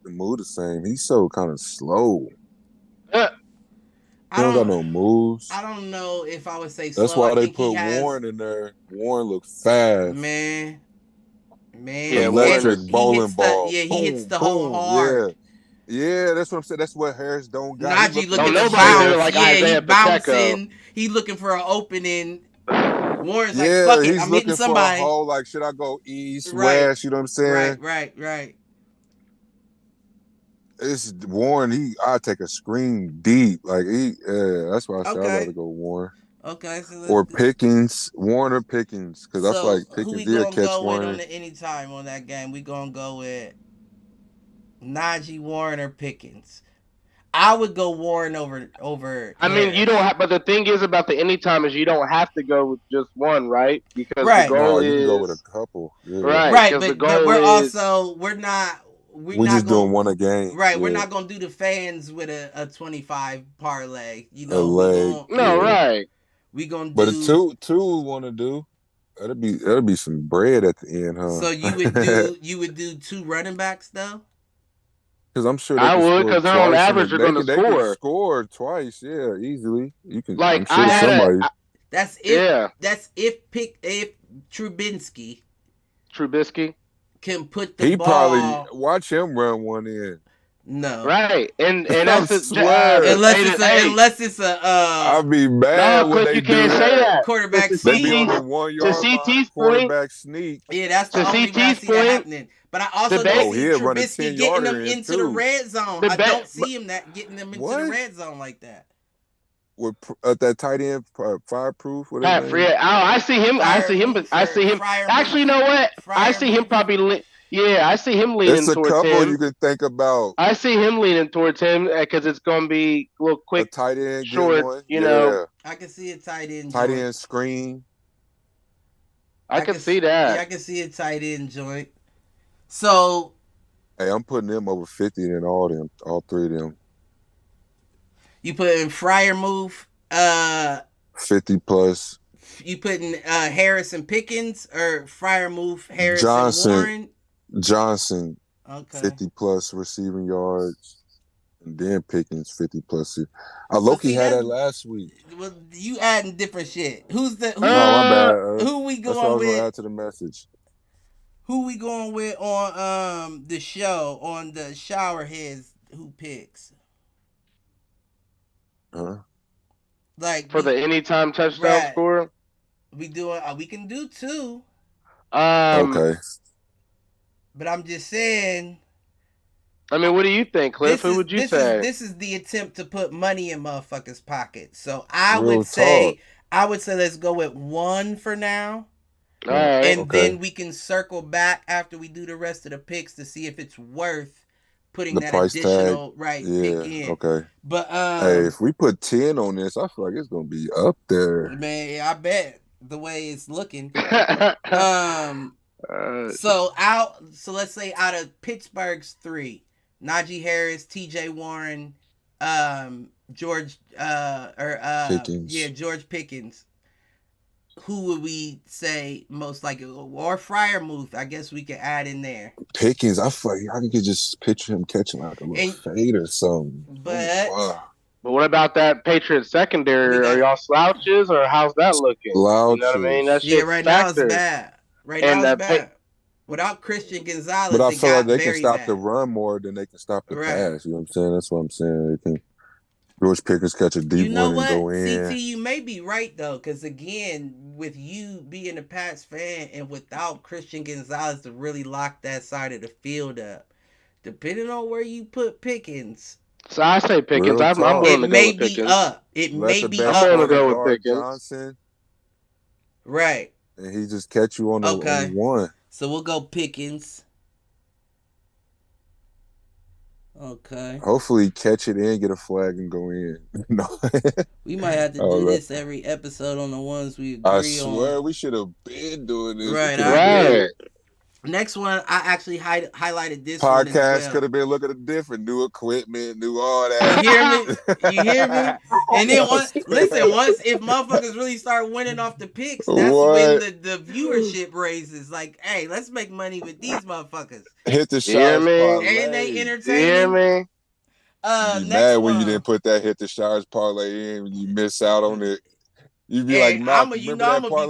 and move the same. He's so kind of slow. He don't got no moves. I don't know if I would say slow. That's why they put Warren in there. Warren looked fast. Man. Yeah, electric bowling ball. He hits the hole hard. Yeah, that's what I'm saying. That's what Harris don't got. Najee looking to bounce. Like he bouncing. He looking for an opening. Warren's like, fuck it, I'm hitting somebody. For a hole, like, should I go east, west? You know what I'm saying? Right. It's Warren. I'd take a screen deep. Like that's why I said I'd rather go Warren. Okay. So or Pickens, Warren or Pickens, because I feel like Pickens did catch one. On the anytime on that game, we gonna go with Najee, Warren, or Pickens. I would go Warren over. I mean, you don't have, but the thing is about the anytime is you don't have to go with just one, right? Because the goal is you can go with a couple. Yeah. Right. But we're just doing one a game. Right, we're not gonna do the fans with a 25 parlay. You know, right. We gonna do. But a two want to do. That'll be some bread at the end, huh? So you would do two running backs though. Because I'm sure I would, because they're on average they're going to score. They can score twice, yeah, easily. You can. Like I'm sure somebody. That's if Trubisky can put the ball. Probably watch him run one in. No. Right. And that's unless it's a I'll be mad when they do that. Quarterback sneak. They be on the 1 yard line. Quarterback sneak. Yeah, that's the only way I see that happening. But I also don't see Trubisky getting them into the red zone. I don't see him getting them into the red zone like that. With that tight end, Fireproof. I see him. Actually, you know what? I see him probably. Yeah, I see him leaning towards him. There's a couple you can think about. I see him leaning towards him because it's going to be a little quick, a tight end, short. You know, I can see a tight end. Tight end screen. I can see that. Yeah, I can see a tight end joint. So, hey, I'm putting them over 50 in all three of them. You put in Freiermuth, 50 plus. You putting Harrison Pickens or Freiermuth, Harrison Warren? Johnson, okay. 50 plus receiving yards, and then Pickens 50 plus. I low-key had that last week. Well, you adding different shit. Who my bad. Who we going That's what I was with? Gonna add to the message. Who we going with on the show on the shower heads? Who picks? Huh? Like for the anytime touchdown score. We can do 2. Okay. But I'm just saying. I mean, what do you think, Cliff? Who would you say? This is the attempt to put money in motherfuckers' pockets. So I would say let's go with 1 for now. All right. And then we can circle back after we do the rest of the picks to see if it's worth putting the that price additional tag. pick in. Okay. But hey, if we put 10 on this, I feel like it's gonna be up there. Man, I bet the way it's looking. So let's say out of Pittsburgh's 3, Najee Harris, TJ Warren, George Pickens. George Pickens. Who would we say most likely, or Freiermuth? I guess we could add in there. Pickens, I feel like I could just picture him catching like a little fade or something. But what about that Patriots secondary? Are y'all slouches or how's that looking? Slouches. You know what I mean? That's right now it's bad. Right now it's bad. Without Christian Gonzalez, but I feel like they can stop bad. the run more than they can stop the pass. You know what I'm saying? That's what I'm saying. They can. George Pickens catch a deep one and go in. CT, you may be right though, because again, with you being a Pats fan and without Christian Gonzalez to really lock that side of the field up, depending on where you put Pickens. So I say Pickens. I'm willing to go with Pickens. It may be up. I'm willing to go with Pickens. Johnson. Right. And he just catch you on the one. So we'll go Pickens. Okay. Hopefully catch it in, get a flag, and go in. No. We might have to do this every episode on the ones we agree on. I swear we should have been doing this. Right. Next one, I actually highlighted this podcast could have been looking at different, new equipment, new all that. You hear me? And then once if motherfuckers really start winning off the picks, that's when the viewership raises. Like, hey, let's make money with these motherfuckers. Hit the showers parlay. And they entertaining. You hear me? You mad when you didn't put that hit the showers parlay in when you miss out on it. You be like, I'm gonna be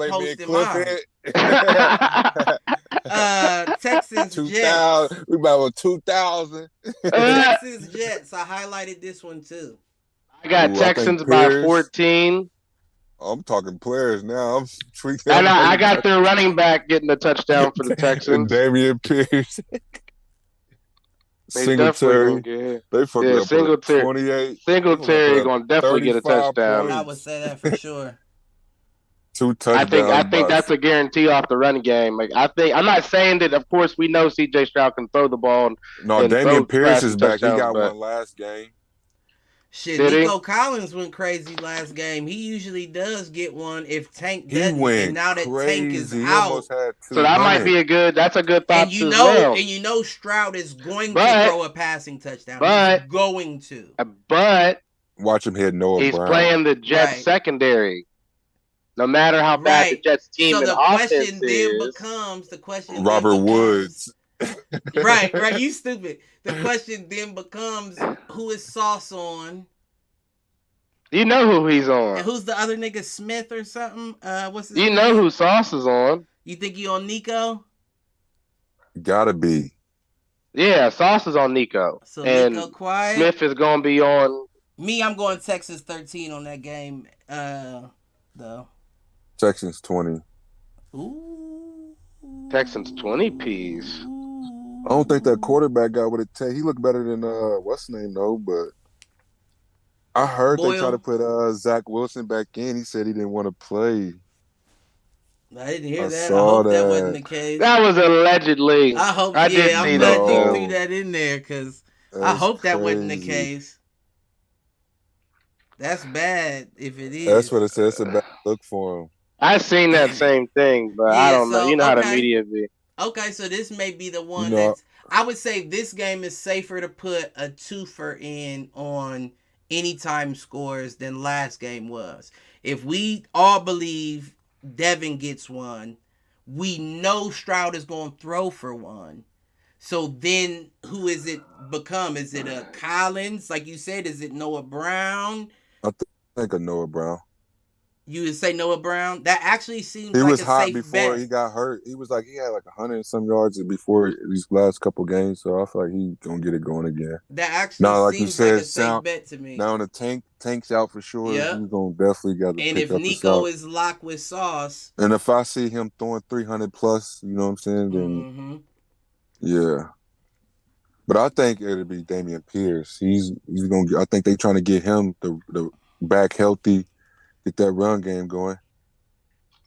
posting mine. Texans Jets. We about 2,000. Texans Jets. I highlighted this one too. I got Texans by 14. I'm talking players now. I'm tweaking. I got their running back getting the touchdown for the Texans. Dameon Pierce. Singletary. They fucking up Singletary. 28. Singletary gonna definitely get a touchdown. I would say that for sure. 2 touchdowns. I think that's a guarantee off the running game. Like I'm not saying that. Of course, we know C.J. Stroud can throw the ball. No, Dameon Pierce is back. He got one last game. Shit, Nico Collins went crazy last game. He usually does get one if Tank doesn't. And now that Tank is out, so that might be that's a good thought. And you know Stroud is going to throw a passing touchdown. He's going to. But watch him hit Noah He's Brown. playing the Jets secondary. No matter how bad the Jets team and offense is. The question Robert Woods. Right, you stupid. The question then becomes, who is Sauce on? You know who he's on. And who's the other nigga, Smith or something? What's his name? You know who Sauce is on. You think he on Nico? Gotta be. Yeah, Sauce is on Nico. So and Nico quiet. Smith is gonna be on. Me, I'm going Texas 13 on that game. Though. Texans 20. Ooh. Texans 20 P's. I don't think that quarterback got what it takes. He looked better than what's his name though, but I heard Boyle. They try to put Zach Wilson back in. He said he didn't want to play. I didn't hear that. I hope that wasn't the case. That was allegedly. I hope. I'm glad you threw that in there because I hope that wasn't the case. That's bad if it is. That's what it says. It's a bad look for him. I seen that same thing, but I don't know. You know how the media be. Okay, so this may be the one that's. I would say this game is safer to put a twofer in on anytime scores than last game was. If we all believe Devin gets one, we know Stroud is going to throw for one. So then who is it become? Is it a Collins? Like you said, is it Noah Brown? I think of Noah Brown. You would say Noah Brown? That actually seems he like was a hot safe before bet. He got hurt. He was like, he had like 100 and some yards before these last couple games. So I feel like he's going to get it going again. That actually seems like a safe bet to me. Now the tank's out for sure. Yep. He's going to definitely got to And pick if up Nico is locked with Sauce. And if I see him throwing 300 plus, you know what I'm saying? Then yeah. But I think it'll be Dameon Pierce. He's going to I think they're trying to get him the back healthy, get that run game going.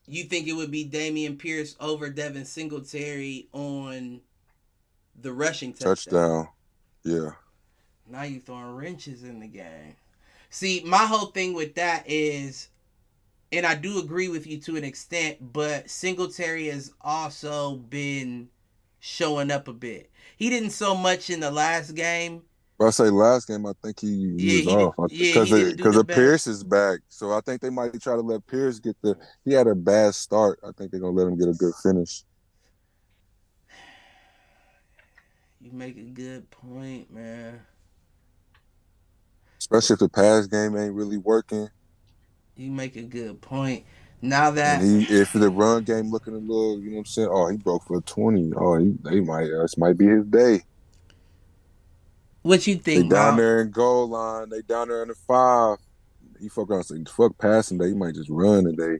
You think it would be Dameon Pierce over Devin Singletary on the rushing touchdown? Yeah. Now you throwing wrenches in the game. See, my whole thing with that is, and I do agree with you to an extent, but Singletary has also been showing up a bit. He didn't so much in the last game. I say last game, I think he was off because Pierce is back, so I think they might try to let Pierce get he had a bad start. I think they're gonna let him get a good finish. You make a good point, man. Especially if the pass game ain't really working. You make a good point. Now that if the run game looking a little, you know what I'm saying? Oh, he broke for 20. Oh, this might be his day. What you think? They down there in goal line. They down there in the 5. He fuck passing day. He might just run today.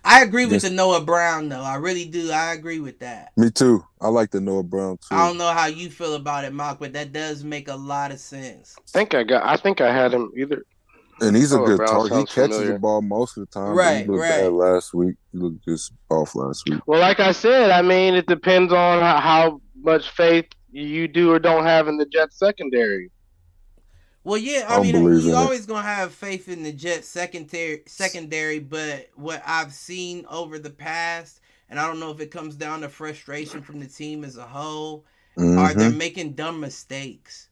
I agree with the Noah Brown though. I really do. I agree with that. Me too. I like the Noah Brown too. I don't know how you feel about it, Mark, but that does make a lot of sense. I think I had him either. And he's a good target. He catches the ball most of the time. Right, he looked bad last week. He looked just off last week. Well, like I said, I mean, it depends on how much faith you do or don't have in the Jets secondary. Well, yeah, I mean, you always gonna have faith in the Jets secondary, but what I've seen over the past, and I don't know if it comes down to frustration from the team as a whole, are they making dumb mistakes?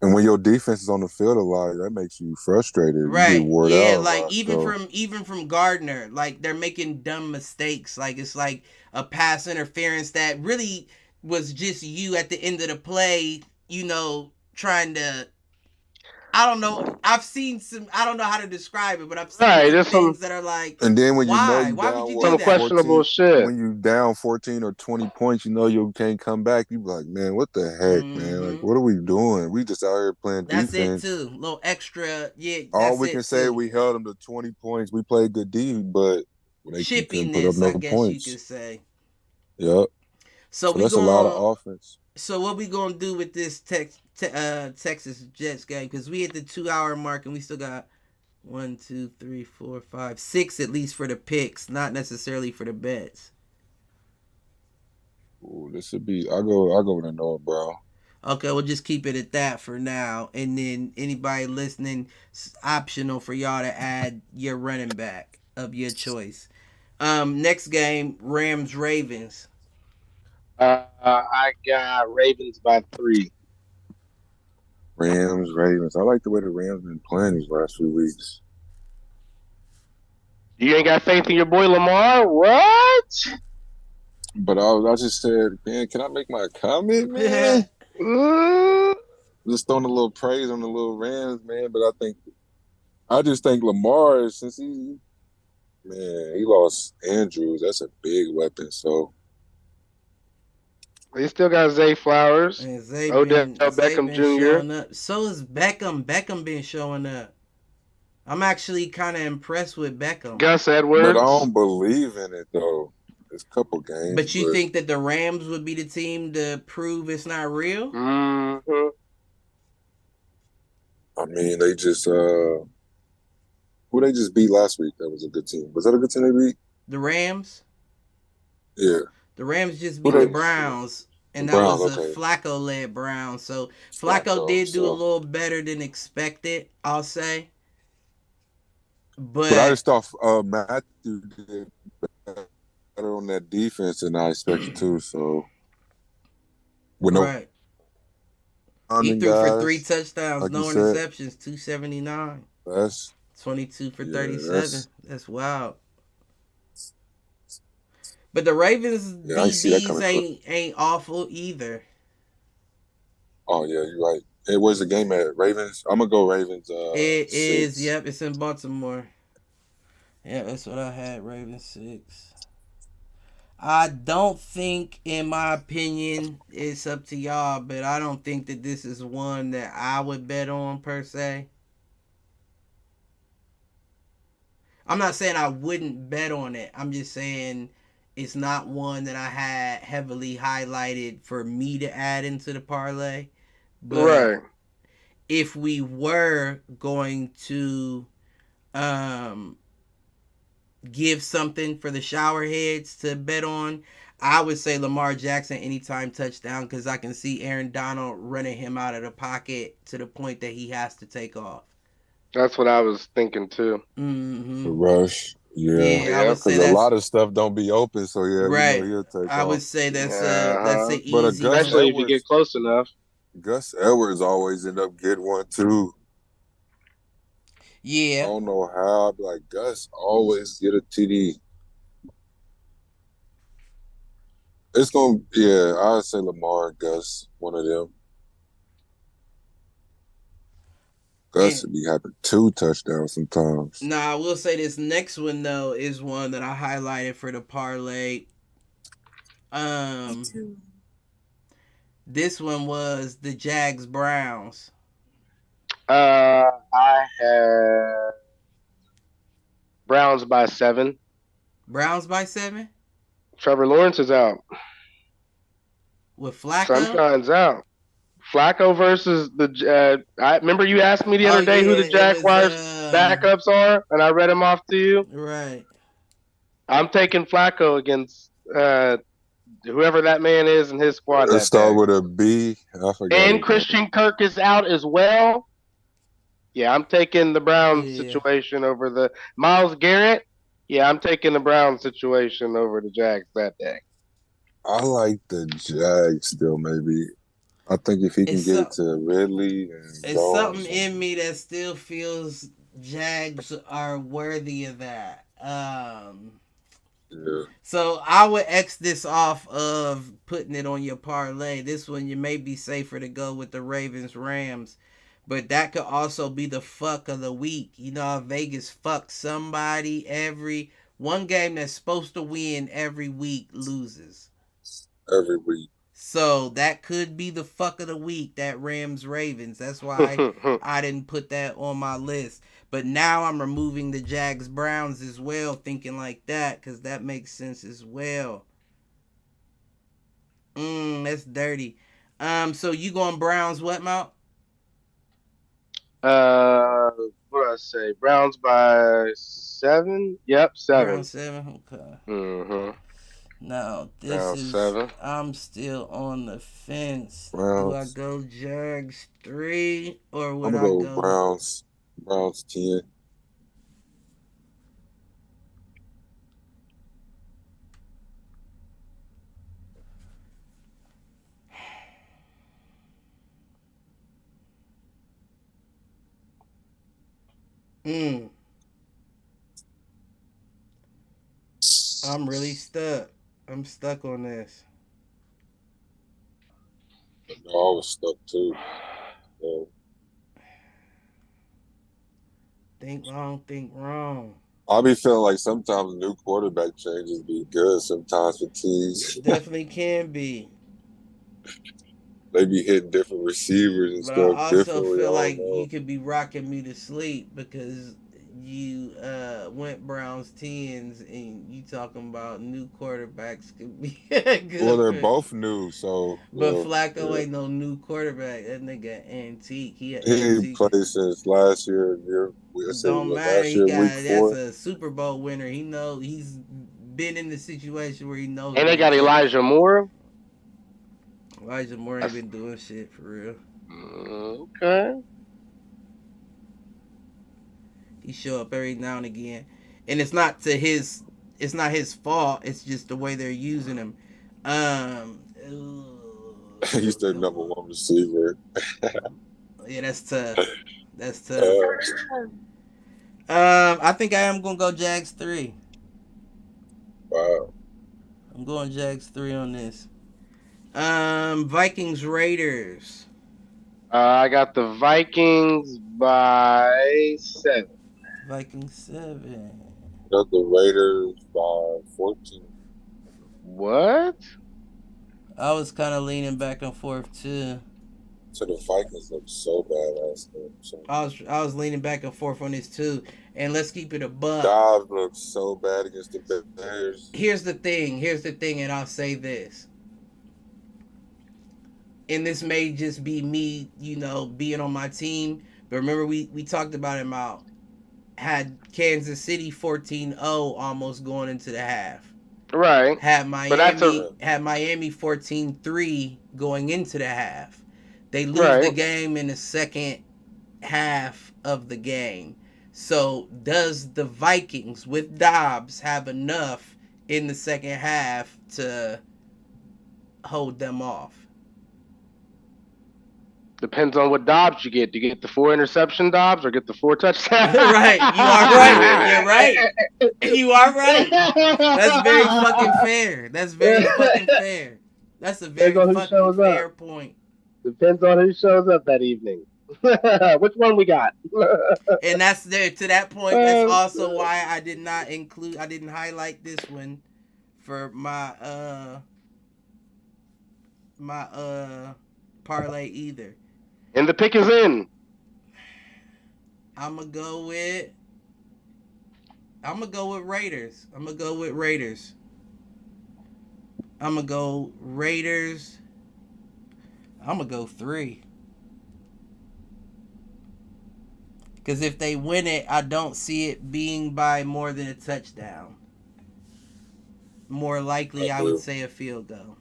And when your defense is on the field a lot, that makes you frustrated. Right. Yeah, like even from Gardner, like they're making dumb mistakes. Like it's like a pass interference that really was just you at the end of the play, you know, trying to. I don't know. I've seen some. I don't know how to describe it, but I've seen things that are like. And then when why would you do that? Questionable shit. When you down 14 or 20 points, you know you can't come back. You be like, man, what the heck, man? Like, what are we doing? We just out here playing defense. That's it too. A little extra, yeah. All we can say, we held them to 20 points. We played good D, but they couldn't put up no points. You could say. Yep. So that's a lot of offense. So what we gonna do with this Texas Jets game? Because we hit the 2-hour mark and we still got 1, 2, 3, 4, 5, 6 at least for the picks, not necessarily for the bets. Ooh, this would be. I go with a Noah Brown. Okay, we'll just keep it at that for now, and then anybody listening, it's optional for y'all to add your running back of your choice. Next game, Rams-Ravens. I got Ravens by 3. Ravens. I like the way the Rams been playing these last few weeks. You ain't got faith in your boy Lamar? What? But I just said, man, can I make my comment, man? just throwing a little praise on the little Rams, man. But I just think Lamar, since he lost Andrews. That's a big weapon. So he still got Zay Flowers, and Odell Beckham Jr. Showing up. So is Beckham. Beckham been showing up. I'm actually kind of impressed with Beckham. Gus Edwards. But I don't believe in it though. It's a couple games. But you think that the Rams would be the team to prove it's not real? Mm-hmm. I mean, they just who they just beat last week. That was a good team. Was that a good team they beat? The Rams? Yeah. The Rams just beat the Browns. And that was a Flacco-led Browns. So Flacco did do a little better than expected, I'll say. But I just thought Matthew did better on that defense than I expected too. So right. He threw for 3 touchdowns, like no interceptions, 279. That's 22 for 37. That's wild. But the Ravens DBs ain't awful either. Oh yeah, you're right. Hey, where's the game at? Ravens? I'm gonna go Ravens. It 6. is. Yep, it's in Baltimore. Yeah, that's what I had. Ravens 6. I don't think, in my opinion, it's up to y'all, but I don't think that this is one that I would bet on per se. I'm not saying I wouldn't bet on it. I'm just saying it's not one that I had heavily highlighted for me to add into the parlay. But right. If we were going to give something for the shower heads to bet on, I would say Lamar Jackson anytime touchdown, because I can see Aaron Donald running him out of the pocket to the point that he has to take off. That's what I was thinking too. Mm-hmm. The rush. Yeah, because a lot of stuff don't be open, so yeah, right. He'll take I off. would say that's an easy, but especially if you get close enough. Gus Edwards always end up getting one too. Yeah. I don't know how. I'd be like, Gus always get a TD. It's gonna, I'd say Lamar and Gus, one of them. Gus would be having 2 touchdowns sometimes. Nah, I will say this next one though is one that I highlighted for the parlay. This one was the Jags Browns. I had Browns by 7. Browns by 7? Trevor Lawrence is out. With Flacco? Sunshine's out. Flacco versus the. I remember you asked me the other day who the Jaguars backups are, and I read them off to you. Right. I'm taking Flacco against whoever that man is in his squad. Let's start with a B. I forgot. And Christian Kirk is out as well. Yeah, I'm taking the Browns situation over the Myles Garrett. Yeah, I'm taking the Browns situation over the Jags that day. I like the Jags still, maybe. I think if he can get it to Ridley and it's something in me that still feels Jags are worthy of that. So I would X this off of putting it on your parlay. This one you may be safer to go with the Ravens Rams. But that could also be the fuck of the week. You know, Vegas fucks somebody every one game that's supposed to win every week loses. Every week. So that could be the fuck of the week, that Rams Ravens. That's why I didn't put that on my list. But now I'm removing the Jags Browns as well, thinking like that, because that makes sense as well. That's dirty. So you going Browns what, Mount? What did I say? Browns by 7? Yep, 7. Browns 7, okay. Mm-hmm. Now, this Browns is 7. I'm still on the fence. Browns. Do I go Jags 3 or would I'm gonna go Browns? Browns 10. I'm really stuck. I'm stuck on this. No, I was stuck too. Yeah. Think wrong. I'll be feeling like sometimes new quarterback changes be good. Sometimes for teams, Definitely can be. they be hitting different receivers and But I stuff also differently. I feel don't like know. you could be rocking me to sleep because you went Browns 10s and you talking about new quarterbacks could be good. Well, they're both new, so. But Well, Flacco yeah. ain't no new quarterback. That nigga antique. He an He ain't antique. played since last year. Don't matter. Last He year, week got that's 4. a Super Bowl winner. He know he's been in the situation where he knows. And they got Elijah Moore. Elijah Moore ain't been doing shit for real. Okay. He show up every now and again, and it's not his fault. It's just the way they're using him. He's their number 1 receiver. Yeah, that's tough. That's tough. I think I am gonna go Jags 3. Wow. I'm going Jags 3 on this. Vikings Raiders. I got the Vikings by 7. Vikings 7. Got the Raiders by 14. What? I was kind of leaning back and forth too. So the Vikings looked so bad last game. So. I was leaning back and forth on this too. And let's keep it a buck. Dobbs looked so bad against the Bears. Here's the thing, and I'll say this. And this may just be me, being on my team. But remember, we talked about him out. Had Kansas City 14-0 almost going into the half. Right. Had Miami 14-3 going into the half. They lose the game in the second half of the game. So does the Vikings with Dobbs have enough in the second half to hold them off? Depends on what Dobbs you get. Do you get the 4 interception Dobbs or get the 4 touchdowns? Right. You are right. You're right. You are right. That's very fucking fair. That's very fucking fair. That's a very fucking fair point. Depends on who shows up that evening. Which one we got? And that's there to that point. That's also why I didn't highlight this one for my parlay either. And the pick is in. I'm gonna go with Raiders. I'm gonna go Raiders. I'm gonna go 3. Because if they win it, I don't see it being by more than a touchdown. More likely, I would say a field goal.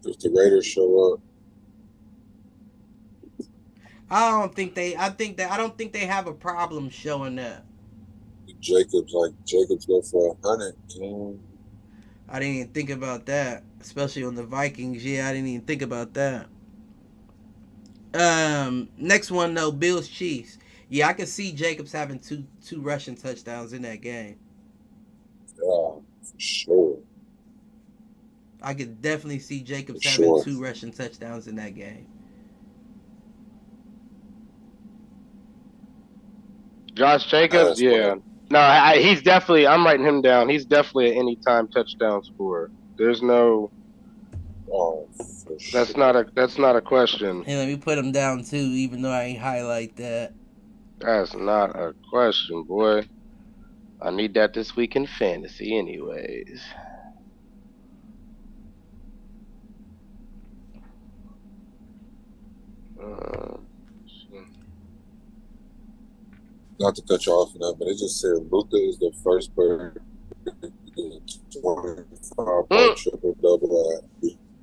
If the Raiders show up, I don't think they have a problem showing up. Jacobs go for 100. I didn't even think about that, especially on the Vikings. Yeah, I didn't even think about that. Next one though, Bills Chiefs. Yeah, I can see Jacobs having two rushing touchdowns in that game. Yeah, for sure. I could definitely see Jacobs having 2 rushing touchdowns in that game. Josh Jacobs, yeah. No, he's definitely. I'm writing him down. He's definitely an anytime touchdown scorer. There's no. Oh, that's not a question. Hey, let me put him down too, even though I ain't highlight that. That's not a question, boy. I need that this week in fantasy, anyways. Not to cut you off on that, but it just said Luka is the first player to get 25 triple-double.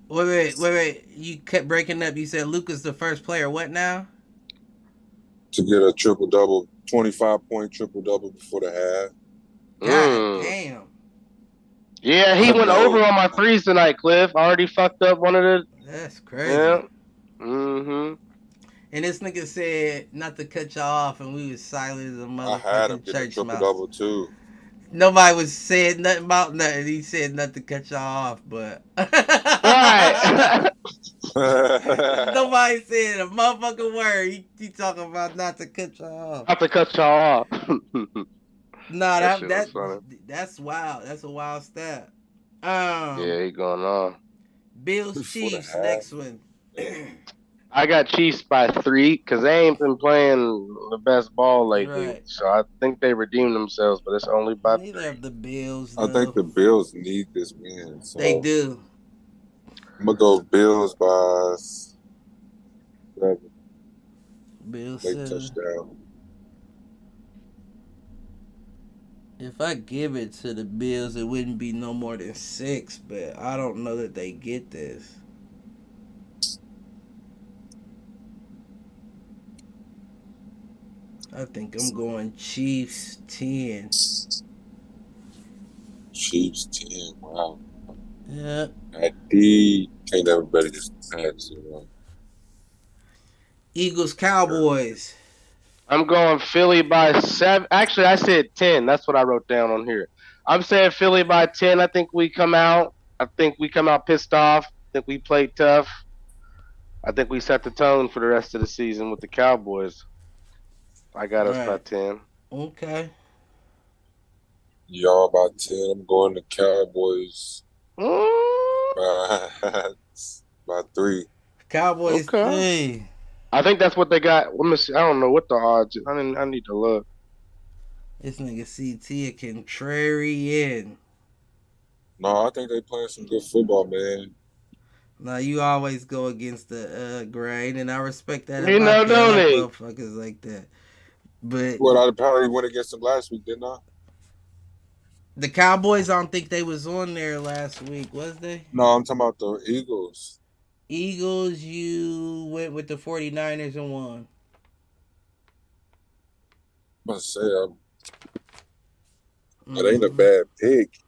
Wait. You kept breaking up. You said Luka's the first player. What now? To get a triple-double, 25-point triple-double before the half. God damn. Yeah, he went over on my threes tonight, Cliff. I already fucked up one of the... That's crazy. Yeah. Mm-hmm. And this nigga said not to cut y'all off, and we was silent as a motherfucking church mouse. I had him get a triple-double, too. Nobody was saying nothing about nothing. He said not to cut y'all off, but... Right. Nobody said a motherfucking word. He talking about not to cut y'all off. Not to cut y'all off. Nah, that's wild. That's a wild stat. Yeah, he going on. Bills Chiefs next one. I got Chiefs by 3 because they ain't been playing the best ball lately. Right. So I think they redeemed themselves, but it's only by 3. Neither of the Bills. I think the Bills need this win. So they do. I'm gonna go Bills by 7. Bills touchdown. If I give it to the Bills, it wouldn't be no more than 6, but I don't know that they get this. I think I'm going Chiefs 10. Chiefs 10, wow. Yeah. D can't never better just pass. Eagles Cowboys. I'm going Philly by 7. Actually, I said 10. That's what I wrote down on here. I'm saying Philly by 10. I think we come out pissed off. I think we played tough. I think we set the tone for the rest of the season with the Cowboys. I got us by 10. Okay. Y'all by 10. I'm going to Cowboys by 3. Cowboys 3. I think that's what they got. Let me see. I don't know what the odds. I need to look. This nigga CT a contrarian. No, I think they playing some good football, man. Now you always go against the grain, and I respect that. You know, don't they? Motherfuckers like that. But I probably went against them last week, didn't I? The Cowboys, I don't think they was on there last week, was they? No, I'm talking about the Eagles. Eagles, you went with the 49ers and won. I'm about to say, that ain't a bad pick.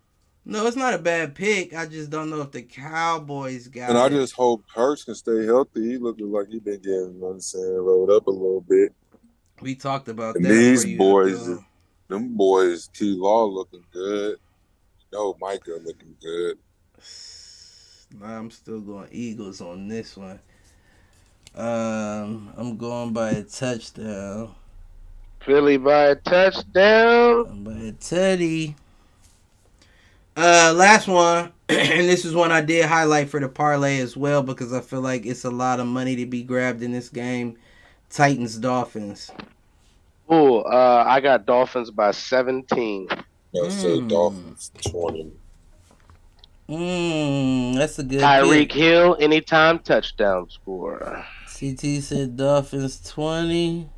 No, it's not a bad pick. I just don't know if the Cowboys got and it. I just hope Hurts can stay healthy. He looking like he been getting, rolled up a little bit. We talked about and that. These boys, them boys, T. Law looking good. Micah looking good. Nah, I'm still going Eagles on this one. I'm going by a touchdown. Philly by a touchdown. I'm by a tutty. Last one, and this is one I did highlight for the parlay as well because I feel like it's a lot of money to be grabbed in this game. Titans Dolphins. Oh, I got Dolphins by 17. I say Dolphins 20. That's a good Tyreek Hill, anytime touchdown score. CT said Dolphins 20.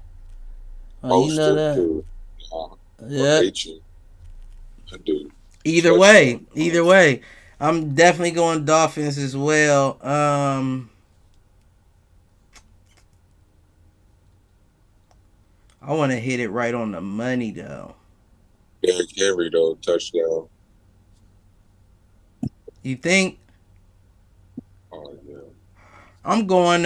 Oh, you know that? Yeah. I do. Either way. I'm definitely going Dolphins as well. I want to hit it right on the money, though. Derrick Henry, though, touchdown. You think? Oh, yeah. I'm going,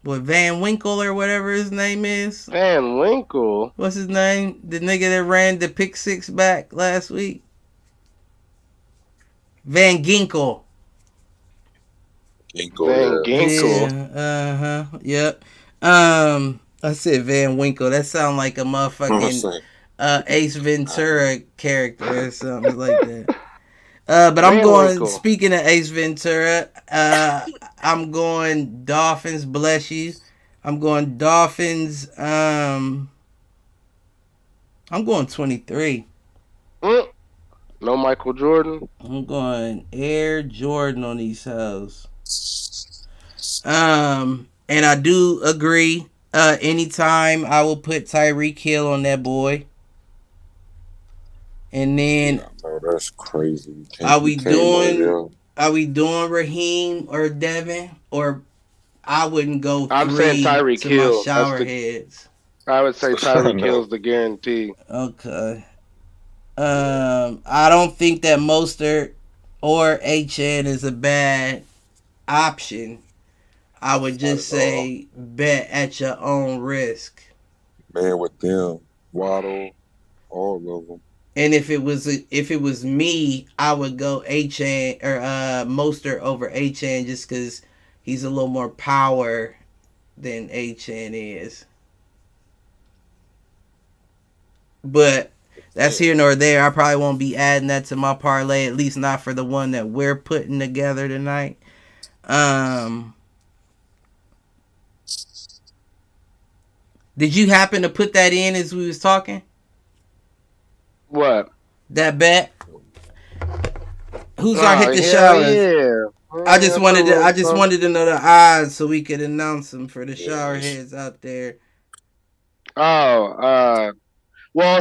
Van Winkle or whatever his name is? Van Winkle? What's his name? The nigga that ran the pick six back last week? Van Ginkel. Van Ginkel. Yeah, yep. I said Van Winkle. That sound like a motherfucking Ace Ventura character or something like that. But I'm going, speaking of Ace Ventura, I'm going Dolphins, bless you. I'm going Dolphins, I'm going 23. No Michael Jordan? I'm going Air Jordan on these hoes. And I do agree, anytime I will put Tyreek Hill on that boy. And then that's crazy. Are we doing Raheem or Devin? Or I wouldn't go I'm saying Tyreek Hill. Shower heads. I would say Tyreek Hill's the guarantee. Okay. I don't think that Mostert or HN is a bad option. I would just say bet at your own risk. Man, with them, Waddle, all of them. And if it was me, I would go Achane or Mostert over Achane just because he's a little more power than Achane is. But that's here nor there. I probably won't be adding that to my parlay, at least not for the one that we're putting together tonight. Did you happen to put that in as we was talking? What? That bet? Who's our hit the showers? Yeah. I just wanted to know the odds so we could announce them for the shower heads out there. Well,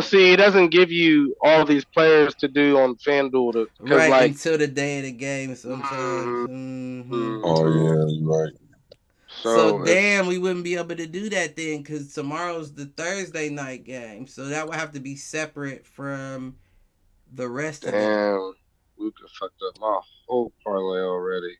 see, it doesn't give you all these players to do on FanDuel right, like, until the day of the game sometimes. Oh yeah, you're right. So damn, we wouldn't be able to do that then because tomorrow's the Thursday night game. So that would have to be separate from the rest of them. Damn, Luka fucked up my whole parlay already.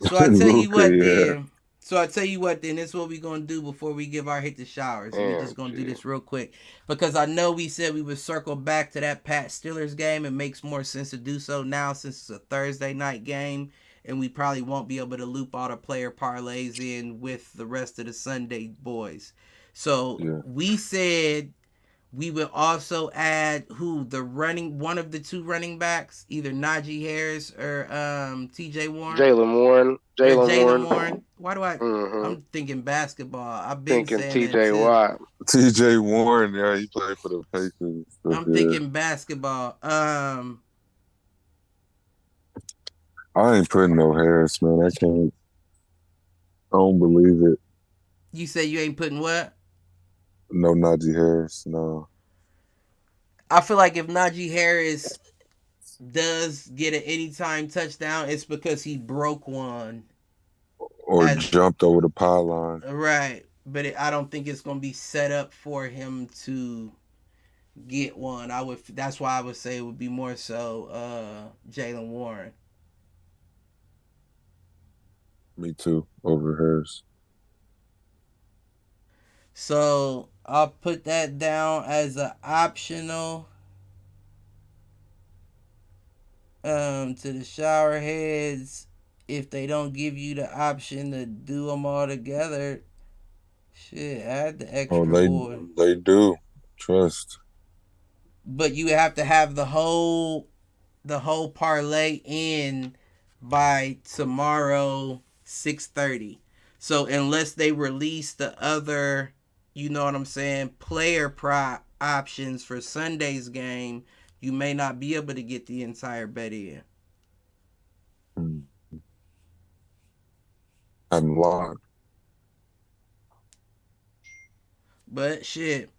So I tell you what, then. So I tell you what, then, this is what we're going to do before we give our hit the showers. We're just going to do this real quick. Because I know we said we would circle back to that Pat Steelers game. It makes more sense to do so now since it's a Thursday night game. And we probably won't be able to loop all the player parlays in with the rest of the Sunday boys. So we said we would also add one of the two running backs, either Najee Harris or TJ Warren. Jaylen Warren. Why do I? I'm thinking basketball. I've been thinking TJ Watt. TJ Warren, yeah, he played for the Pacers. I'm thinking basketball. I ain't putting no Harris, man. I don't believe it. You say you ain't putting what? No Najee Harris, no. I feel like if Najee Harris does get an anytime touchdown, it's because he broke one. Or jumped over the pylon. Right. But I don't think it's going to be set up for him to get one. That's why I would say it would be more so Jaylen Warren. Me too, over Harris. So I'll put that down as an optional to the shower heads. If they don't give you the option to do them all together, shit, add the extra board. They do. Trust. But you have to have the whole parlay in by tomorrow 6:30. So unless they release the other, you know what I'm saying, player prop options for Sunday's game, you may not be able to get the entire bet in. I'm locked. But shit,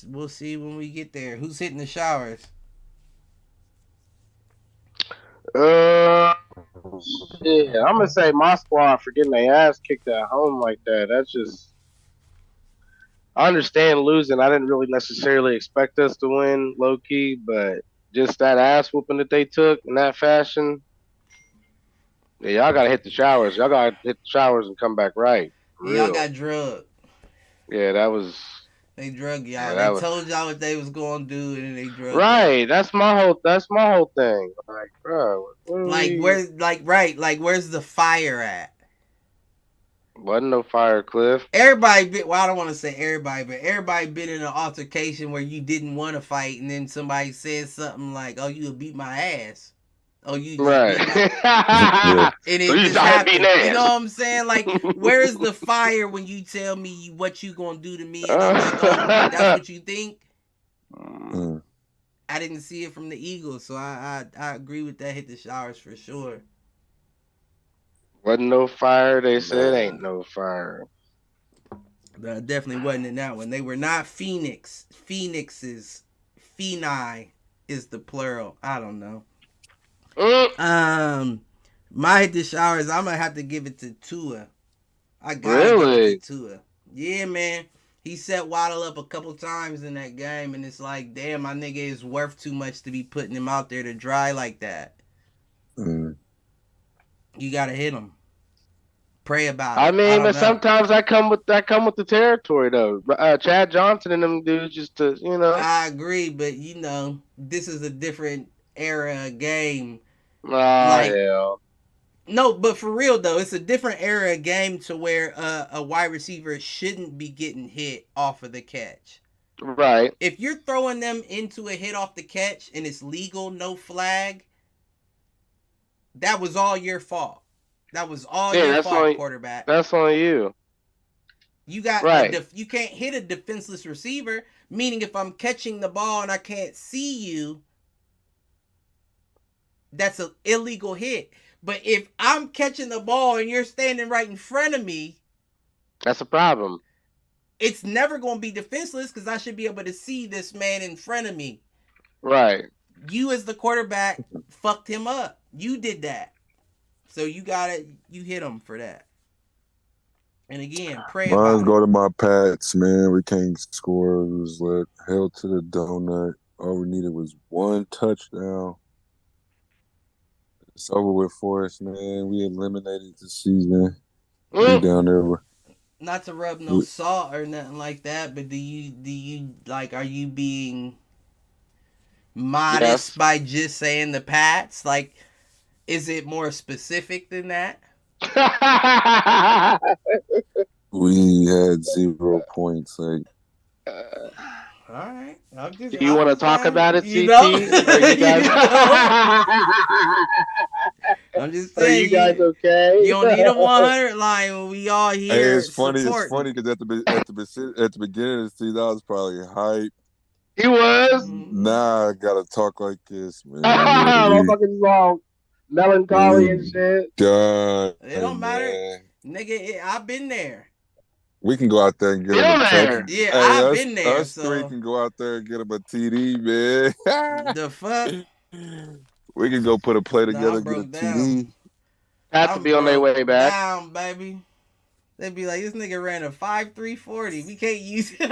we'll see when we get there. Who's hitting the showers? Yeah, I'm gonna say my squad for getting their ass kicked at home like that. That's just, I understand losing. I didn't really necessarily expect us to win, low key, but just that ass whooping that they took in that fashion. Yeah, y'all gotta hit the showers. Y'all gotta hit the showers and come back right. Y'all got drugged. Yeah, that was. They drug y'all. Yeah, they told y'all what they was gonna do, and they drug. Right. Y'all. That's my whole thing. Like, bro. Where's the fire at? Wasn't no fire, Cliff. Everybody. Well, I don't want to say everybody, but everybody been in an altercation where you didn't want to fight, and then somebody said something like, "Oh, you beat my ass." Oh, you right. And it so just happened. You know what I'm saying? Like, where's the fire when you tell me what you gonna do to me? And I'm like, oh, that's what you think? I didn't see it from the Eagles, so I agree with that. Hit the showers for sure. Wasn't no fire. They said ain't no fire. But definitely wasn't in that one. They were not Phoenix. Phoenixes. Phenai is the plural. I don't know. My hit the showers, I'm gonna have to give it to Tua. I gotta give it to Tua. Yeah, man. He set Waddle up a couple times in that game, and it's like, damn, my nigga is worth too much to be putting him out there to dry like that. You gotta hit him. Pray about it. I mean, but sometimes I come with the territory though. Chad Johnson and them dudes just to, you know. I agree, but you know, this is a different era game. Hell. No, but for real though, it's a different era game to where a wide receiver shouldn't be getting hit off of the catch. Right. If you're throwing them into a hit off the catch and it's legal, no flag, that was all your fault. That was all your fault, quarterback. That's on you. You got you can't hit a defenseless receiver, meaning if I'm catching the ball and I can't see you, that's an illegal hit. But if I'm catching the ball and you're standing right in front of me, that's a problem. It's never going to be defenseless because I should be able to see this man in front of me. Right. You as the quarterback fucked him up. You did that. So you hit him for that. And again, pray about it. Mine's go to my Pats, man. We can't score. It was like hell to the donut. All we needed was one touchdown. It's over with for us, man. We eliminated the season. We down there. Not to rub no salt or nothing like that, but do you like, are you being modest by just saying the Pats? Like, is it more specific than that? We had 0 points. Like, all right. Do you want to talk about it, CT? I'm just saying. Are you guys okay? You don't need a 100 line when we all here. Hey, it's funny. It's funny because at the beginning of the season, I was probably hyped. He was. Nah, I gotta talk like this, man. What fucking wrong? Melancholy and shit. God, it don't matter, nigga. I've been there. We can go out there and get him a TD. Yeah, I've been there. Us three can go out there and get him a TD, man. The fuck? We can go put a play together and get a TD. Have to be on their way back. Down, baby. They'd be like, this nigga ran a 5.340. We can't use it.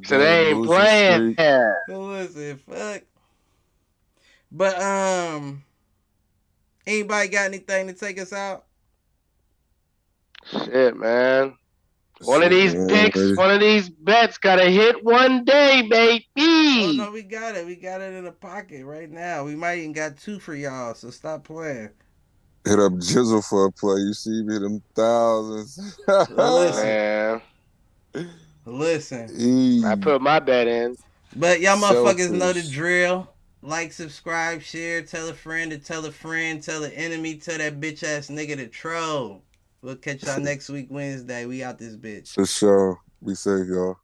So they ain't playing. Yeah. Listen, fuck. But anybody got anything to take us out? Shit, man. One of these bets gotta hit one day, baby. Oh no, we got it. We got it in the pocket right now. We might even got 2 for y'all, so stop playing. Hit up Jizzle for a play. You see me them thousands. Listen. I put my bet in. But y'all motherfuckers know the drill. Like, subscribe, share, tell a friend to tell a friend, tell an enemy, tell that bitch ass nigga to troll. We'll catch y'all next week Wednesday. We out this bitch. For sure. Be safe, y'all.